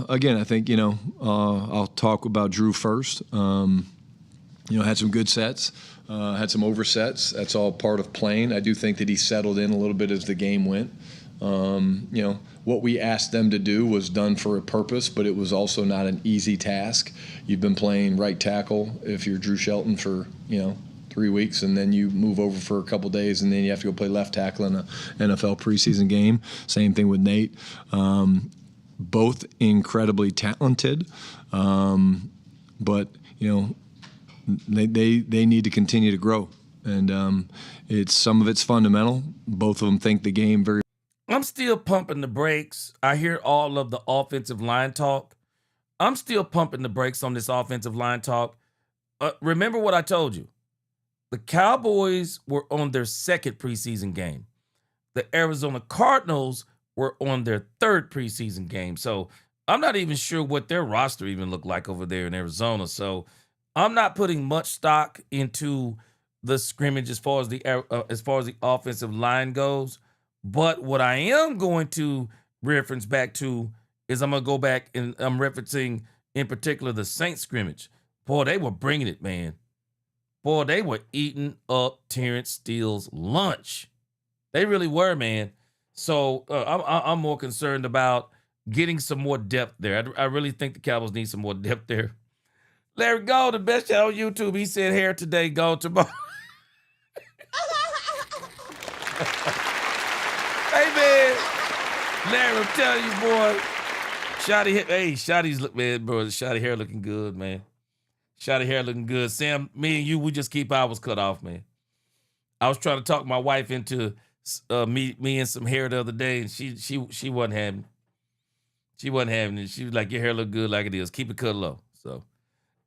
again, I think, I'll talk about Drew first. Had some good sets, had some oversets. That's all part of playing. I do think that he settled in a little bit as the game went. What we asked them to do was done for a purpose, but it was also not an easy task. You've been playing right tackle if you're Drew Shelton for, 3 weeks, and then you move over for a couple days, and then you have to go play left tackle in an NFL preseason game. Same thing with Nate. Both incredibly talented, but, they need to continue to grow. And some of it's fundamental. Both of them think the game very. I'm still pumping the brakes. I hear all of the offensive line talk. I'm still pumping the brakes on this offensive line talk. Remember what I told you. The Cowboys were on their 2nd preseason game. The Arizona Cardinals were on their 3rd preseason game. So I'm not even sure what their roster even looked like over there in Arizona. So I'm not putting much stock into the scrimmage as far as the offensive line goes. But what I am going to reference back to is I'm going to go back and I'm referencing in particular the Saints scrimmage. Boy, they were bringing it, man. Boy, they were eating up Terrence Steele's lunch. They really were, man. So I'm more concerned about getting some more depth there. I really think the Cowboys need some more depth there. Larry Gold, the best shot on YouTube. He said hair today, go tomorrow. Hey, man. Larry, I'm telling you, boy. Shotty's look, man, bro. Shotty hair looking good, man. Shotty hair looking good. Sam, me and you, we just keep ours cut off, man. I was trying to talk my wife into me and some hair the other day, and she wasn't having it. She wasn't having it. She was like, your hair look good like it is. Keep it cut low. So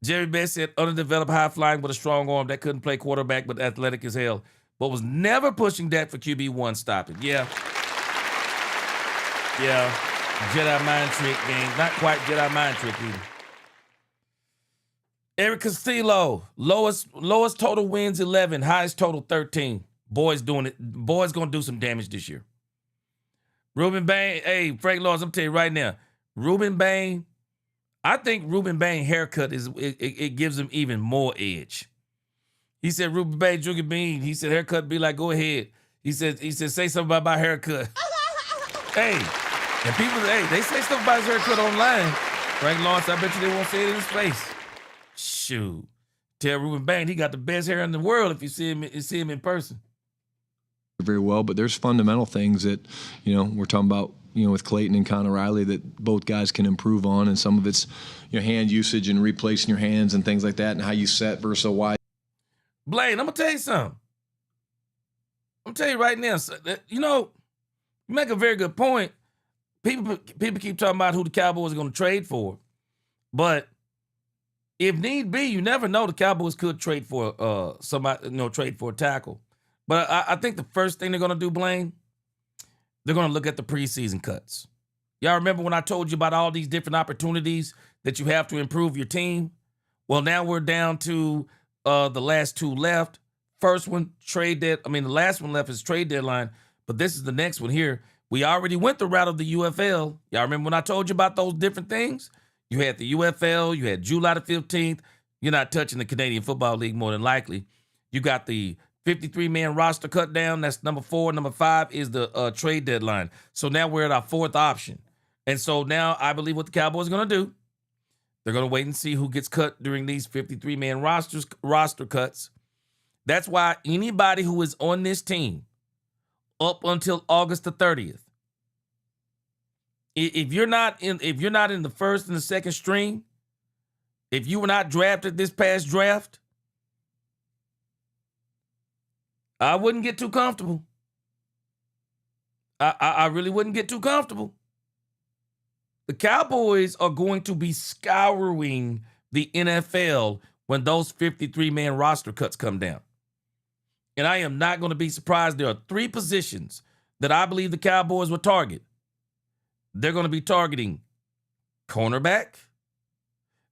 Jerry Best said, underdeveloped, high flying with a strong arm that couldn't play quarterback, but athletic as hell, but was never pushing that for QB1 stopping. Yeah. Yeah. Jedi mind trick game. Not quite Jedi mind trick either. Eric Castillo, lowest total wins 11, highest total 13. Boys doing it. Boys gonna do some damage this year. Ruben Bain, hey, Frank Lawrence, I'm telling you right now, Ruben Bain, I think Ruben Bain haircut it gives him even more edge. He said Ruben Bain, Junior Bean, he said haircut be like, go ahead. He said, say something about my haircut. Hey, and people, they say stuff about his haircut online. Frank Lawrence, I bet you they won't say it in his face. Shoot. Tell Ruben Bain he got the best hair in the world if you see him in person. Very well, but there's fundamental things that, we're talking about, with Clayton and Connor Riley that both guys can improve on, and some of it's, hand usage and replacing your hands and things like that, and how you set versus a wide. Blaine, I'm gonna tell you something. I'm gonna tell you right now. You make a very good point. People keep talking about who the Cowboys are gonna trade for, but if need be, you never know. The Cowboys could trade for somebody, trade for a tackle. But I think the first thing they're going to do, Blaine, they're going to look at the preseason cuts. Y'all remember when I told you about all these different opportunities that you have to improve your team? Well, now we're down to the last two left. First one, the last one left is trade deadline, but this is the next one here. We already went the route of the UFL. Y'all remember when I told you about those different things? You had the UFL, you had July the 15th. You're not touching the Canadian Football League more than likely. You got the 53-man roster cut down. That's number 4. Number 5 is the trade deadline. So now we're at our fourth option. And so now I believe what the Cowboys are going to do, they're going to wait and see who gets cut during these 53-man roster cuts. That's why anybody who is on this team up until August the 30th, if you're not in the first and the second string, if you were not drafted this past draft, I wouldn't get too comfortable. I really wouldn't get too comfortable. The Cowboys are going to be scouring the NFL when those 53-man roster cuts come down. And I am not going to be surprised. There are 3 positions that I believe the Cowboys will target. They're going to be targeting cornerback.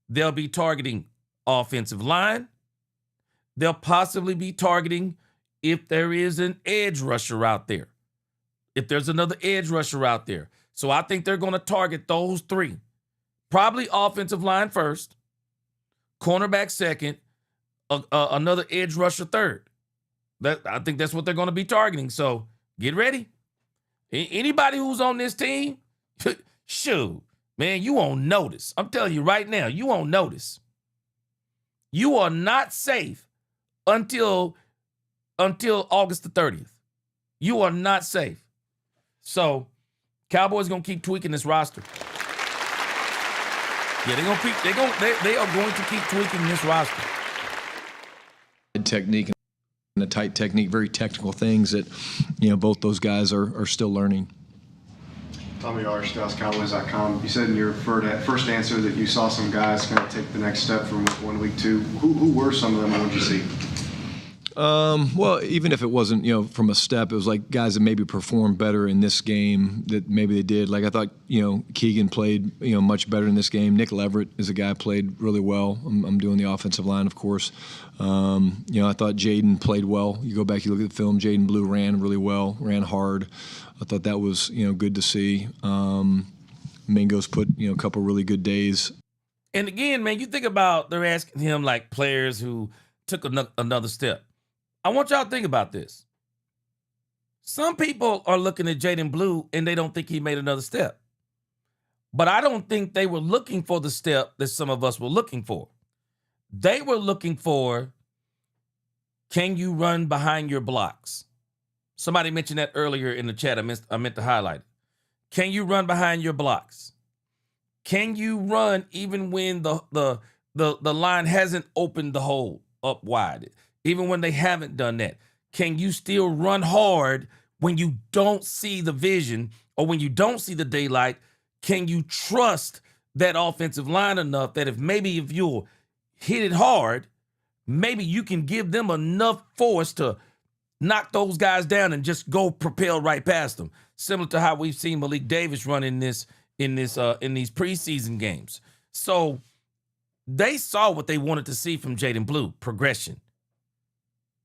They'll be targeting offensive line. They'll possibly be targeting if there is an edge rusher out there. If there's another edge rusher out there. So I think they're going to target those 3. Probably offensive line first, cornerback second, another edge rusher third. I think that's what they're going to be targeting. So get ready. Anybody who's on this team, shoot, man, you won't notice. I'm telling you right now, you won't notice. You are not safe until August the 30th. You are not safe. So, Cowboys gonna keep tweaking this roster. Yeah, they are going to keep tweaking this roster. Technique and a tight technique, very technical things that both those guys are still learning. Tommy R. DallasCowboys.com. You said in your first answer that you saw some guys kind of take the next step from week 1 to week 2. Who were some of them, and what did you see? Well, even if it wasn't, from a step, it was like guys that maybe performed better in this game that maybe they did. Like I thought, Keegan played, much better in this game. Nick Leverett is a guy who played really well. I'm doing the offensive line, of course. I thought Jaden played well. You go back, you look at the film, Jaden Blue ran really well, ran hard. I thought that was, good to see. Mingo's put, a couple really good days. And again, man, you think about, they're asking him like players who took another step. I want y'all to think about this. Some people are looking at Jaden Blue and they don't think he made another step. But I don't think they were looking for the step that some of us were looking for. They were looking for, can you run behind your blocks? Somebody mentioned that earlier in the chat. I meant to highlight it. Can you run behind your blocks? Can you run even when the line hasn't opened the hole up wide? Even when they haven't done that, can you still run hard when you don't see the vision or when you don't see the daylight? Can you trust that offensive line enough that if you'll hit it hard, maybe you can give them enough force to knock those guys down and just go propel right past them, similar to how we've seen Malik Davis run in these preseason games. So they saw what they wanted to see from Jaden Blue: progression.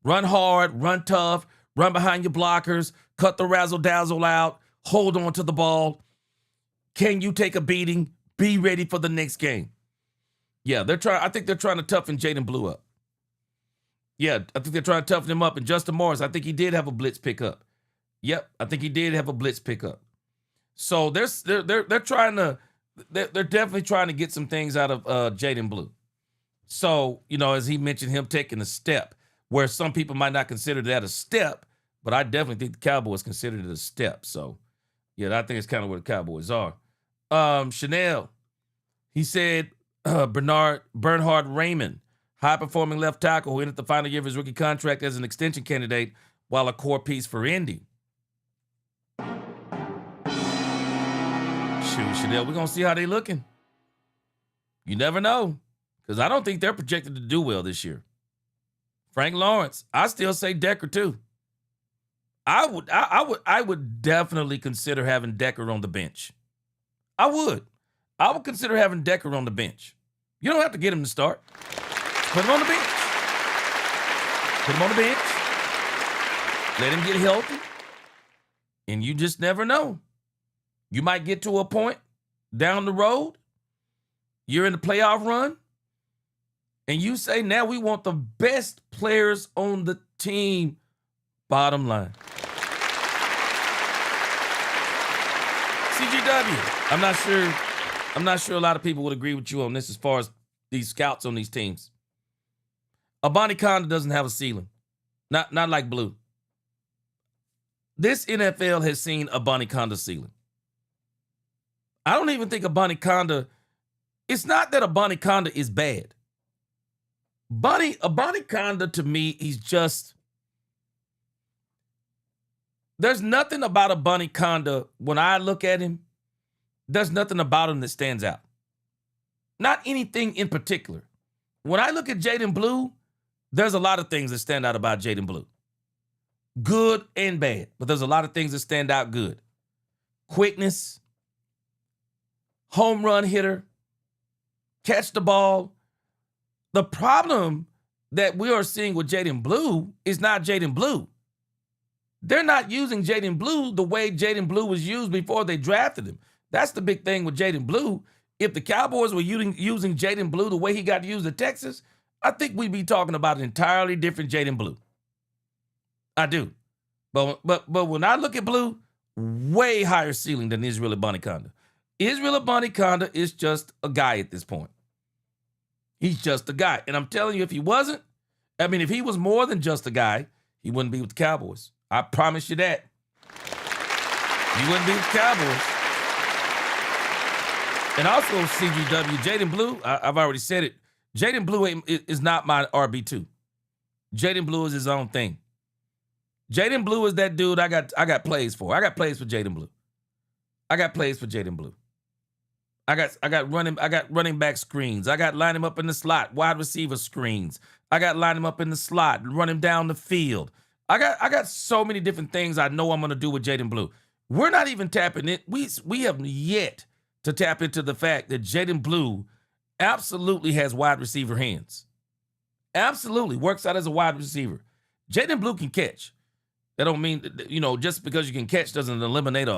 Run hard, run tough, run behind your blockers, cut the razzle-dazzle out, hold on to the ball. Can you take a beating? Be ready for the next game. Yeah, I think they're trying to toughen Jaden Blue up. Yeah, I think they're trying to toughen him up. And Justin Morris, I think he did have a blitz pickup. Yep, I think he did have a blitz pickup. So they're definitely trying to get some things out of Jaden Blue. So, as he mentioned, him taking a step where some people might not consider that a step, but I definitely think the Cowboys consider it a step. So, yeah, I think it's kind of where the Cowboys are. Chanel, he said Bernhard Raymond, high-performing left tackle who entered the final year of his rookie contract as an extension candidate while a core piece for Indy. Shoot, Chanel, we're going to see how they looking. You never know, because I don't think they're projected to do well this year. Frank Lawrence, I still say Decker too. I would definitely consider having Decker on the bench. I would consider having Decker on the bench. You don't have to get him to start. Put him on the bench. Put him on the bench. Let him get healthy. And you just never know. You might get to a point down the road, you're in the playoff run, and you say, now we want the best players on the team. Bottom line. CGW, I'm not sure a lot of people would agree with you on this as far as these scouts on these teams. Abanikanda doesn't have a ceiling. Not like Blue. This NFL has seen Abanikanda's ceiling. I don't even think Abanikanda, it's not that Abanikanda is bad. Abanikanda, to me, he's just, there's nothing about Abanikanda, when I look at him, there's nothing about him that stands out. Not anything in particular. When I look at Jaden Blue, there's a lot of things that stand out about Jaden Blue. Good and bad, but there's a lot of things that stand out good. Quickness, home run hitter, catch the ball. The problem that we are seeing with Jaden Blue is not Jaden Blue. They're not using Jaden Blue the way Jaden Blue was used before they drafted him. That's the big thing with Jaden Blue. If the Cowboys were using Jaden Blue the way he got used at Texas, I think we'd be talking about an entirely different Jaden Blue. I do. But when I look at Blue, way higher ceiling than Israel Abanikanda. Israel Abanikanda is just a guy at this point. He's just a guy. And I'm telling you, if he wasn't, if he was more than just a guy, he wouldn't be with the Cowboys. I promise you that. He wouldn't be with the Cowboys. And also, CGW, Jaden Blue, I've already said it. Jaden Blue is not my RB2. Jaden Blue is his own thing. Jaden Blue is that dude I got plays for. I got plays for Jaden Blue. I got running back screens. I got line him up in the slot, wide receiver screens. I got line him up in the slot, run him down the field. I got so many different things I know I'm gonna do with Jaden Blue. We're not even tapping it. We have yet to tap into the fact that Jaden Blue absolutely has wide receiver hands. Absolutely works out as a wide receiver. Jaden Blue can catch. That don't mean, just because you can catch doesn't eliminate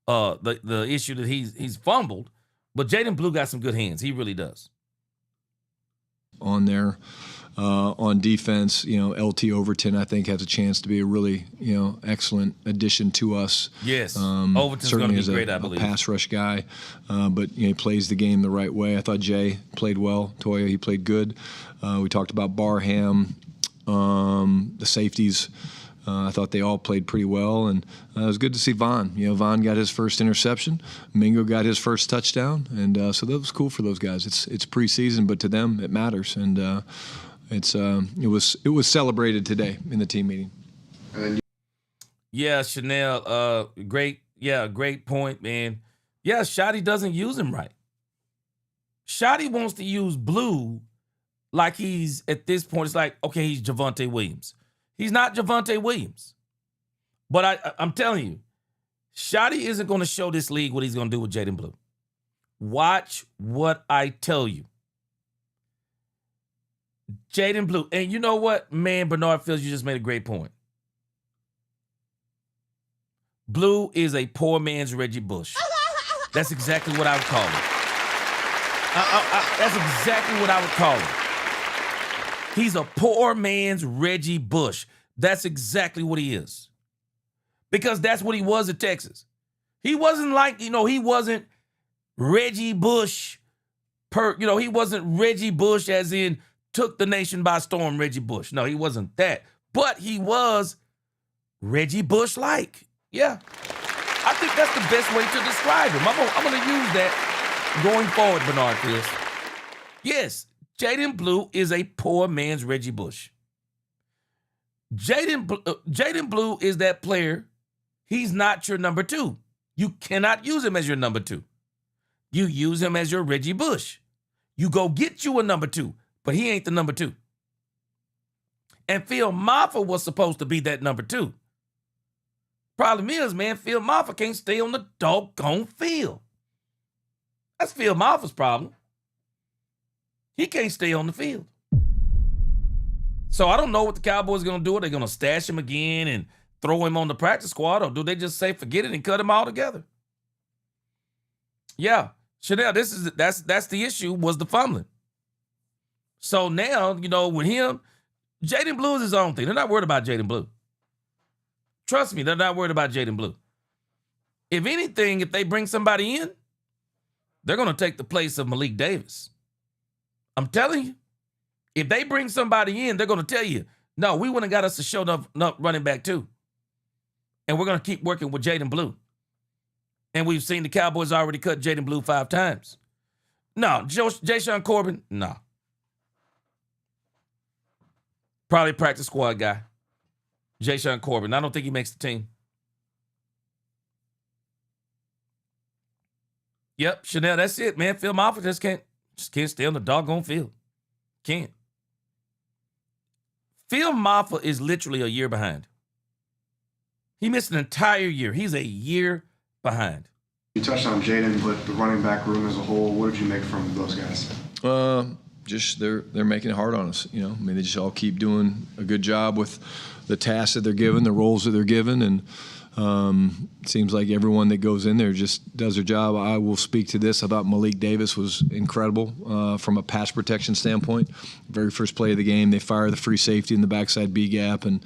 the issue that he's fumbled. But Jaden Blue got some good hands. He really does. On there, on defense, LT Overton, I think, has a chance to be a really, excellent addition to us. Yes, Overton's going to be great, I believe. A pass rush guy, but he plays the game the right way. I thought Jay played well. Toya, he played good. We talked about Barham, the safeties. I thought they all played pretty well, and it was good to see Vaughn. Vaughn got his first interception. Mingo got his first touchdown, and so that was cool for those guys. It's preseason, but to them it matters, and it was celebrated today in the team meeting. Yeah, Chanel, great point, man. Yeah, Schotty doesn't use him right. Schotty wants to use Blue like he's, at this point, it's like, okay, he's Javonte Williams. He's not Javonte Williams. But I'm telling you, Schotty isn't going to show this league what he's going to do with Jaden Blue. Watch what I tell you. Jaden Blue. And you know what? Man, Bernard Fields, you just made a great point. Blue is a poor man's Reggie Bush. That's exactly what I would call him. That's exactly what I would call him. He's a poor man's Reggie Bush. That's exactly what he is. Because that's what he was at Texas. He wasn't like, he wasn't Reggie Bush. He wasn't Reggie Bush as in took the nation by storm Reggie Bush. No, he wasn't that. But he was Reggie Bush-like. Yeah. I think that's the best way to describe him. I'm going to use that going forward, Bernard Fields. Yes, Jaden Blue is a poor man's Reggie Bush. Jaden Blue is that player. He's not your number 2. You cannot use him as your number 2. You use him as your Reggie Bush. You go get you a number 2, but he ain't the number 2. And Phil Maffa was supposed to be that number 2. Problem is, man, Phil Maffa can't stay on the doggone field. That's Phil Maffa's problem. He can't stay on the field. So I don't know what the Cowboys are going to do. Are they going to stash him again and throw him on the practice squad, or do they just say forget it and cut him all together? Yeah, Chanel, that's the issue, was the fumbling. So now, with him, Jaden Blue is his own thing. They're not worried about Jaden Blue. Trust me, they're not worried about Jaden Blue. If anything, if they bring somebody in, they're going to take the place of Malik Davis. I'm telling you. If they bring somebody in, they're going to tell you, no, we wouldn't have got us to show enough running back too. And we're going to keep working with Jaden Blue. And we've seen the Cowboys already cut Jaden Blue 5 times. No, Ja'Shawn Corbin, no. Probably practice squad guy. Ja'Shawn Corbin. I don't think he makes the team. Yep, Chanel, that's it, man. Phil Maffa just can't stay on the doggone field. Can't. Phil Maffa is literally a year behind. He missed an entire year. He's a year behind. You touched on Jaden, but the running back room as a whole, what did you make from those guys? Just they're making it hard on us. They just all keep doing a good job with the tasks that they're given, the roles that they're given, and it seems like everyone that goes in there just does their job. I will speak to this. I thought Malik Davis was incredible from a pass protection standpoint. Very first play of the game, they fire the free safety in the backside B gap, and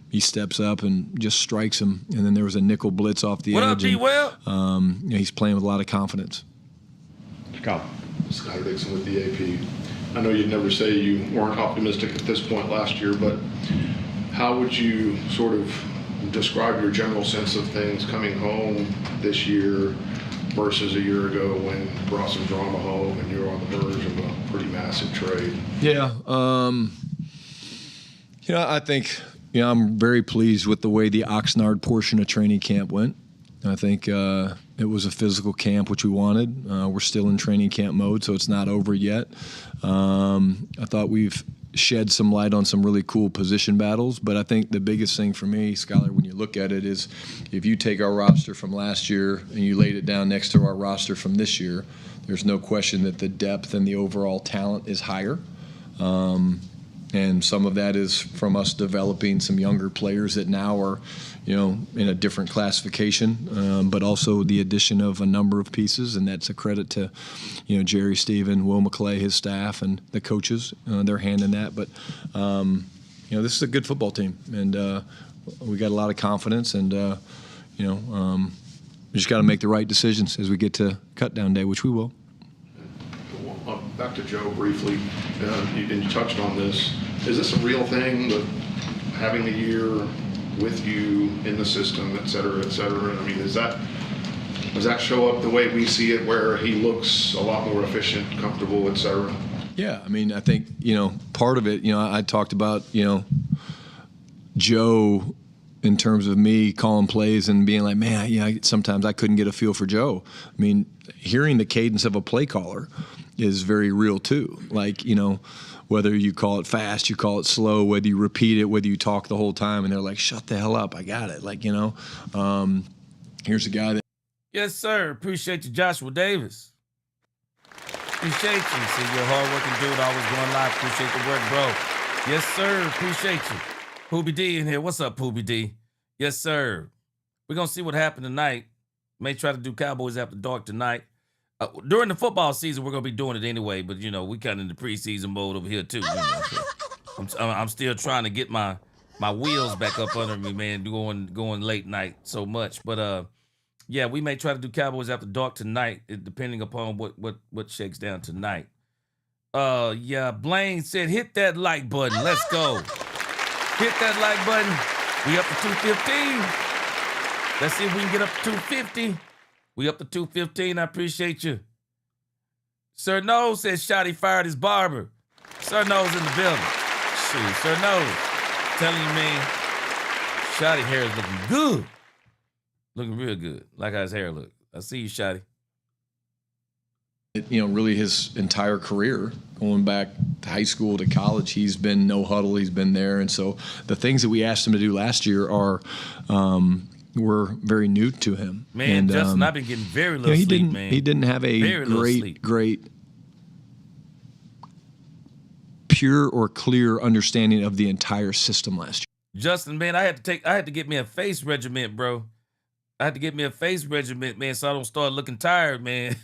he steps up and just strikes him. And then there was a nickel blitz off the edge. What up, D-Well? He's playing with a lot of confidence. Scott Dixon with the AP. I know you'd never say you weren't optimistic at this point last year, but how would you sort of describe your general sense of things coming home this year versus a year ago when you brought some drama home and you were on the verge of a pretty massive trade? Yeah. I think, I'm very pleased with the way the Oxnard portion of training camp went. I think it was a physical camp, which we wanted. We're still in training camp mode, so it's not over yet. I thought we've shed some light on some really cool position battles, but I think the biggest thing for me, Skylar, when you look at it, is if you take our roster from last year and you laid it down next to our roster from this year, there's no question that the depth and the overall talent is higher. And some of that is from us developing some younger players that now are, in a different classification, but also the addition of a number of pieces, and that's a credit to, Jerry Stephen, Will McClay, his staff, and the coaches, their hand in that. But, this is a good football team, and we got a lot of confidence, and, we just got to make the right decisions as we get to cut-down day, which we will. Back to Joe briefly, and you touched on this. Is this a real thing, that having the year with you in the system, et cetera, et cetera? I mean, does that show up the way we see it, where he looks a lot more efficient, comfortable, et cetera? Yeah, I mean, I think, part of it, I talked about, Joe in terms of me calling plays and being like, man, sometimes I couldn't get a feel for Joe. I mean, hearing the cadence of a play caller is very real too. Like, whether you call it fast, you call it slow, whether you repeat it, whether you talk the whole time, and they're like, shut the hell up, I got it. Like, here's a guy that. Yes, sir. Appreciate you, Joshua Davis. Appreciate you. See, you're a hard-working dude, always going live. Appreciate the work, bro. Yes, sir. Appreciate you. Poobie D in here. What's up, Poobie D? Yes, sir. We're going to see what happened tonight. May try to do Cowboys After Dark tonight. During the football season, we're going to be doing it anyway, but, we kind of in the preseason mode over here, too. So I'm still trying to get my wheels back up under me, man, going late night so much. But, yeah, we may try to do Cowboys After Dark tonight, depending upon what shakes down tonight. Yeah, Blaine said, hit that like button. Let's go. Hit that like button. We up to 215. Let's see if we can get up to 250. We up to 215. I appreciate you. Sir Nose says Shotty fired his barber. Sir Nose in the building. Shoot, Sir Nose. Telling you, man, Shotty hair is looking good. Looking real good, like how his hair look. I see you, Shotty. Really his entire career, going back to high school to college, he's been no huddle, he's been there. And so the things that we asked him to do last year were very new to him. Man, and, Justin, I've been getting very little sleep, man. He didn't have a great pure or clear understanding of the entire system last year. Justin, man, I had to get me a face regiment, bro. I had to get me a face regiment, man, so I don't start looking tired, man.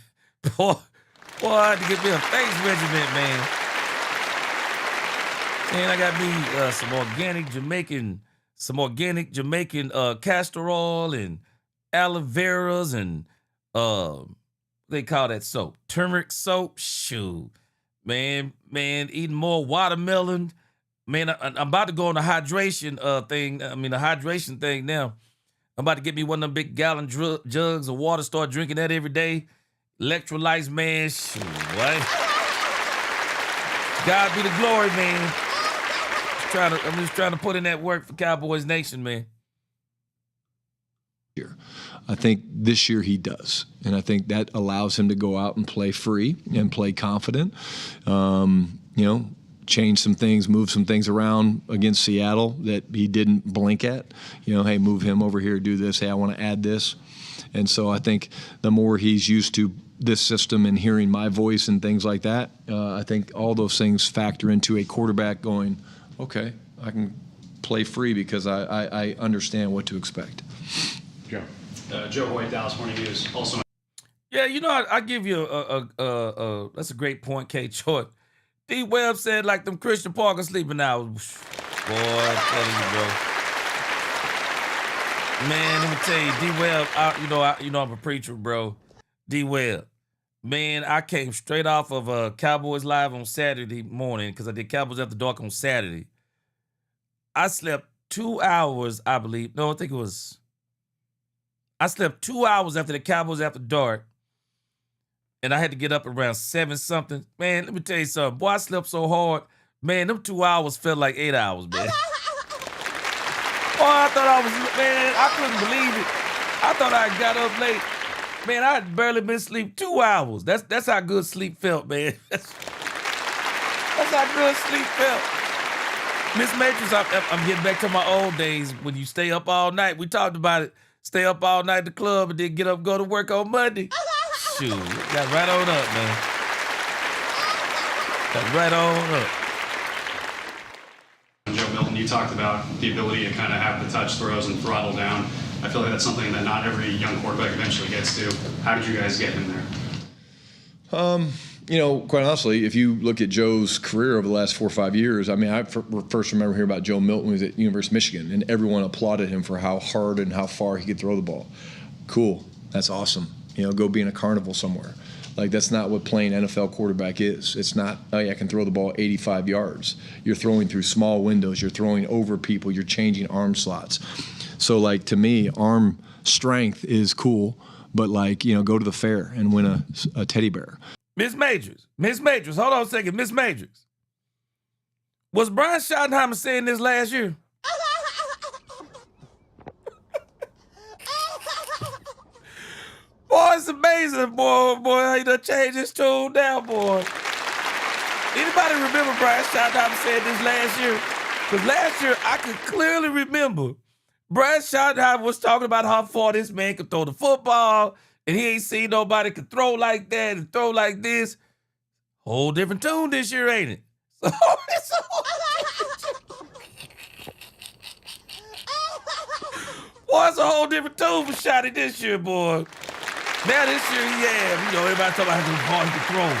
Boy, I had to get me a face regiment, man. And I got me some organic Jamaican castor oil and aloe veras and they call that soap, turmeric soap. Shoot, man, eating more watermelon. Man, I'm about to go on the hydration thing now. I'm about to get me one of them big gallon jugs of water, start drinking that every day. Electrolytes, man. Shoot, what? God be the glory, man. I'm just trying to put in that work for Cowboys Nation, man. I think this year he does. And I think that allows him to go out and play free and play confident. Change some things, move some things around against Seattle that he didn't blink at. Hey, move him over here, do this. Hey, I want to add this. And so I think the more he's used to this system and hearing my voice and things like that, I think all those things factor into a quarterback going, okay, I can play free because I understand what to expect. Joe. Joe Hoyt, Dallas Morning News. Also, yeah, I give you that's a great point, Kate Short. D. Webb said like them Christian Parker sleeping hours. Boy, I'm telling you, bro. Man, let me tell you, D. Webb, I'm a preacher, bro. D. Webb. Man, I came straight off of Cowboys Live on Saturday morning because I did Cowboys After Dark on Saturday. I slept 2 hours, I believe. No, I think it was. I slept 2 hours after the Cowboys After Dark. And I had to get up around 7-something. Man, let me tell you something. Boy, I slept so hard. Man, them 2 hours felt like 8 hours, man. Boy, I couldn't believe it. I thought I got up late. Man, I had barely been asleep 2 hours. That's how good sleep felt, man. That's how good sleep felt. Miss Matrix, I'm getting back to my old days when you stay up all night. We talked about it. Stay up all night at the club and then get up and go to work on Monday. Shoot, got right on up, man. Got right on up. Joe Milton, you talked about the ability to kind of have the touch throws and throttle down. I feel like that's something that not every young quarterback eventually gets to. How did you guys get him there? Quite honestly, if you look at Joe's career over the last 4 or 5 years, I mean, I first remember hearing about Joe Milton when he was at University of Michigan, and everyone applauded him for how hard and how far he could throw the ball. Cool. That's awesome. Go be in a carnival somewhere. Like, that's not what playing NFL quarterback is. It's not, oh, yeah, I can throw the ball 85 yards. You're throwing through small windows. You're throwing over people. You're changing arm slots. So, like, to me, arm strength is cool, but, like, you know, go to the fair and win a teddy bear. Miss Majors, hold on a second. Miss Majors, was Brian Schottenheimer saying this last year? Boy, it's amazing, boy, how he done changed his tune down, boy. Anybody remember Brian Schottenheimer saying this last year? Because last year, I could clearly remember Brian Schottenheimer was talking about how far this man could throw the football, and he ain't seen nobody could throw like that and throw like this. Whole different tune this year, ain't it? So it's a boy, it's a whole different tune for Shotty this year, boy. Now this year, yeah, you know, everybody talking about how hard he could throw.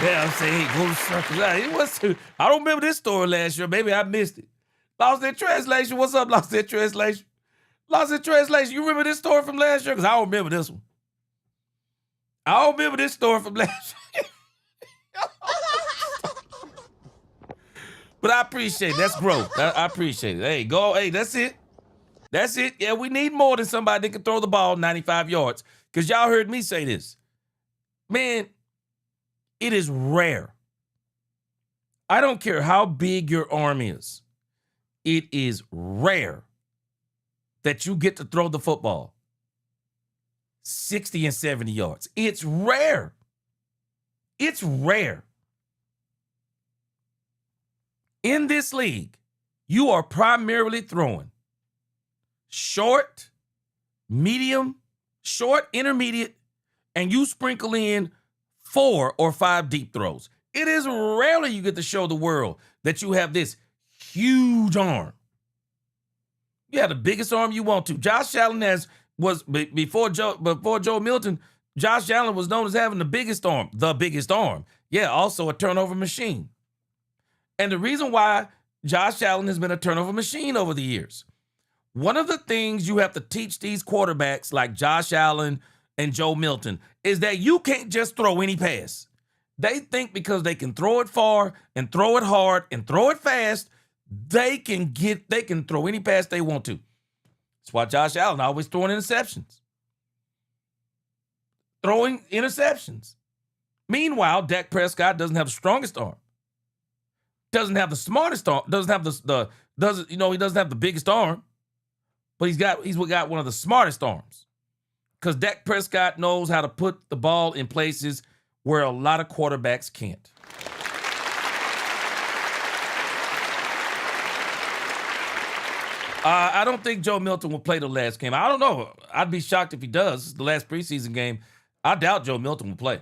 Yeah, I'm saying, hey, go to circles. I don't remember this story last year. Maybe I missed it. Lost in translation. What's up, Lost in translation? Lost in translation. You remember this story from last year? Because I don't remember this one. I don't remember this story from last year. But I appreciate it. That's growth. I appreciate it. Hey, go. Hey, that's it. That's it. Yeah, we need more than somebody that can throw the ball 95 yards. Because y'all heard me say this. Man, it is rare. I don't care how big your arm is. It is rare that you get to throw the football 60 and 70 yards. It's rare. It's rare. In this league, you are primarily throwing short, medium, short, intermediate, and you sprinkle in 4 or 5 deep throws. It is rarely you get to show the world that you have this huge arm. You have the biggest arm you want to. Josh Allen before Joe Milton, Josh Allen was known as having the biggest arm. Yeah, also a turnover machine. And the reason why Josh Allen has been a turnover machine over the years, one of the things you have to teach these quarterbacks like Josh Allen and Joe Milton is that you can't just throw any pass. They think because they can throw it far and throw it hard and throw it fast, they can throw any pass they want to. That's why Josh Allen always throwing interceptions. Meanwhile, Dak Prescott doesn't have the strongest arm. Doesn't have the smartest arm. Doesn't have he doesn't have the biggest arm. But he's got one of the smartest arms. Because Dak Prescott knows how to put the ball in places where a lot of quarterbacks can't. I don't think Joe Milton will play the last game. I don't know. I'd be shocked if he does. It's the last preseason game. I doubt Joe Milton will play.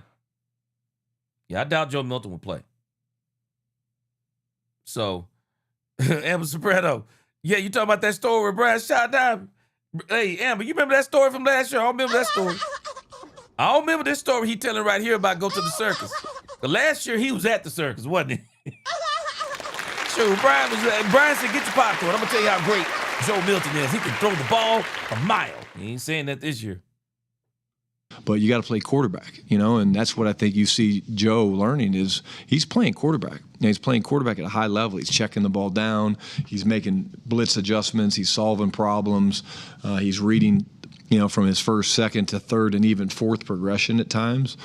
Yeah, I doubt Joe Milton will play. So, Amber Soprano. Yeah, you talking about that story where Brian Schottenheimer? Hey, Amber, you remember that story from last year? I don't remember that story. I don't remember this story he telling right here about go to the circus. The last year he was at the circus, wasn't he? Sure, Brian said, get your popcorn. I'm going to tell you how great Joe Milton is. He can throw the ball a mile. He ain't saying that this year. But you got to play quarterback, you know, and that's what I think you see Joe learning is he's playing quarterback. You know, he's playing quarterback at a high level. He's checking the ball down. He's making blitz adjustments. He's solving problems. He's reading, you know, from his first, second to third and even fourth progression at times.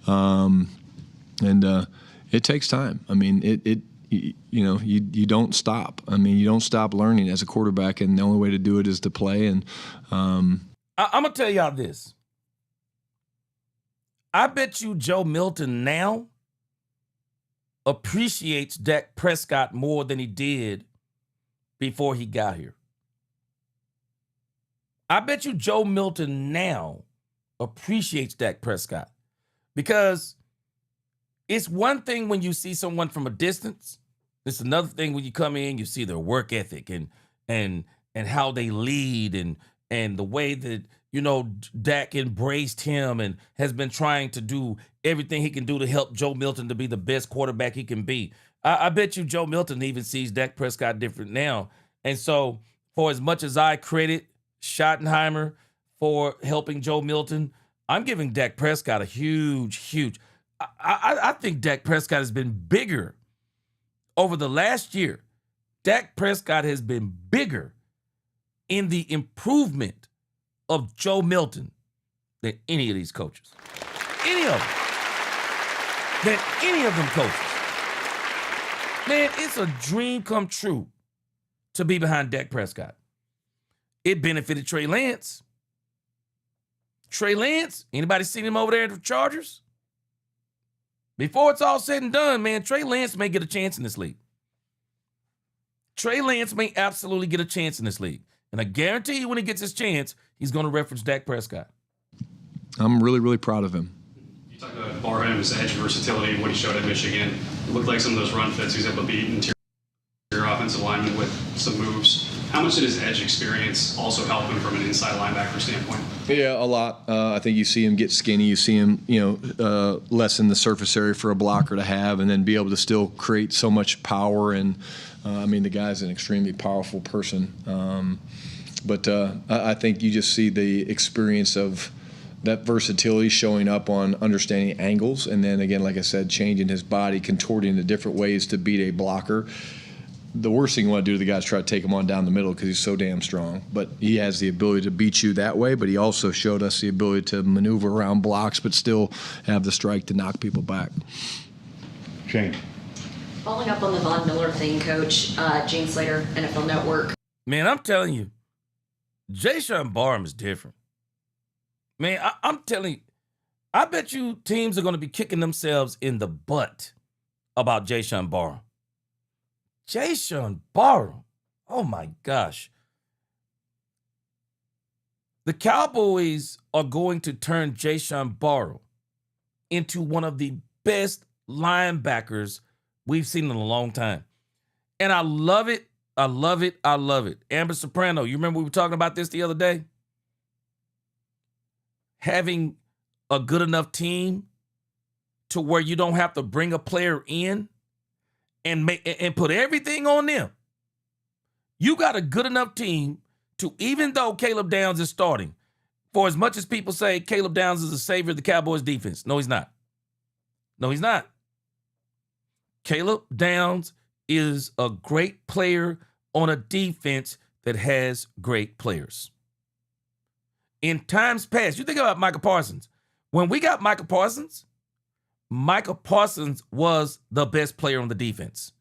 And it takes time. I mean, you don't stop. I mean, you don't stop learning as a quarterback, and the only way to do it is to play. And I'm going to tell y'all this. I bet you Joe Milton now appreciates Dak Prescott more than he did before he got here. I bet you Joe Milton now appreciates Dak Prescott because it's one thing when you see someone from a distance. It's another thing when you come in, you see their work ethic and how they lead and the way that, you know, Dak embraced him and has been trying to do everything he can do to help Joe Milton to be the best quarterback he can be. I bet you Joe Milton even sees Dak Prescott different now. And so for as much as I credit Schottenheimer for helping Joe Milton, I'm giving Dak Prescott a huge I think Dak Prescott has been bigger over the last year. Dak Prescott has been bigger in the improvement of Joe Milton than any of these coaches. Any of them. Than any of them coaches. Man, it's a dream come true to be behind Dak Prescott. It benefited Trey Lance. Trey Lance, anybody seen him over there at the Chargers? Before it's all said and done, man, Trey Lance may get a chance in this league. Trey Lance may absolutely get a chance in this league. And I guarantee you when he gets his chance, he's going to reference Dak Prescott. I'm really, really proud of him. You talked about Barham's edge versatility, what he showed at Michigan. It looked like some of those run fits he was able to beat interior offensive linemen with some moves. How much did his edge experience also help him from an inside linebacker standpoint? Yeah, a lot. I think you see him get skinny. You see him, lessen the surface area for a blocker to have, and then be able to still create so much power. And the guy's an extremely powerful person. But I think you just see the experience of that versatility showing up on understanding angles, and then again, like I said, changing his body, contorting the different ways to beat a blocker. The worst thing you want to do to the guy is try to take him on down the middle because he's so damn strong. But he has the ability to beat you that way, but he also showed us the ability to maneuver around blocks but still have the strike to knock people back. Shane. Following up on the Von Miller thing, Coach, Gene Slater, NFL Network. Man, I'm telling you, Jayshon Barham is different. Man, I'm telling you, I bet you teams are going to be kicking themselves in the butt about Jayshon Barham. Jayshon Barham. Oh, my gosh. The Cowboys are going to turn Jayshon Barham into one of the best linebackers we've seen in a long time. And I love it. I love it. I love it. Amber Soprano, you remember we were talking about this the other day? Having a good enough team to where you don't have to bring a player in and put everything on them. You got a good enough team to, even though Caleb Downs is starting, for as much as people say Caleb Downs is the savior of the Cowboys defense. No, he's not. No, he's not. Caleb Downs is a great player on a defense that has great players. In times past, you think about Micah Parsons. When we got Micah Parsons was the best player on the defense.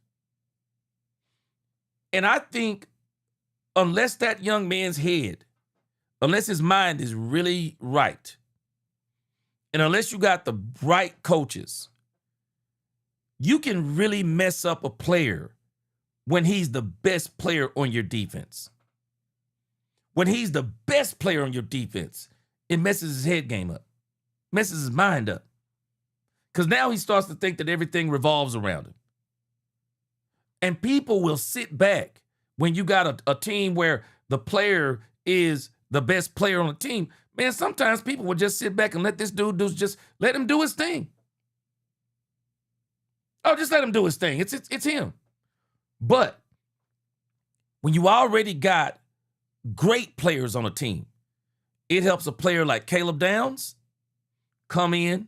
And I think unless that young man's head, unless his mind is really right, and unless you got the right coaches, you can really mess up a player when he's the best player on your defense. When he's the best player on your defense, it messes his head game up, messes his mind up. Because now he starts to think that everything revolves around him. And people will sit back when you got a team where the player is the best player on the team. Man, sometimes people will just sit back and let this dude just let him do his thing. Oh, just let him do his thing. It's him. But when you already got great players on a team, it helps a player like Caleb Downs come in,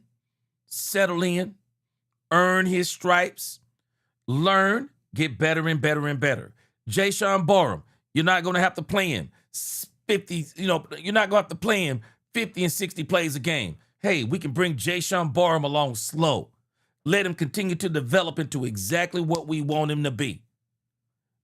settle in, earn his stripes, learn, get better and better and better. Jayshon Barham, you're not going to have to play him 50, you're not going to have to play him 50 and 60 plays a game. Hey, we can bring Jayshon Barham along slow. Let him continue to develop into exactly what we want him to be.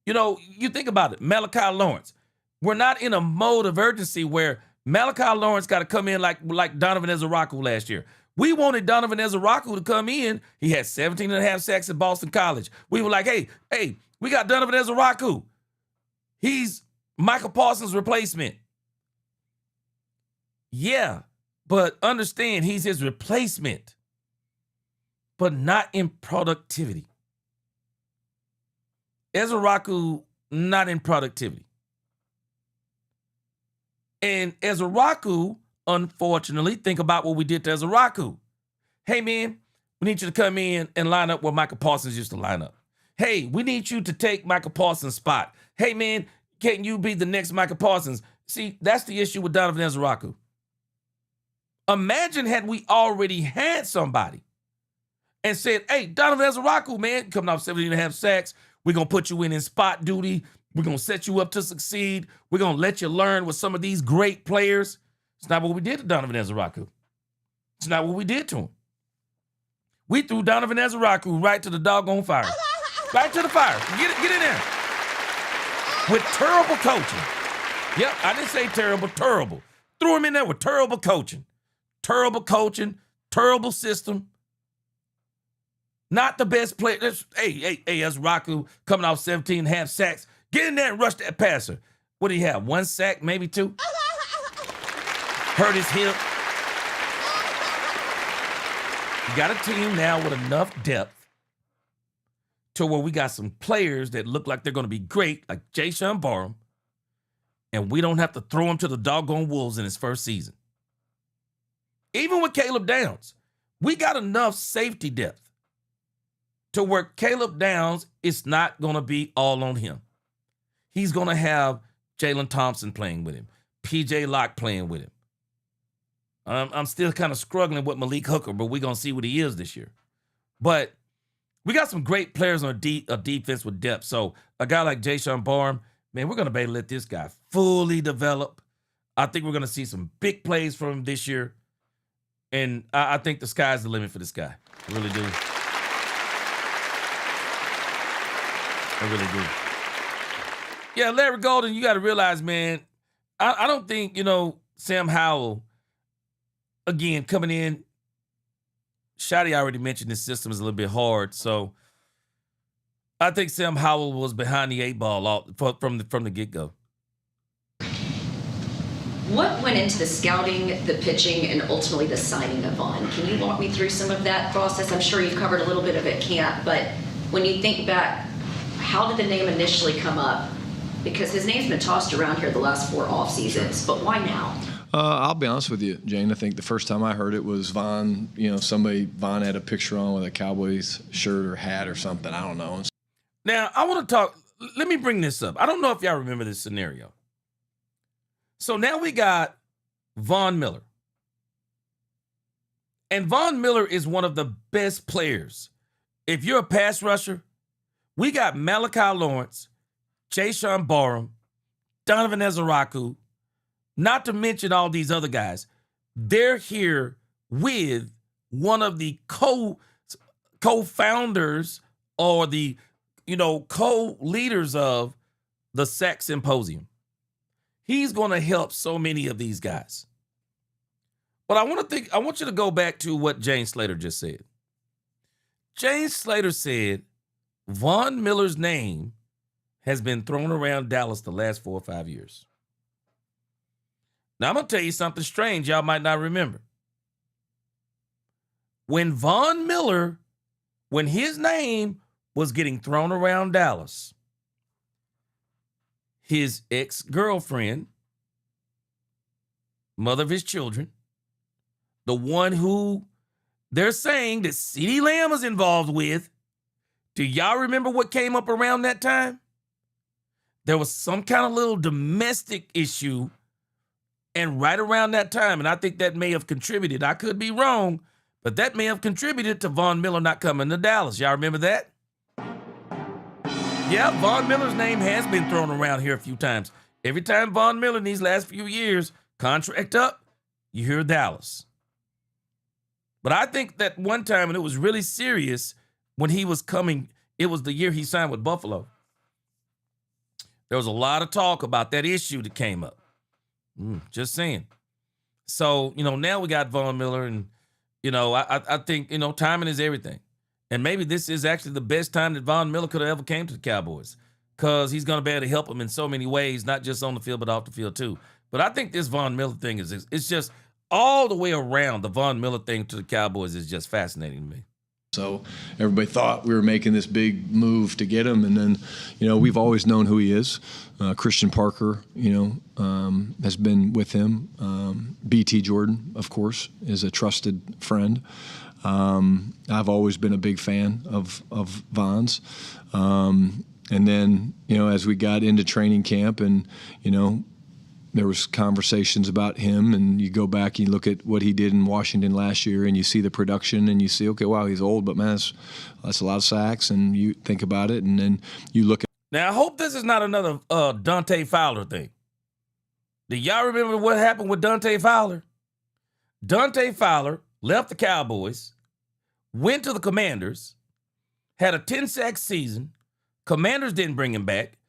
You think about it, Malachi Lawrence. We're not in a mode of urgency where Malachi Lawrence got to come in like Donovan Ezeraku last year. We wanted Donovan Ezeraku to come in. He had 17 and a half sacks at Boston College. We were like, hey, we got Donovan Ezeraku. He's Michael Parsons' replacement. Yeah, but understand he's his replacement, but not in productivity. Ezeraku, not in productivity. And Ezeraku, unfortunately, think about what we did to Ezeraku. Hey, man, we need you to come in and line up where Michael Parsons used to line up. Hey, we need you to take Michael Parsons' spot. Hey, man, can't you be the next Michael Parsons? See, that's the issue with Donovan Ezeraku. Imagine had we already had somebody and said, hey, Donovan Ezeraku, man, coming off 17.5 sacks, we're going to put you in spot duty. We're going to set you up to succeed. We're going to let you learn with some of these great players. It's not what we did to Donovan Ezeraku. It's not what we did to him. We threw Donovan Ezeraku right to the doggone fire. Right to the fire. Get in there. With terrible coaching. Yep, I didn't say terrible, terrible. Threw him in there with terrible coaching. Terrible coaching, terrible system. Not the best player. Hey, Ezeraku coming off 17.5 sacks. Get in there and rush that passer. What do you have? 1 sack, maybe 2? Hurt his hip. You got a team now with enough depth to where we got some players that look like they're going to be great, like Jayshon Barham, and we don't have to throw him to the doggone wolves in his first season. Even with Caleb Downs, we got enough safety depth to where Caleb Downs is not going to be all on him. He's going to have Jalen Thompson playing with him, P.J. Locke playing with him. I'm still kind of struggling with Malik Hooker, but we're going to see what he is this year. But we got some great players on a defense with depth. So a guy like Jayshon Barham, man, we're going to be able to let this guy fully develop. I think we're going to see some big plays from him this year. And I think the sky's the limit for this guy. I really do. I really do. Yeah, Larry Golden, you got to realize, man, I don't think, Sam Howell, again, coming in, Shotty already mentioned this system is a little bit hard. So I think Sam Howell was behind the 8 ball from the get-go. What went into the scouting, the pitching, and ultimately the signing of Vaughn? Can you walk me through some of that process? I'm sure you've covered a little bit of it at camp, but when you think back, how did the name initially come up? Because his name's been tossed around here the last 4 off seasons, but why now? I'll be honest with you, Jane. I think the first time I heard it was Vaughn. Vaughn had a picture on with a Cowboys shirt or hat or something. I don't know. Now, I want to talk. Let me bring this up. I don't know if y'all remember this scenario. So now we got Von Miller. And Von Miller is one of the best players. If you're a pass rusher, we got Malachi Lawrence, Jayshon Barham, Donovan Ezeraku, not to mention all these other guys. They're here with one of the co-founders or the, co-leaders of the Sack Symposium. He's going to help so many of these guys. But I want you to go back to what Jane Slater just said. Jane Slater said Von Miller's name has been thrown around Dallas the last 4 or 5 years. Now, I'm going to tell you something strange y'all might not remember. When Von Miller, when his name was getting thrown around Dallas, his ex-girlfriend, mother of his children, the one who they're saying that CeeDee Lamb is involved with, do y'all remember what came up around that time? There was some kind of little domestic issue, and right around that time, and I think that may have contributed, I could be wrong, but that may have contributed to Von Miller not coming to Dallas. Y'all remember that? Yeah, Von Miller's name has been thrown around here a few times. Every time Von Miller in these last few years, contract up, you hear Dallas. But I think that one time, and it was really serious, when he was coming, it was the year he signed with Buffalo. There was a lot of talk about that issue that came up. Just saying. So, now we got Von Miller, and, I think, timing is everything. And maybe this is actually the best time that Von Miller could have ever came to the Cowboys, because he's going to be able to help them in so many ways, not just on the field, but off the field too. But I think this Von Miller thing it's just all the way around. The Von Miller thing to the Cowboys is just fascinating to me. So everybody thought we were making this big move to get him, and then, we've always known who he is. Christian Parker, has been with him. B.T. Jordan, of course, is a trusted friend. I've always been a big fan of Von's. And then, as we got into training camp and, there was conversations about him, and you go back and you look at what he did in Washington last year, and you see the production, and you see, okay, wow, he's old, but man, that's a lot of sacks, and you think about it, and then you look at. Now, I hope this is not another Dante Fowler thing. Do y'all remember what happened with Dante Fowler? Dante Fowler left the Cowboys, went to the Commanders, had a 10-sack season. Commanders didn't bring him back.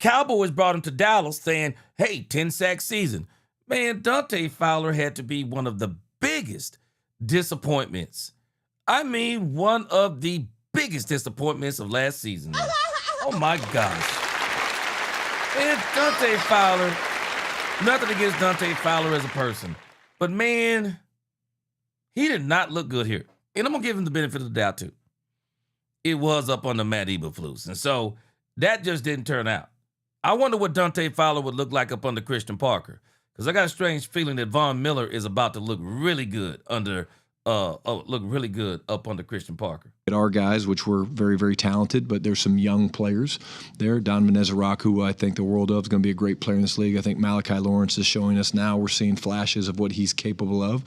Cowboys brought him to Dallas saying, hey, 10-sack season. Man, Dante Fowler had to be one of the biggest disappointments. I mean, one of the biggest disappointments of last season. Man. Oh, my gosh. Man, Dante Fowler, nothing against Dante Fowler as a person. But, man, he did not look good here. And I'm going to give him the benefit of the doubt, too. It was up on the Matt Eberflus. And so that just didn't turn out. I wonder what Dante Fowler would look like up under Christian Parker, because I got a strange feeling that Von Miller is about to look really good up under Christian Parker. At our guys, which were very, very talented, but there's some young players there. Donovan Ezra-Rock, who I think the world of, is going to be a great player in this league. I think Malachi Lawrence is showing us now. We're seeing flashes of what he's capable of.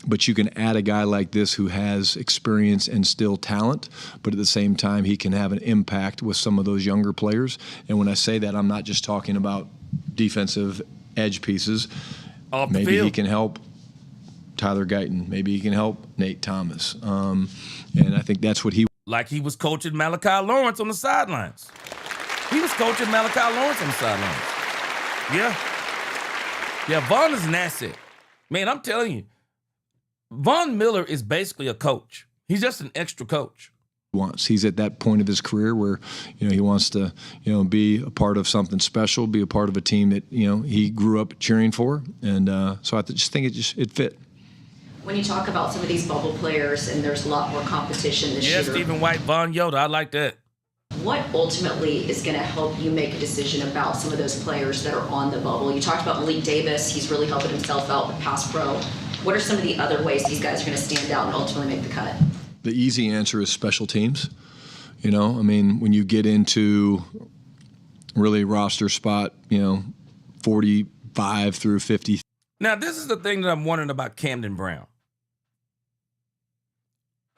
But you can add a guy like this who has experience and still talent, but at the same time, he can have an impact with some of those younger players. And when I say that, I'm not just talking about defensive edge pieces. Off the Maybe field. he can help Tyler Guyton. Maybe he can help Nate Thomas. And I think that's what he. Like he was coaching Malachi Lawrence on the sidelines. He was coaching Malachi Lawrence on the sidelines. Yeah, Von is an asset. Man, I'm telling you, Von Miller is basically a coach. He's just an extra coach. He's at that point of his career where, he wants to, be a part of something special, be a part of a team that, he grew up cheering for. And so I just think it fit. When you talk about some of these bubble players and there's a lot more competition this year. Yeah, Stephen White, Von Yoda, I like that. What ultimately is going to help you make a decision about some of those players that are on the bubble? You talked about Malik Davis. He's really helping himself out with pass pro. What are some of the other ways these guys are going to stand out and ultimately make the cut? The easy answer is special teams. When you get into really roster spot, 45 through 50. Now, this is the thing that I'm wondering about Camden Brown.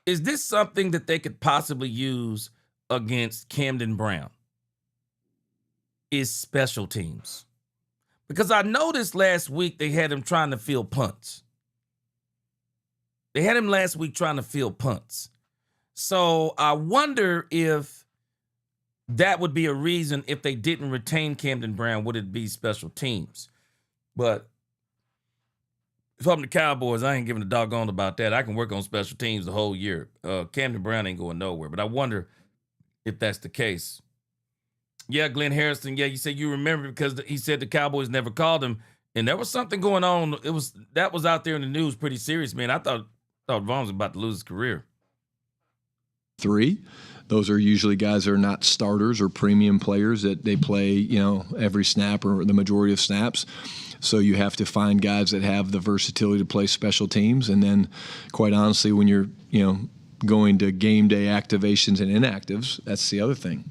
Is this something that they could possibly use against Camden Brown? Is special teams. Because I noticed last week they had him trying to field punts. They had him last week trying to field punts. So I wonder if that would be a reason if they didn't retain Camden Brown, would it be special teams? But if I'm the Cowboys, I ain't giving a doggone about that. I can work on special teams the whole year. Camden Brown ain't going nowhere. But I wonder if that's the case. Yeah, Glenn Harrison, yeah, you said you remember because he said the Cowboys never called him. And there was something going on. That was out there in the news pretty serious, man. I thought Vaughn was about to lose his career. 3. Those are usually guys that are not starters or premium players that they play, every snap or the majority of snaps. So you have to find guys that have the versatility to play special teams. And then, quite honestly, when you're, going to game day activations and inactives, that's the other thing,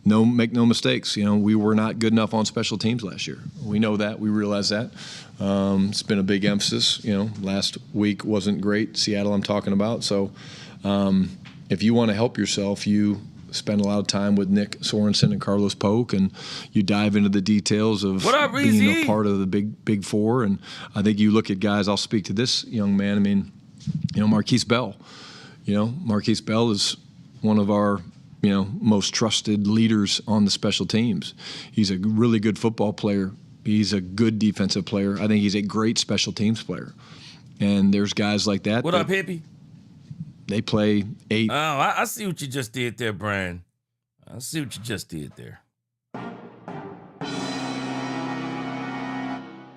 Make no mistakes. We were not good enough on special teams last year. We know that. We realize that. It's been a big emphasis. Last week wasn't great. Seattle I'm talking about. So if you want to help yourself, you spend a lot of time with Nick Sorensen and Carlos Polk, and you dive into the details of being a part of the big four. And I think you look at guys, I'll speak to this young man. Marquise Bell. Marquise Bell is one of our, most trusted leaders on the special teams. He's a really good football player. He's a good defensive player. I think he's a great special teams player. And there's guys like that. What up, Hippie? They play 8. Oh, I see what you just did there, Brian. I see what you just did there.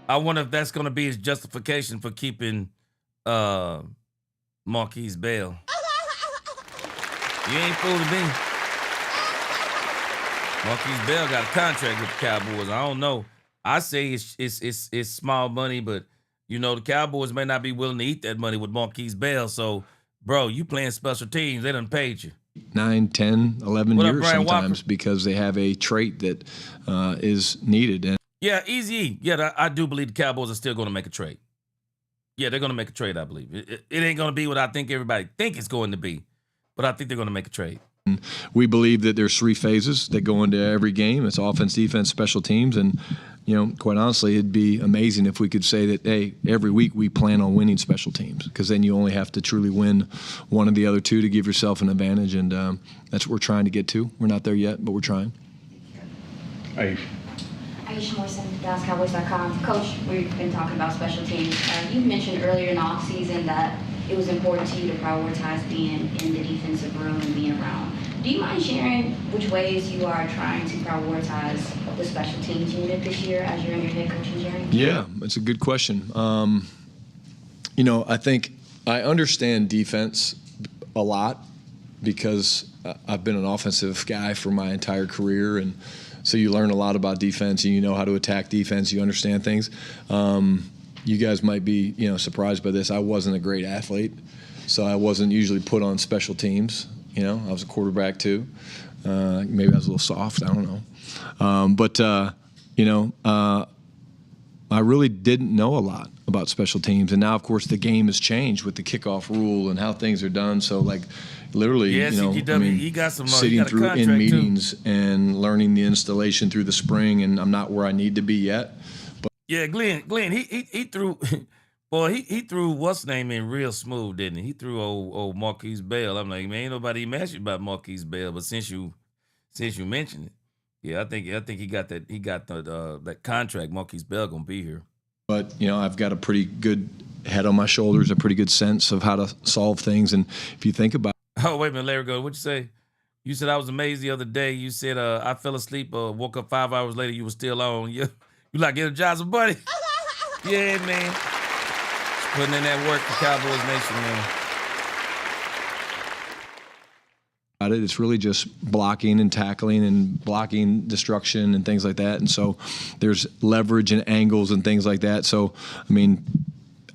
I wonder if that's going to be his justification for keeping Marquise Bell. You ain't fooling me. Marquise Bell got a contract with the Cowboys. I don't know. I say it's small money, but the Cowboys may not be willing to eat that money with Marquise Bell. So, bro, you playing special teams, they done paid you 9, 10, 11 what up, years Brian sometimes Walker? Because they have a trait that is needed. And Yeah, Easy E. Yeah, I do believe the Cowboys are still going to make a trade. Yeah, they're going to make a trade, I believe. It ain't going to be what I think everybody think it's going to be, but I think they're going to make a trade. We believe that there's 3 phases that go into every game. It's offense, defense, special teams. And, quite honestly, it'd be amazing if we could say that, hey, every week we plan on winning special teams, because then you only have to truly win one of the other 2 to give yourself an advantage. And that's what we're trying to get to. We're not there yet, but we're trying. Aisha Morrison, DallasCowboys.com. Coach, we've been talking about special teams. You mentioned earlier in the offseason that it was important to you to prioritize being in the defensive room and being around. Do you mind sharing which ways you are trying to prioritize the special teams unit this year as you're in your head coaching journey? Yeah, that's a good question. I think I understand defense a lot because I've been an offensive guy for my entire career, and so you learn a lot about defense, and you know how to attack defense. You understand things. You guys might be, surprised by this. I wasn't a great athlete, so I wasn't usually put on special teams. I was a quarterback too. Maybe I was a little soft. I don't know. I really didn't know a lot about special teams, and now, of course, the game has changed with the kickoff rule and how things are done. So, literally, he got some sitting he got a through in contract, meetings too. and learning the installation through the spring, and I'm not where I need to be yet. Yeah, Glenn, he threw, boy, he threw what's name in real smooth, didn't he? He threw old Marquise Bell. I'm like, man, ain't nobody even asked you about Marquise Bell, but since you mentioned it, yeah, I think he got that contract. Marquise Bell gonna be here. But I've got a pretty good head on my shoulders, a pretty good sense of how to solve things, and if you think about. Oh, wait a minute, Larry, what'd you say? You said I was amazed the other day. You said I fell asleep, woke up 5 hours later, you were still on. You like energizing, buddy? Yeah, man. Just putting in that work for Cowboys Nation, man. It's really just blocking and tackling and blocking destruction and things like that. And so there's leverage and angles and things like that. So,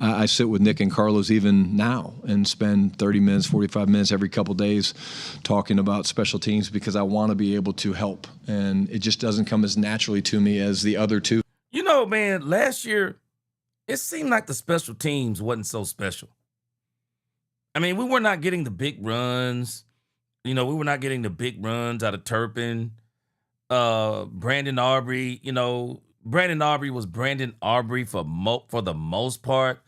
I sit with Nick and Carlos even now and spend 30 minutes, 45 minutes every couple days talking about special teams because I want to be able to help. And it just doesn't come as naturally to me as the other 2. Man, last year, it seemed like the special teams wasn't so special. We were not getting the big runs. We were not getting the big runs out of Turpin. Brandon Aubrey, Brandon Aubrey was Brandon Aubrey for the most part.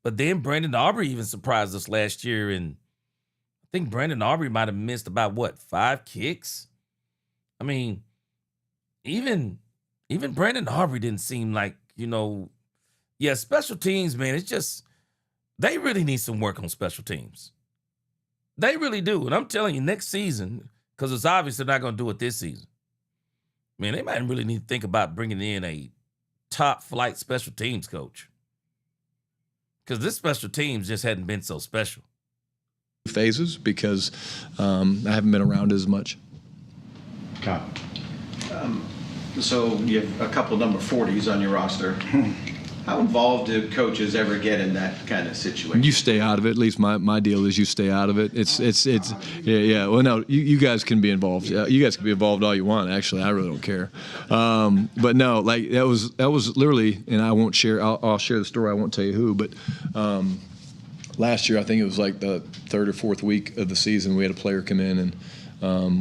But then Brandon Aubrey even surprised us last year. And I think Brandon Aubrey might have missed about, 5 kicks? Even Brandon Aubrey didn't seem like, special teams, man, it's just, they really need some work on special teams. They really do. And I'm telling you, next season, because it's obvious they're not going to do it this season, man, they might really need to think about bringing in a top flight special teams coach. Because this special teams just hadn't been so special. Phases because I haven't been around as much. Kyle. So you have a couple number 40s on your roster. How involved do coaches ever get in that kind of situation? You stay out of it. At least my deal is you stay out of it. It's yeah. Well, no, you guys can be involved. You guys can be involved all you want. Actually, I really don't care. But no, that was literally, and I won't share. I'll share the story. I won't tell you who, but last year I think it was like the 3rd or 4th week of the season. We had a player come in and.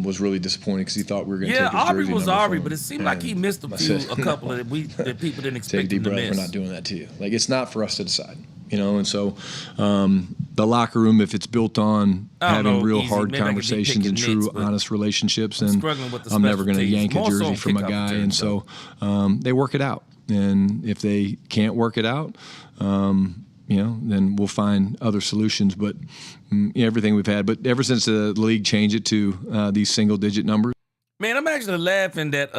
Was really disappointed because he thought we were going to take his Aubrey jersey was number Aubrey, from but him. it seemed like he missed a couple that people didn't expect Take a deep him to breath. miss. We're not doing that to you. It's not for us to decide, And so the locker room, if it's built on having real hard conversations and true, honest relationships, then I'm never going to yank a jersey from a guy. And so they work it out. And if they can't work it out, then we'll find other solutions. But everything we've had. But ever since the league changed it to these single-digit numbers. Man, I'm actually laughing that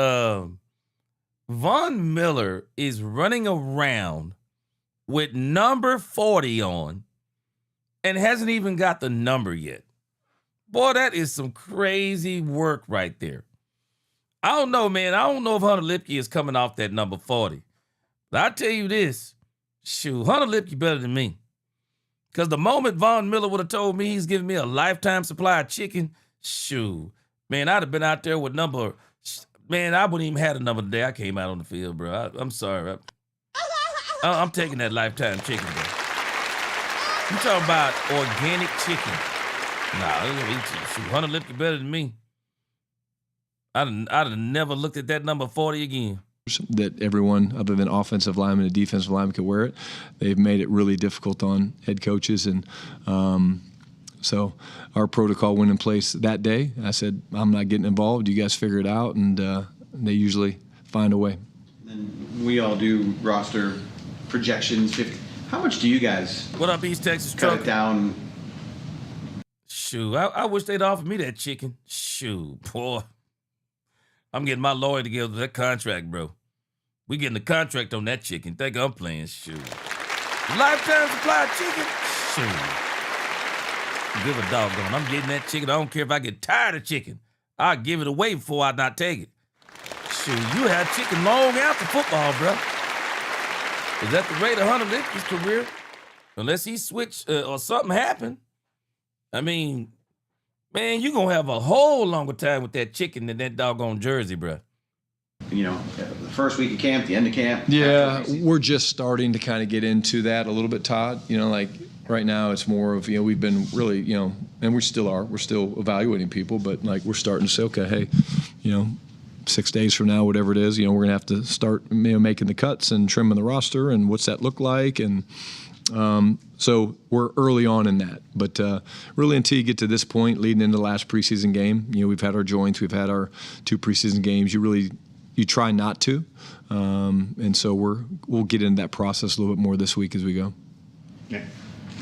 Von Miller is running around with number 40 on and hasn't even got the number yet. Boy, that is some crazy work right there. I don't know, man. I don't know if Hunter Lipke is coming off that number 40. But I tell you this, shoot, Hunter Lipke better than me. Because the moment Von Miller would have told me he's giving me a lifetime supply of chicken, shoot, man, I'd have been out there with number Man, I wouldn't even had another day I came out on the field, bro. I'm sorry. I'm taking that Lifetime chicken, bro. You talking about organic chicken? Nah, Hunter Lipke better than me. I'd have never looked at that number 40 again. That everyone other than offensive linemen and defensive linemen could wear it. They've made it really difficult on head coaches, and so our protocol went in place that day. I said, I'm not getting involved. You guys figure it out, and they usually find a way. And we all do roster projections. How much do you guys What up, East Texas cut truck? it down? Shoot, I wish they'd offer me that chicken. Shoot, boy. I'm getting my lawyer together that contract, bro. We getting the contract on that chicken. Think I'm playing? Shoot. Lifetime supply of chicken? Shoot. Give a doggone. I'm getting that chicken. I don't care if I get tired of chicken. I'll give it away before I not take it. Shoot, you had chicken long after football, bro. Is that the rate of Hunter Lipke's career? Unless he switched or something happened. I mean, man, you're going to have a whole longer time with that chicken than that doggone jersey, bro. You know, the first week of camp, the end of camp. Yeah, we're just starting to kind of get into that a little bit, Todd. You know, like right now it's more of, we've been really, and we still are. We're still evaluating people, but like we're starting to say, okay, hey, 6 days from now, whatever it is, we're going to have to start making the cuts and trimming the roster, and what's that look like, and so we're early on in that. But really until you get to this point, leading into the last preseason game, we've had our joints, we've had our 2 preseason games. You try not to, and so we'll get into that process a little bit more this week as we go. Yeah.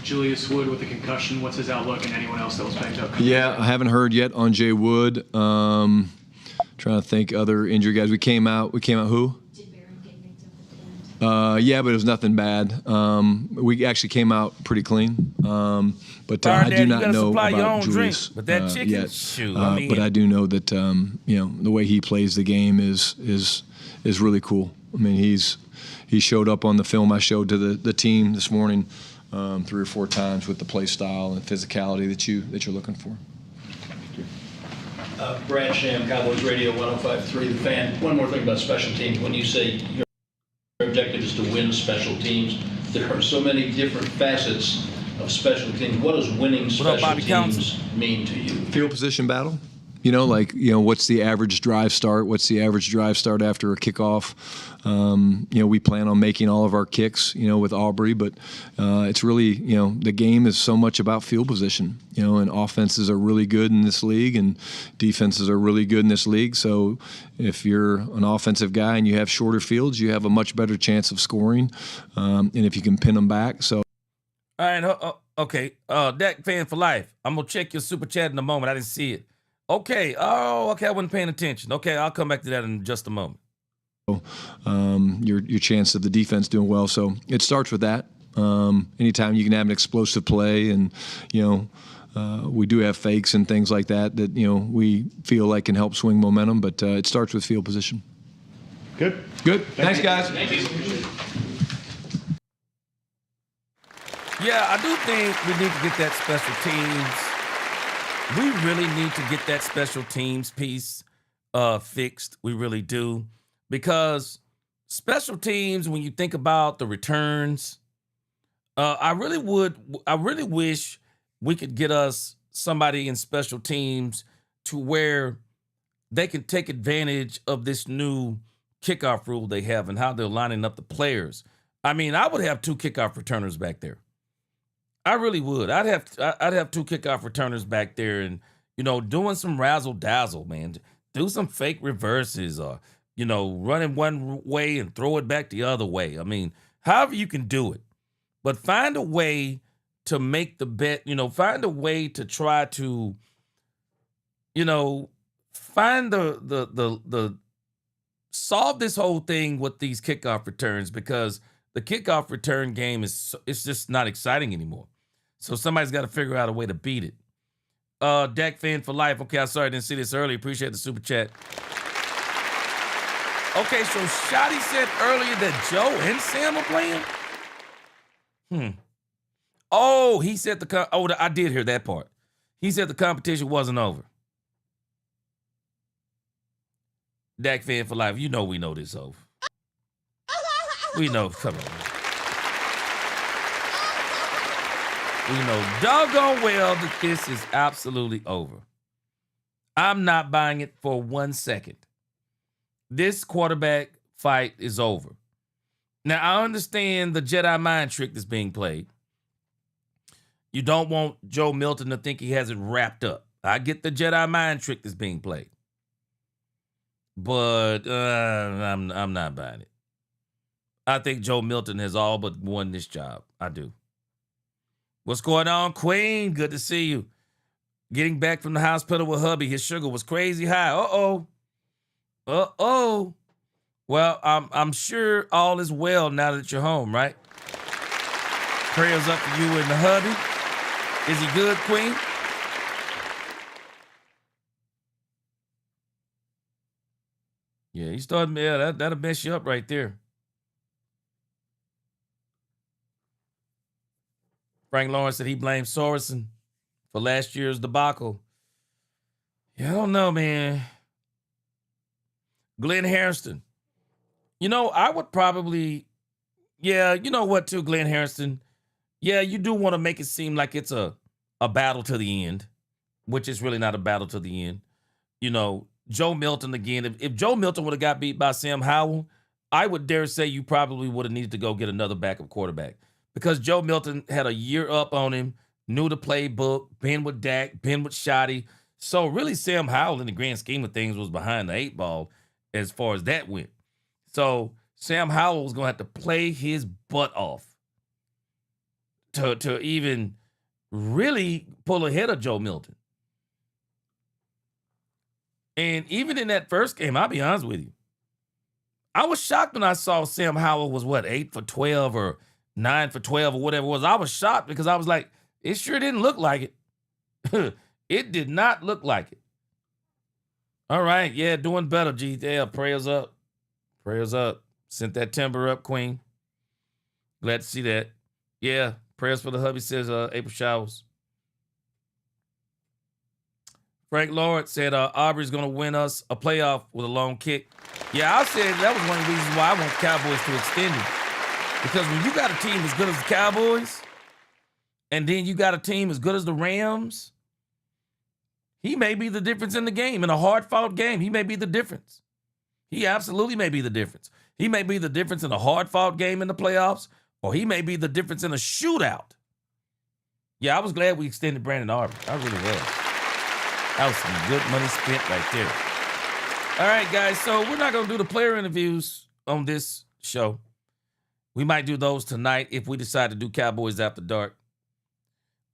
Julius Wood with a concussion. What's his outlook, and anyone else that was banged up? Yeah, I haven't heard yet on Jay Wood. Trying to think other injured guys. We came out who? Yeah, but it was nothing bad. We actually came out pretty clean. But I do not know about Julius but that chicken, yet. shoot, but I do know that the way he plays the game is really cool. I mean, he showed up on the film I showed to the team this morning 3 or 4 times with the play style and physicality that you're looking for. Brad Sham, Cowboys Radio 105.3 The Fan. One more thing about special teams. When you say your objective is to win special teams, there are so many different facets of special teams. What does winning special teams mean to you? Field position battle. What's the average drive start? What's the average drive start after a kickoff? We plan on making all of our kicks, with Aubrey, but it's really, the game is so much about field position, and offenses are really good in this league and defenses are really good in this league. So if you're an offensive guy and you have shorter fields, you have a much better chance of scoring, and if you can pin them back. So. All right, okay. Dak fan for life. I'm going to check your super chat in a moment. I didn't see it. Okay. Oh, okay. I wasn't paying attention. Okay, I'll come back to that in just a moment. Your chance of the defense doing well. So it starts with that. Anytime you can have an explosive play, and we do have fakes and things like that we feel like can help swing momentum. But it starts with field position. Good. Thanks, guys. Thank you. Yeah, I do think we need to get that special teams. We really need to get that special teams piece fixed. We really do. Because special teams, when you think about the returns, I really wish we could get us somebody in special teams to where they can take advantage of this new kickoff rule they have and how they're lining up the players. I mean, I would have 2 kickoff returners back there. I really would. I'd have 2 kickoff returners back there, and doing some razzle dazzle, man. Do some fake reverses, or running one way and throw it back the other way. I mean, however you can do it, but find a way to make the bet. Find a way to try to, find the solve this whole thing with these kickoff returns, because the kickoff return game it's just not exciting anymore. So somebody's got to figure out a way to beat it. Dak fan for life. Okay, I'm sorry I didn't see this early. Appreciate the super chat. Okay, so Shotty said earlier that Joe and Sam are playing? Oh, he said I did hear that part. He said the competition wasn't over. Dak fan for life. You know we know this over. We know. Come on. We know doggone well that this is absolutely over. I'm not buying it for 1 second. This quarterback fight is over. Now, I understand the Jedi mind trick that's being played. You don't want Joe Milton to think he has it wrapped up. I get the Jedi mind trick that's being played. But I'm not buying it. I think Joe Milton has all but won this job. I do. What's going on, Queen? Good to see you. Getting back from the hospital with hubby. His sugar was crazy high. Uh-oh. Well, I'm sure all is well now that you're home, right? Prayers up for you and the hubby. Is he good, Queen? Yeah, he started. Yeah, that'll mess you up right there. Frank Lawrence said he blamed Sorensen for last year's debacle. Yeah, I don't know, man. Glenn Harrison. You know, I would probably, yeah, you know what, too, Glenn Harrison? Yeah, you do want to make it seem like it's a battle to the end, which is really not a battle to the end. You know, Joe Milton, again, if Joe Milton would have got beat by Sam Howell, I would dare say you probably would have needed to go get another backup quarterback because Joe Milton had a year up on him, knew the playbook, been with Dak, been with Shotty. So really Sam Howell in the grand scheme of things was behind the 8 ball as far as that went. So Sam Howell was going to have to play his butt off to even really pull ahead of Joe Milton. And even in that first game, I'll be honest with you, I was shocked when I saw Sam Howell was, 8 for 12 or 9 for 12 or whatever it was. I was shocked because I was like, it sure didn't look like it. It did not look like it. All right, yeah, doing better, G. Yeah, prayers up. Prayers up. Sent that timber up, Queen. Glad to see that. Yeah, prayers for the hubby, says April Showers. Frank Lawrence said Aubrey's going to win us a playoff with a long kick. Yeah, I said that was one of the reasons why I want the Cowboys to extend it. Because when you got a team as good as the Cowboys, and then you got a team as good as the Rams, he may be the difference in the game. In a hard-fought game, he may be the difference. He absolutely may be the difference. He may be the difference in a hard-fought game in the playoffs, or he may be the difference in a shootout. Yeah, I was glad we extended Brandon Aubrey. I really was. That was some good money spent right there. All right, guys, so we're not going to do the player interviews on this show. We might do those tonight if we decide to do Cowboys After Dark.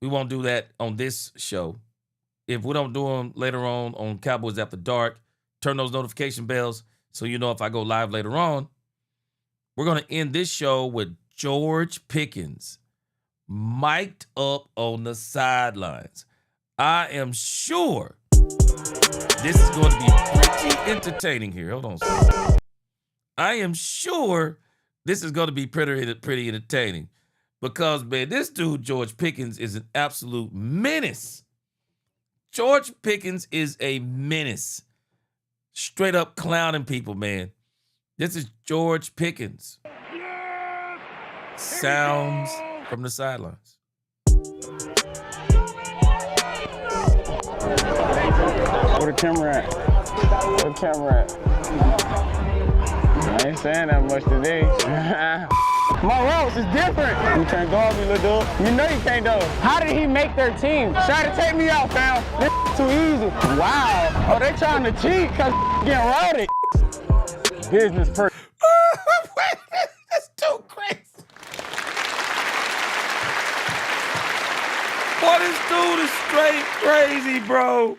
We won't do that on this show. If we don't do them later on Cowboys After Dark, turn those notification bells so you know if I go live later on. We're going to end this show with George Pickens mic'd up on the sidelines. I am sure this is going to be pretty entertaining here. Hold on a second. I am sure this is going to be pretty entertaining because, man, this dude, George Pickens, is an absolute menace. George Pickens is a menace. Straight up clowning people, man. This is George Pickens. Sounds from the sidelines. Where the camera at? Where the camera at? I ain't saying that much today. My routes is different. You can't dog me, little dude. You know you can't dog. How did he make their team? Try to take me out, fam. This too easy. Wow. Oh, they trying to cheat because getting routed. Business person. That's too crazy. Boy, this dude is straight crazy, bro.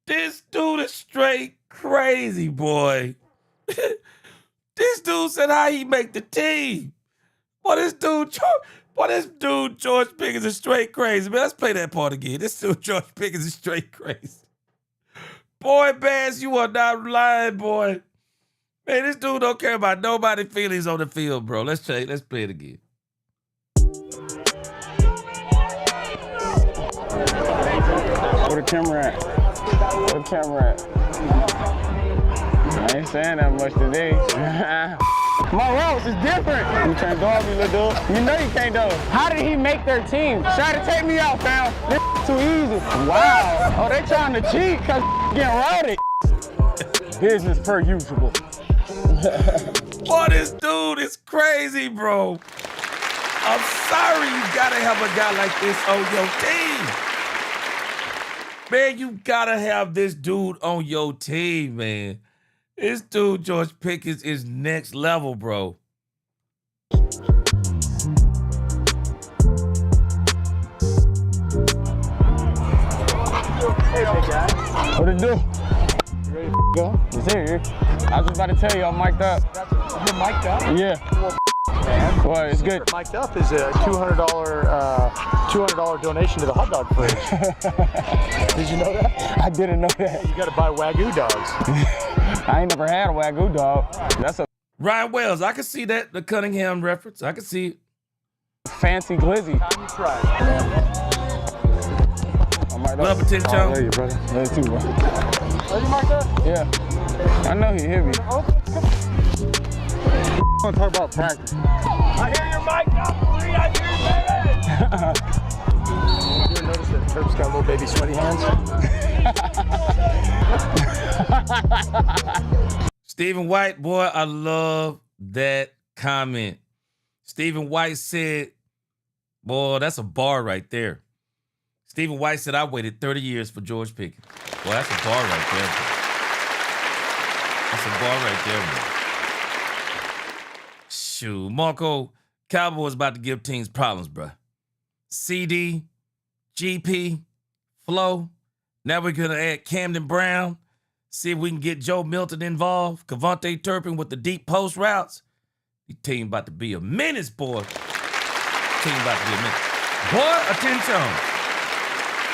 This dude is straight crazy, boy. This dude said how he make the team. Boy, this dude George Pickens is straight crazy. Man, let's play that part again. This dude George Pickens is straight crazy. Boy, Bass, you are not lying, boy. Man, this dude don't care about nobody's feelings on the field, bro. Let's play it again. Where the camera at? Where the camera at? I ain't saying that much today. My routes is different. You can't dog me, little dude. You know you can't dog. How did he make their team? Try to take me out, fam. This too easy. Wow. Oh, they trying to cheat because getting routed. Business per usual. Boy, this dude is crazy, bro. I'm sorry you gotta have a guy like this on your team. Man, you gotta have this dude on your team, man. This dude, George Pickens, is next level, bro. Hey, big guy. What it do? You ready to go? It's here. I was just about to tell you I'm mic'd up. You're mic'd up? Yeah. Man. Well, it's good. Mic'd up is a $200 donation to the hot dog fridge. Did you know that? I didn't know that. You gotta buy Wagyu dogs. I ain't never had a Wagyu dog. That's a Ryan Wells, I can see that, the Cunningham reference. I can see it. fancy glizzy. Time you try. What up, Tim I Jones? love you, brother. Love you too, bro. Are you marked up? Yeah. I know he hit me. Oh, I want to talk about practice. I hear you're mic'd up. 3, I hear you, baby. You ever notice that Terp's got little baby sweaty hands? Stephen White, boy, I love that comment. Stephen White said, boy, that's a bar right there. Stephen White said, I waited 30 years for George Pickens. Boy, that's a bar right there, bro. That's a bar right there, bro. Shoot, Marco, Cowboys about to give teams problems, bro. CD, GP, Flo. Now we're going to add Camden Brown. See if we can get Joe Milton involved. Cavante Turpin with the deep post routes. The team about to be a menace, boy. Team about to be a menace. Boy, attention.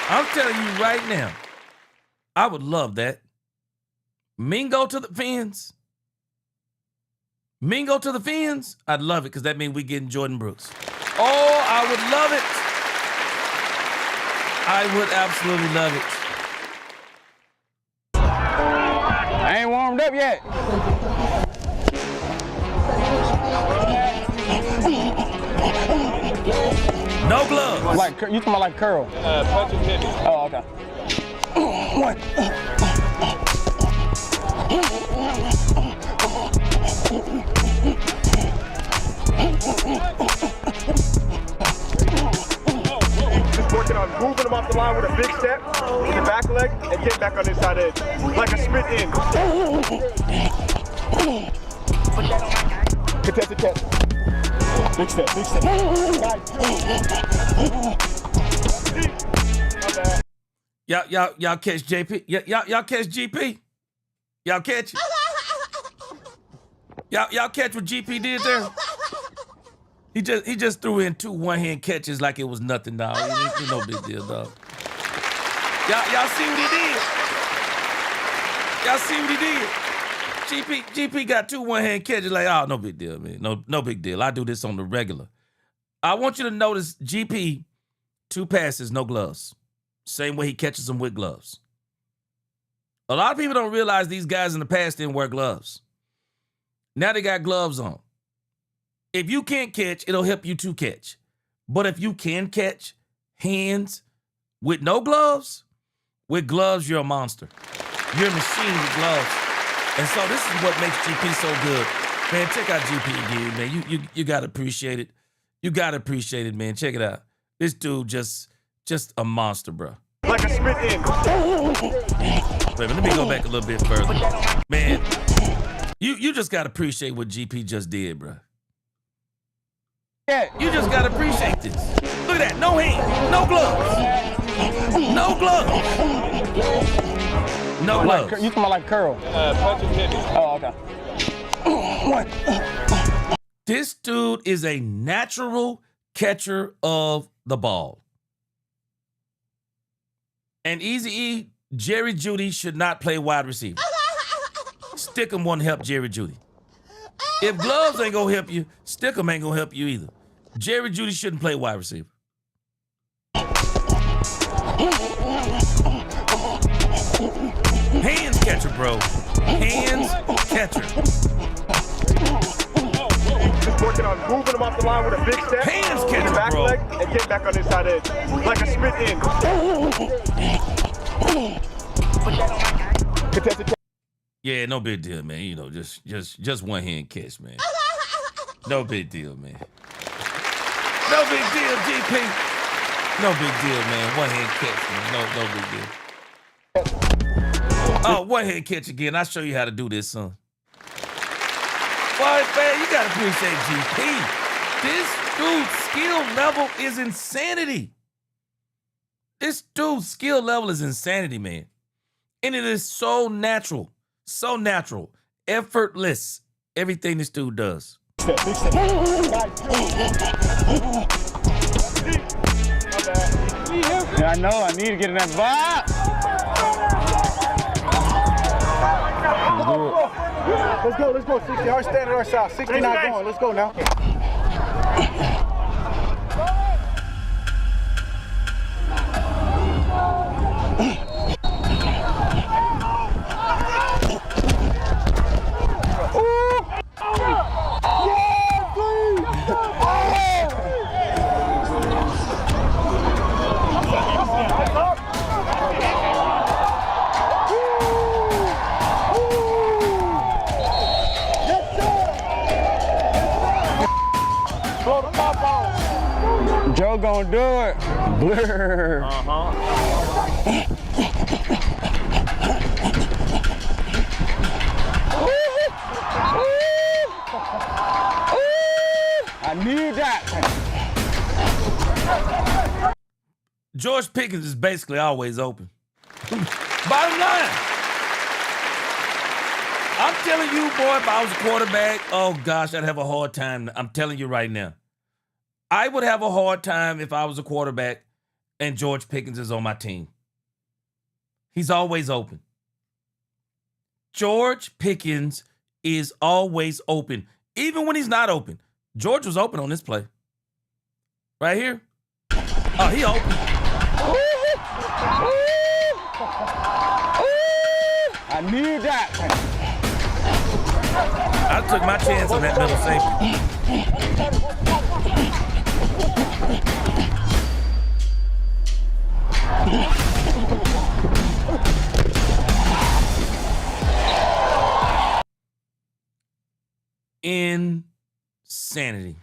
I'm telling you right now, I would love that. Mingo to the Fins. Mingo to the Fins. I'd love it because that means we getting Jordan Brooks. Oh, I would love it. I would absolutely love it. I ain't warmed up yet. No gloves. Like you talking about like curl? Punch and hit me. Oh, okay. What? Just working on moving them off the line with a big step, with your back leg, and get back on the inside edge. Like a split in. Contested catch. Big step, big step. Y'all catch JP? Y'all catch GP? Y'all catch it? Y'all catch what GP did there? He just threw in 2 one-hand catches like it was nothing, dog. It's no big deal, dog. Y'all see what he did? Y'all see what he did? GP got 2 one-hand catches like, oh, no big deal, man. No big deal. I do this on the regular. I want you to notice GP, 2 passes, no gloves. Same way he catches them with gloves. A lot of people don't realize these guys in the past didn't wear gloves. Now they got gloves on. If you can't catch, it'll help you to catch. But if you can catch hands with no gloves, with gloves, you're a monster. You're a machine with gloves. And so this is what makes GP so good. Man, check out GP again, man. You gotta appreciate it. You gotta appreciate it, man. Check it out. This dude just a monster, bro. Like a split in. Wait, let me go back a little bit further. Man, you just gotta appreciate what GP just did, bro. Yeah. You just gotta appreciate this. Look at that. No hands, no gloves. No gloves. No gloves. Like, you talking about like curl? Punch and hit me. Oh, okay. What? This dude is a natural catcher of the ball. And Eazy-E, Jerry Jeudy should not play wide receiver. Stickum won't help Jerry Jeudy. If gloves ain't gonna help you, Stickum ain't gonna help you either. Jerry Jeudy shouldn't play wide receiver. Hands catcher, bro. Hands catcher. Just working on moving him off the line with a big step. Hands in catcher, the back bro. leg and get back on the inside edge. Like a split in. Contested catch. Yeah, no big deal, man. You know, just one hand catch, man. No big deal, man. No big deal, GP. No big deal, man. One hand catch, man. No big deal. Oh, one hand catch again. I'll show you how to do this, son. Boy, man, you gotta appreciate GP. This dude's skill level is insanity. This dude's skill level is insanity, man. And it is so natural. So natural. Effortless. Everything this dude does. Yeah, I know. I need to get in that vibe. Let's go. 60 yards, stand at our side. 69 going. Let's go now. Joe gonna do it. Blur. I need that. George Pickens is basically always open. Bottom line. I'm telling you, boy, if I was a quarterback, oh gosh, I'd have a hard time. I'm telling you right now. I would have a hard time if I was a quarterback and George Pickens is on my team. He's always open. George Pickens is always open. Even when he's not open. George was open on this play. Right here. Oh, he open. I need that. I took my chance on that middle safety. Insanity.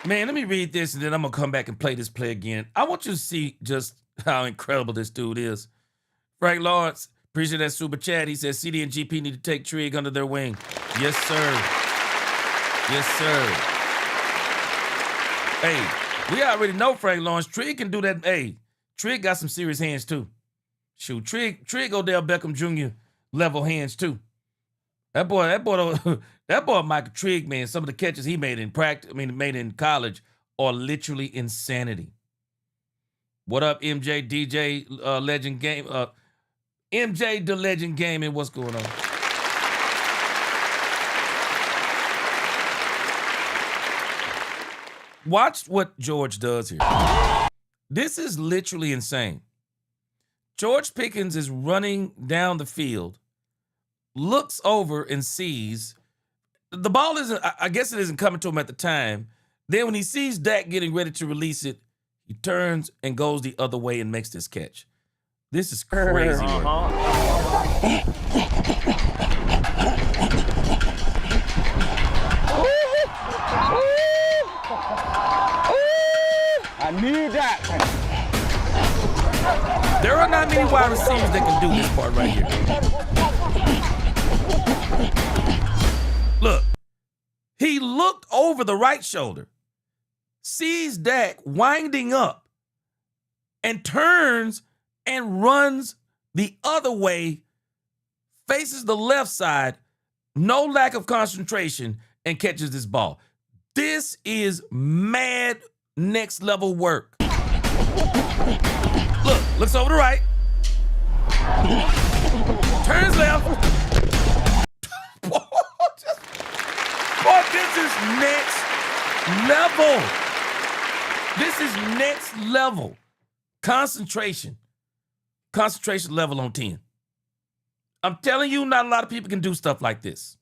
Man, let me read this and then I'm going to come back and play this play again. I want you to see just how incredible this dude is. Frank Lawrence, appreciate that super chat. He says CD and GP need to take Trigg under their wing. Yes, sir. Yes, sir. Hey, we already know Frank Lawrence. Trigg can do that. Hey, Trigg got some serious hands too. Shoot, Trigg Odell Beckham Jr. level hands too. That boy, Michael Trigg, man, some of the catches he made in practice, made in college are literally insanity. What up, MJ, DJ, Legend Game, MJ, the Legend Gaming, what's going on? Watch what George does here. This is literally insane. George Pickens is running down the field, looks over and sees the ball isn't, I guess it isn't coming to him at the time. Then when he sees Dak getting ready to release it, he turns and goes the other way and makes this catch. This is crazy work. I need that. There are not many wide receivers that can do this part right here. Look, he looked over the right shoulder, sees Dak winding up, and turns and runs the other way, faces the left side, no lack of concentration, and catches this ball. This is mad next level work. Look, looks over the right, turns left. Boy, this is next level. This is next level. Concentration level on 10. I'm telling you, not a lot of people can do stuff like this.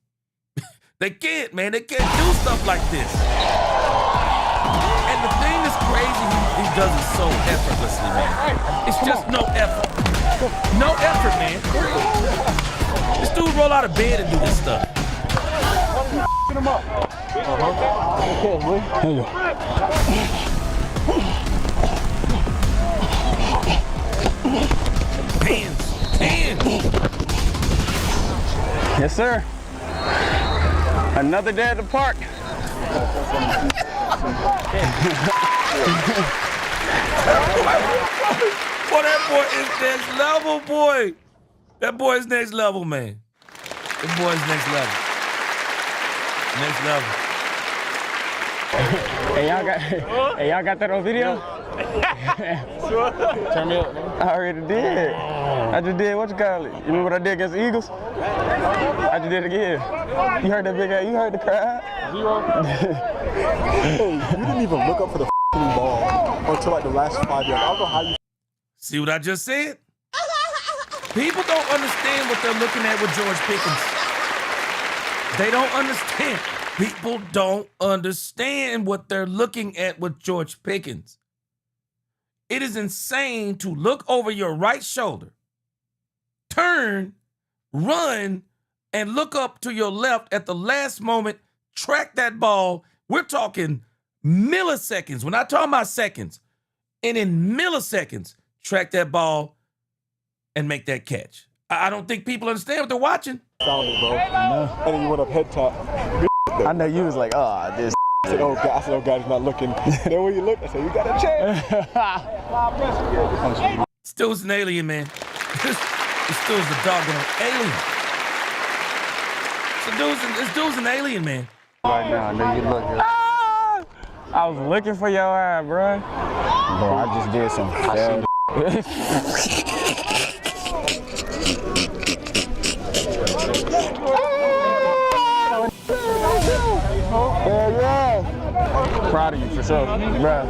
They can't, man. They can't do stuff like this. And the thing that's crazy, he does it so effortlessly, man. It's just no effort. No effort, man. This dude roll out of bed and do this stuff. Get him up. Hands. Yes, sir. Another day at the park. Boy, that boy is next level, boy. That boy is next level, man. That boy is next level. Next level. Hey, y'all got that on video? Turn me up, man. I already did. I just did, what you call it? You remember what I did against the Eagles? I just did it again. You heard that big ass, you heard the crowd? Hey, you didn't even look up for the ball until like the last 5 years. I don't know how you. See what I just said? People don't understand what they're looking at with George Pickens. They don't understand. People don't understand what they're looking at with George Pickens. It is insane to look over your right shoulder, turn, run, and look up to your left at the last moment, track that ball. We're talking milliseconds. We're not talking about seconds. And in milliseconds, track that ball and make that catch. I don't think people understand what they're watching. Found it, bro. And then you went up head top. I know you was like, oh, this. I said, oh, God, he's not looking. Then when you look, I said, you got a chance. Still's an alien, man. This Still's a doggone alien. This dude's an alien, man. Right now, I know you looking. I was looking for your eye, bro. Bro, I just did some. Yeah. Proud of you for sure, bro.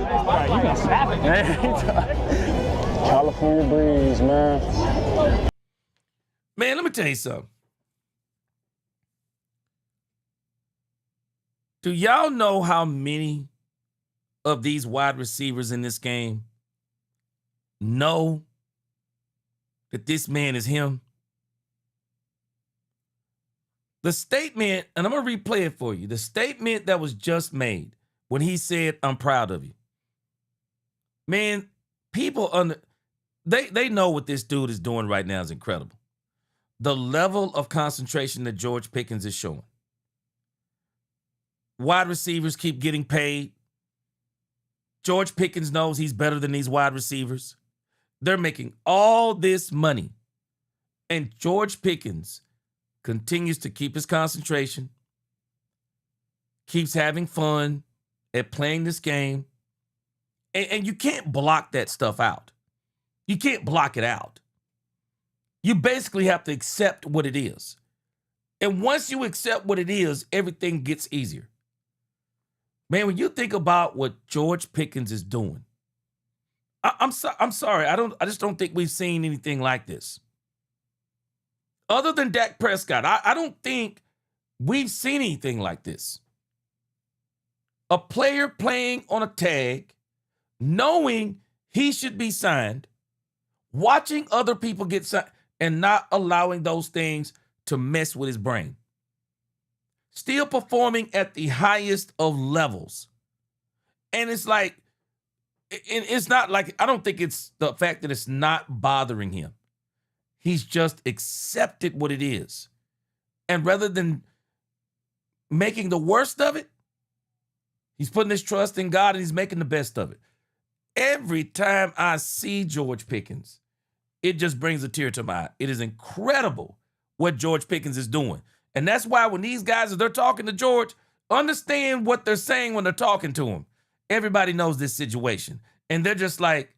You been snapping. California breeze, man. Man, let me tell you something. Do y'all know how many of these wide receivers in this game know that this man is him? The statement, and I'm going to replay it for you, the statement that was just made when he said, I'm proud of you. Man, people, they know what this dude is doing right now is incredible. The level of concentration that George Pickens is showing. Wide receivers keep getting paid. George Pickens knows he's better than these wide receivers. They're making all this money. And George Pickens continues to keep his concentration, keeps having fun at playing this game. And you can't block that stuff out. You can't block it out. You basically have to accept what it is. And once you accept what it is, everything gets easier. Man, when you think about what George Pickens is doing, I'm sorry. I just don't think we've seen anything like this. Other than Dak Prescott, I don't think we've seen anything like this. A player playing on a tag, knowing he should be signed, watching other people get signed, and not allowing those things to mess with his brain. Still performing at the highest of levels. And it's like, it's not like, I don't think it's the fact that it's not bothering him. He's just accepted what it is. And rather than making the worst of it, he's putting his trust in God and he's making the best of it. Every time I see George Pickens, it just brings a tear to my eye. It is incredible what George Pickens is doing. And that's why when these guys, as they're talking to George, understand what they're saying when they're talking to him. Everybody knows this situation. And they're just like,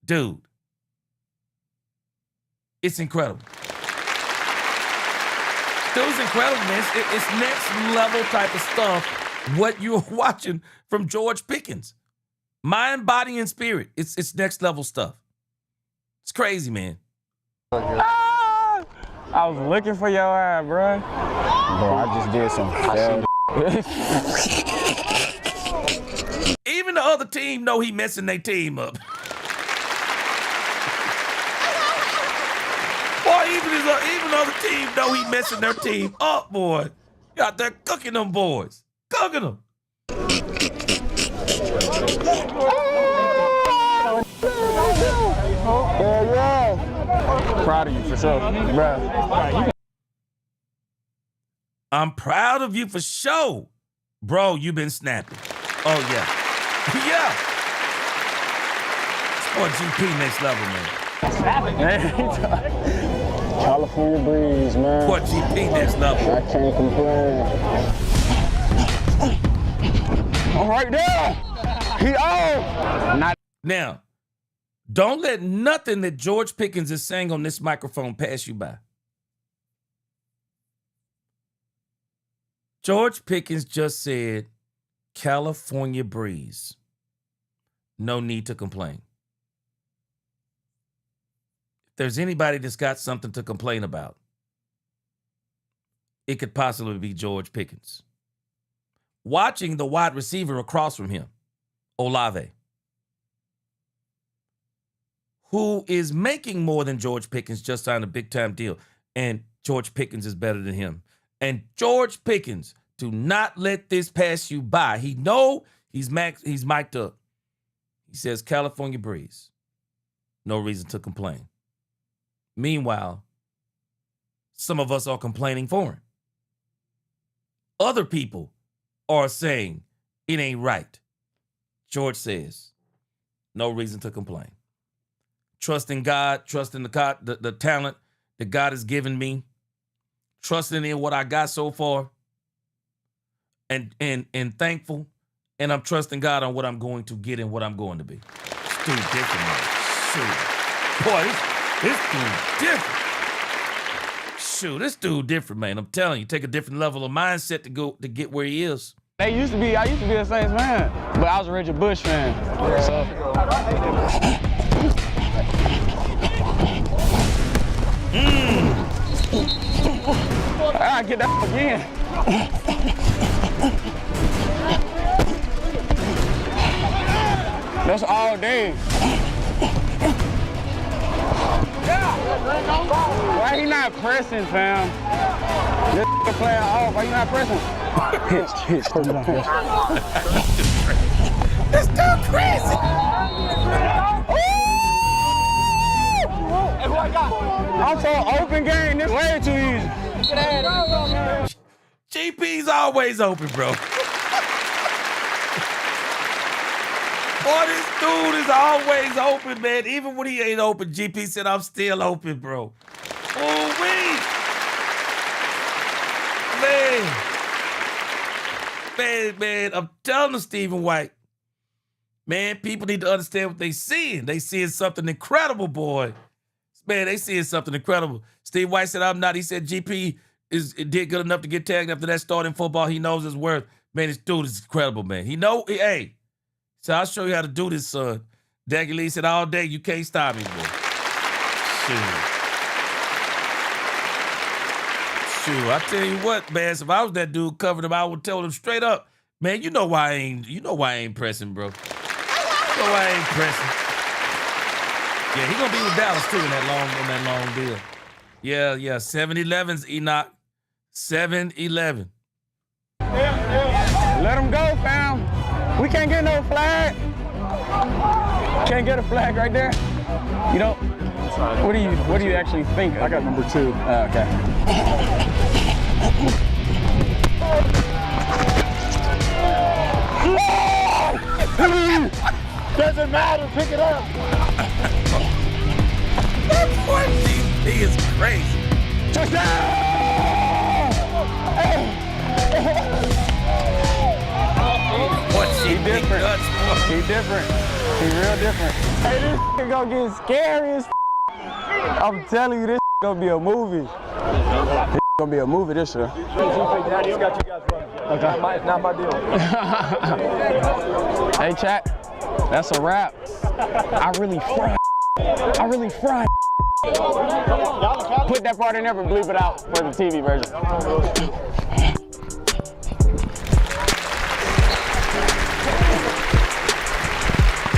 dude, it's incredible. Still incredible, man. It's next level type of stuff, what you're watching from George Pickens. Mind, body, and spirit. It's next level stuff. It's crazy, man. Ah! I was looking for your eye, bro. Bro, I just did some. Even the other team know he messing their team up. Boy, even the other team know he messing their team up, boy. You out there cooking them boys. Cooking them. Yeah. Proud of you for sure, bro. I'm proud of you for sure. Bro, you been snapping. Oh, yeah. Yeah. Sport GP next level, man. California breeze, man. Sport GP next level. I can't complain. Oh, right there. He on. Not now, don't let nothing that George Pickens is saying on this microphone pass you by. George Pickens just said, California breeze. No need to complain. If there's anybody that's got something to complain about, it could possibly be George Pickens. Watching the wide receiver across from him, Olave, who is making more than George Pickens, just signed a big-time deal, and George Pickens is better than him. And George Pickens, do not let this pass you by. He know he's mic'd up. He says, California breeze. No reason to complain. Meanwhile, some of us are complaining for him. Other people are saying it ain't right. George says, no reason to complain. Trusting God, trusting the talent that God has given me, trusting in what I got so far, and thankful, and I'm trusting God on what I'm going to get and what I'm going to be. This dude different, man. Shoot. Boy, this dude different. Shoot, this dude different, man. I'm telling you, take a different level of mindset to get where he is. I used to be a Saints fan, but I was a Richard Bush fan. So. I get that again. That's all day. Why he not pressing, fam? This playing off. Why you not pressing? Hitch. This dude crazy. I'm so open game. This way too easy. GP's always open, bro. Boy, this dude is always open, man. Even when he ain't open, GP said, I'm still open, bro. Oh, wait. Man, I'm telling you, Stephen White. Man, people need to understand what they seeing. They seeing something incredible, boy. Man, they seeing something incredible. Steve White said, I'm not. He said, GP did good enough to get tagged after that start in football. He knows his worth. Man, this dude is incredible, man. Hey. So I'll show you how to do this, son. Daggy Lee said, all day, you can't stop me, boy. Shoot, I tell you what, man, if I was that dude covering him, I would tell him straight up, man, you know why I ain't pressing, bro. You know why I ain't pressing. Yeah, he gonna be with Dallas too in that long deal. Yeah, 7-11's Enoch. 7-11. Let him go, fam. We can't get no flag. Can't get a flag right there. You know, what do you actually think? I got number 2. Okay. Doesn't matter, pick it up. That boy GP is crazy. He different. He different. He real different. Hey, this gonna get scary as I'm telling you, this gonna be a movie. This gonna be a movie this year. Daddy, got you guys running. Okay. Not my deal. Hey, chat. That's a wrap. I really fried. Put that part in there, but bleep it out for the TV version.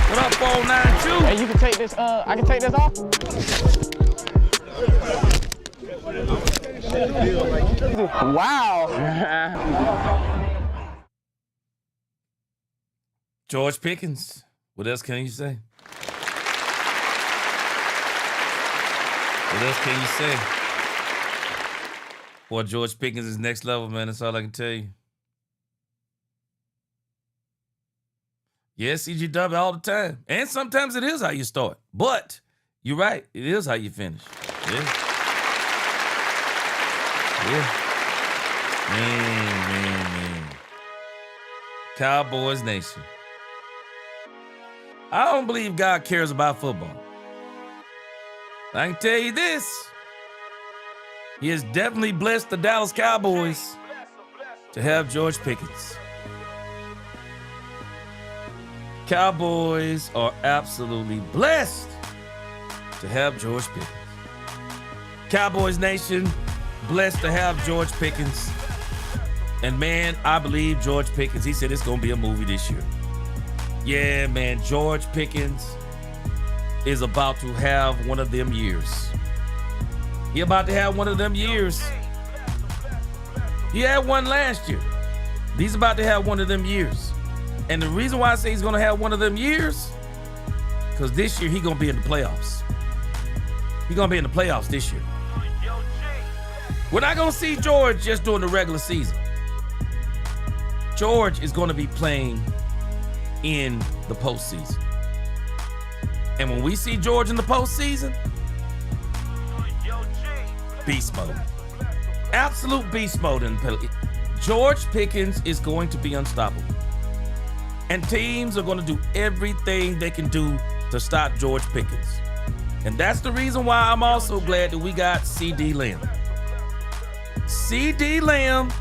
What up, 492? Hey, you can take this, I can take this off? Wow. George Pickens. What else can you say? What else can you say? Boy, George Pickens is next level, man. That's all I can tell you. Yes, CGW all the time. And sometimes it is how you start. But you're right. It is how you finish. Yeah. Man. Cowboys Nation. I don't believe God cares about football. I can tell you this. He has definitely blessed the Dallas Cowboys to have George Pickens. Cowboys are absolutely blessed to have George Pickens. Cowboys Nation, blessed to have George Pickens. And man, I believe George Pickens, he said it's going to be a movie this year. Yeah, man, George Pickens is about to have one of them years. He about to have one of them years. He had one last year. He's about to have one of them years. And the reason why I say he's going to have one of them years, because this year he's going to be in the playoffs. He's going to be in the playoffs this year. We're not going to see George just during the regular season. George is going to be playing in the postseason. And when we see George in the postseason, beast mode. Absolute beast mode. George Pickens is going to be unstoppable. And teams are going to do everything they can do to stop George Pickens. And that's the reason why I'm also glad that we got CD Lamb. CD Lamb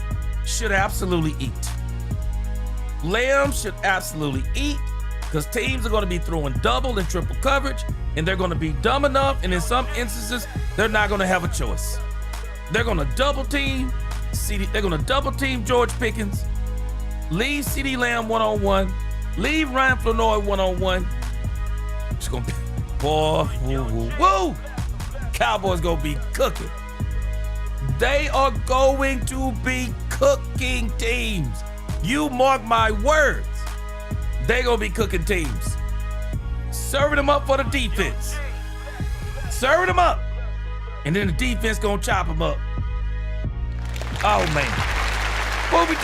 should absolutely eat. Lamb should absolutely eat, because teams are going to be throwing double and triple coverage, and they're going to be dumb enough, and in some instances, they're not going to have a choice. They're going to double team CD. They're going to double team George Pickens. Leave CD Lamb one-on-one. Leave Ryan Flournoy one-on-one. It's going to be, boy, woo. Cowboys going to be cooking. They are going to be cooking teams. You mark my words. They going to be cooking teams. Serving them up for the defense. Serving them up. And then the defense going to chop them up. Oh, man. Booby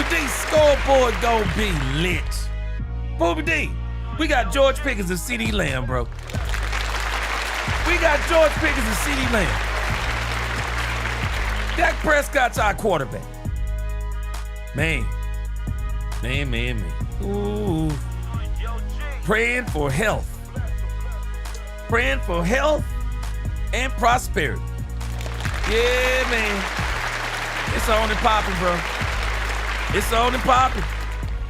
D, scoreboard gonna be lit. Booby D, we got George Pickens and CD Lamb, bro. We got George Pickens and CD Lamb. Dak Prescott's our quarterback. Man. Ooh. Praying for health. Praying for health and prosperity. Yeah, man. It's on and popping, bro. It's on and popping.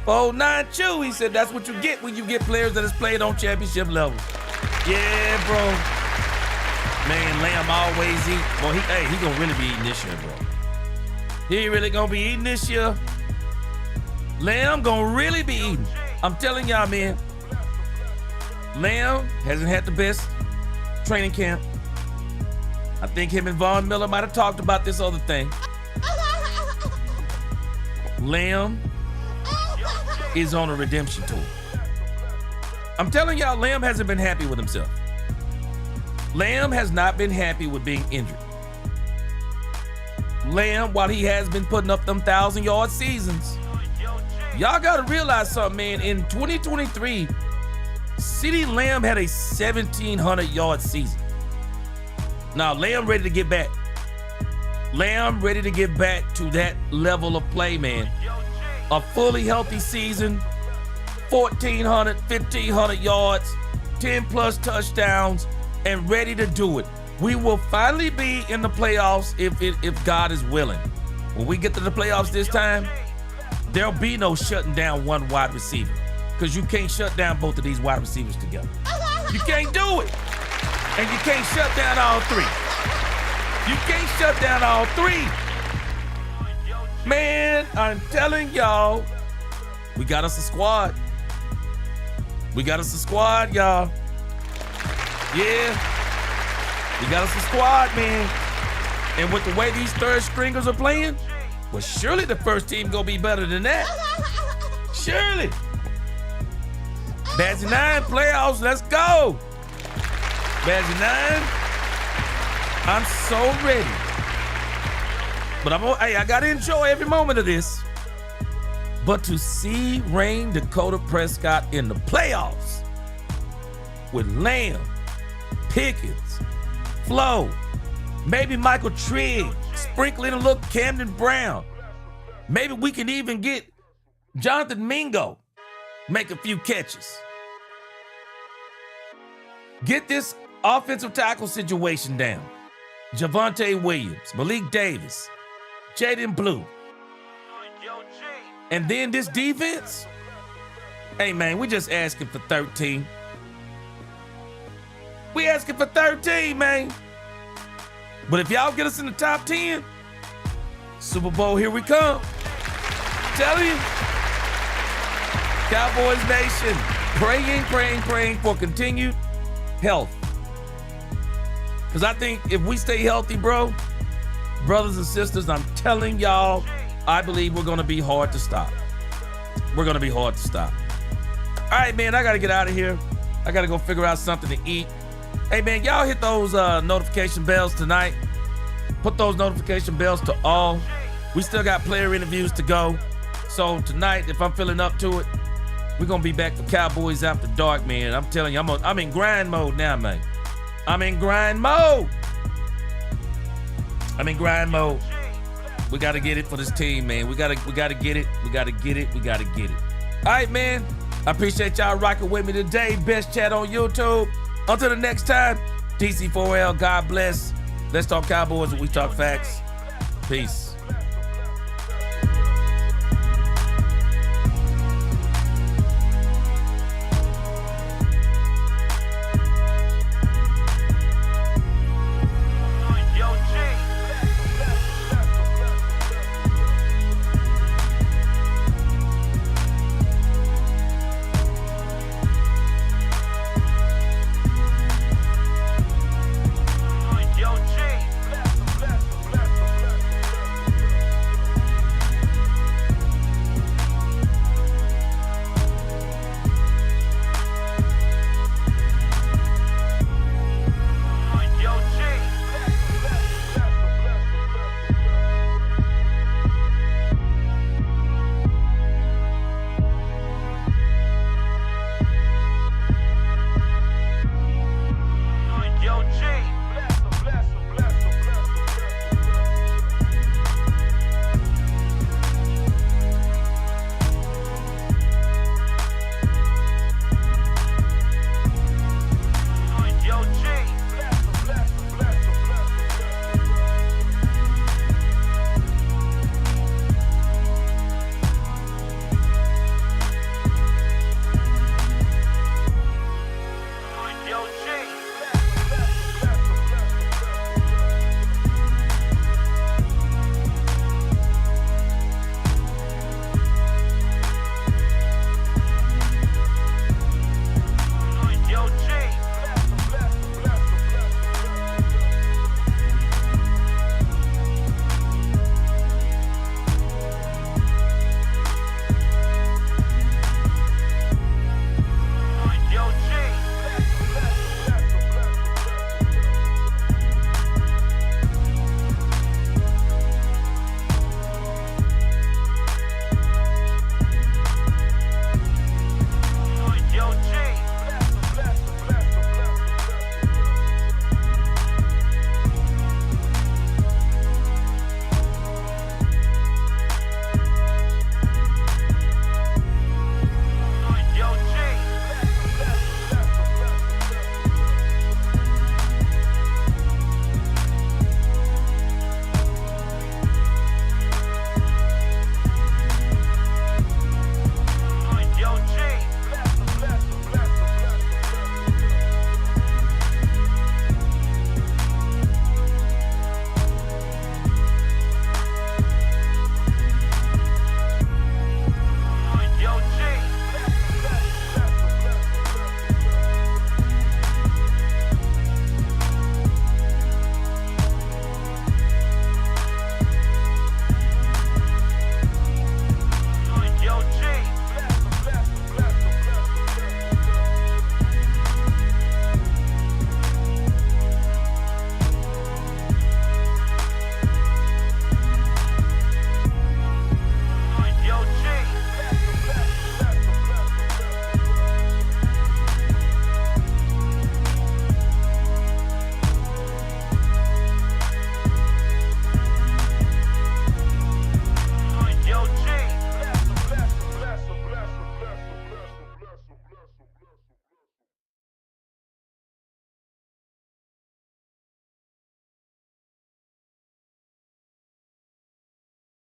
492, he said that's what you get when you get players that has played on championship level. Yeah, bro. Man, Lamb always eat. Boy, he gonna really be eating this year, bro. He really gonna be eating this year. Lamb gonna really be eating. I'm telling y'all, man. Lamb hasn't had the best training camp. I think him and Von Miller might have talked about this other thing. Lamb is on a redemption tour. I'm telling y'all, Lamb hasn't been happy with himself. Lamb has not been happy with being injured. Lamb, while he has been putting up them 1,000-yard seasons, y'all gotta realize something, man. In 2023, CeeDee Lamb had a 1,700-yard season. Now, Lamb ready to get back. Lamb ready to get back to that level of play, man. A fully healthy season, 1,400, 1,500 yards, 10-plus touchdowns, and ready to do it. We will finally be in the playoffs if God is willing. When we get to the playoffs this time, there'll be no shutting down one wide receiver. because you can't shut down both of these wide receivers together. You can't do it. And you can't shut down all three. You can't shut down all three. Man, I'm telling y'all, we got us a squad. We got us a squad, y'all. Yeah. We got us a squad, man. And with the way these third stringers are playing, well, surely the first team gonna be better than that. Surely. Badge 9 playoffs, let's go. Badge 9, I'm so ready. But I gotta enjoy every moment of this. But to see Rain Dakota Prescott in the playoffs with Lamb, Pickens, Flo, maybe Michael Trigg, sprinkling a little Camden Brown. Maybe we can even get Jonathan Mingo make a few catches. Get this offensive tackle situation down. Javonte Williams, Malik Davis, Jaden Blue. And then this defense? Hey, man, we just asking for 13. We asking for 13, man. But if y'all get us in the top 10, Super Bowl, here we come. Tell you. Cowboys Nation, praying for continued health. Because I think if we stay healthy, bro, brothers and sisters, I'm telling y'all, I believe we're going to be hard to stop. We're going to be hard to stop. All right, man, I got to get out of here. I got to go figure out something to eat. Hey, man, y'all hit those notification bells tonight. Put those notification bells to all. We still got player interviews to go. So tonight, if I'm feeling up to it, we're going to be back for Cowboys After Dark, man. I'm telling you, I'm in grind mode now, man. I'm in grind mode. I'm in grind mode. We got to get it for this team, man. We got to get it. We got to get it. We got to get it. All right, man. I appreciate y'all rocking with me today. Best chat on YouTube. Until the next time, DC4L, God bless. Let's talk Cowboys and we talk facts. Peace.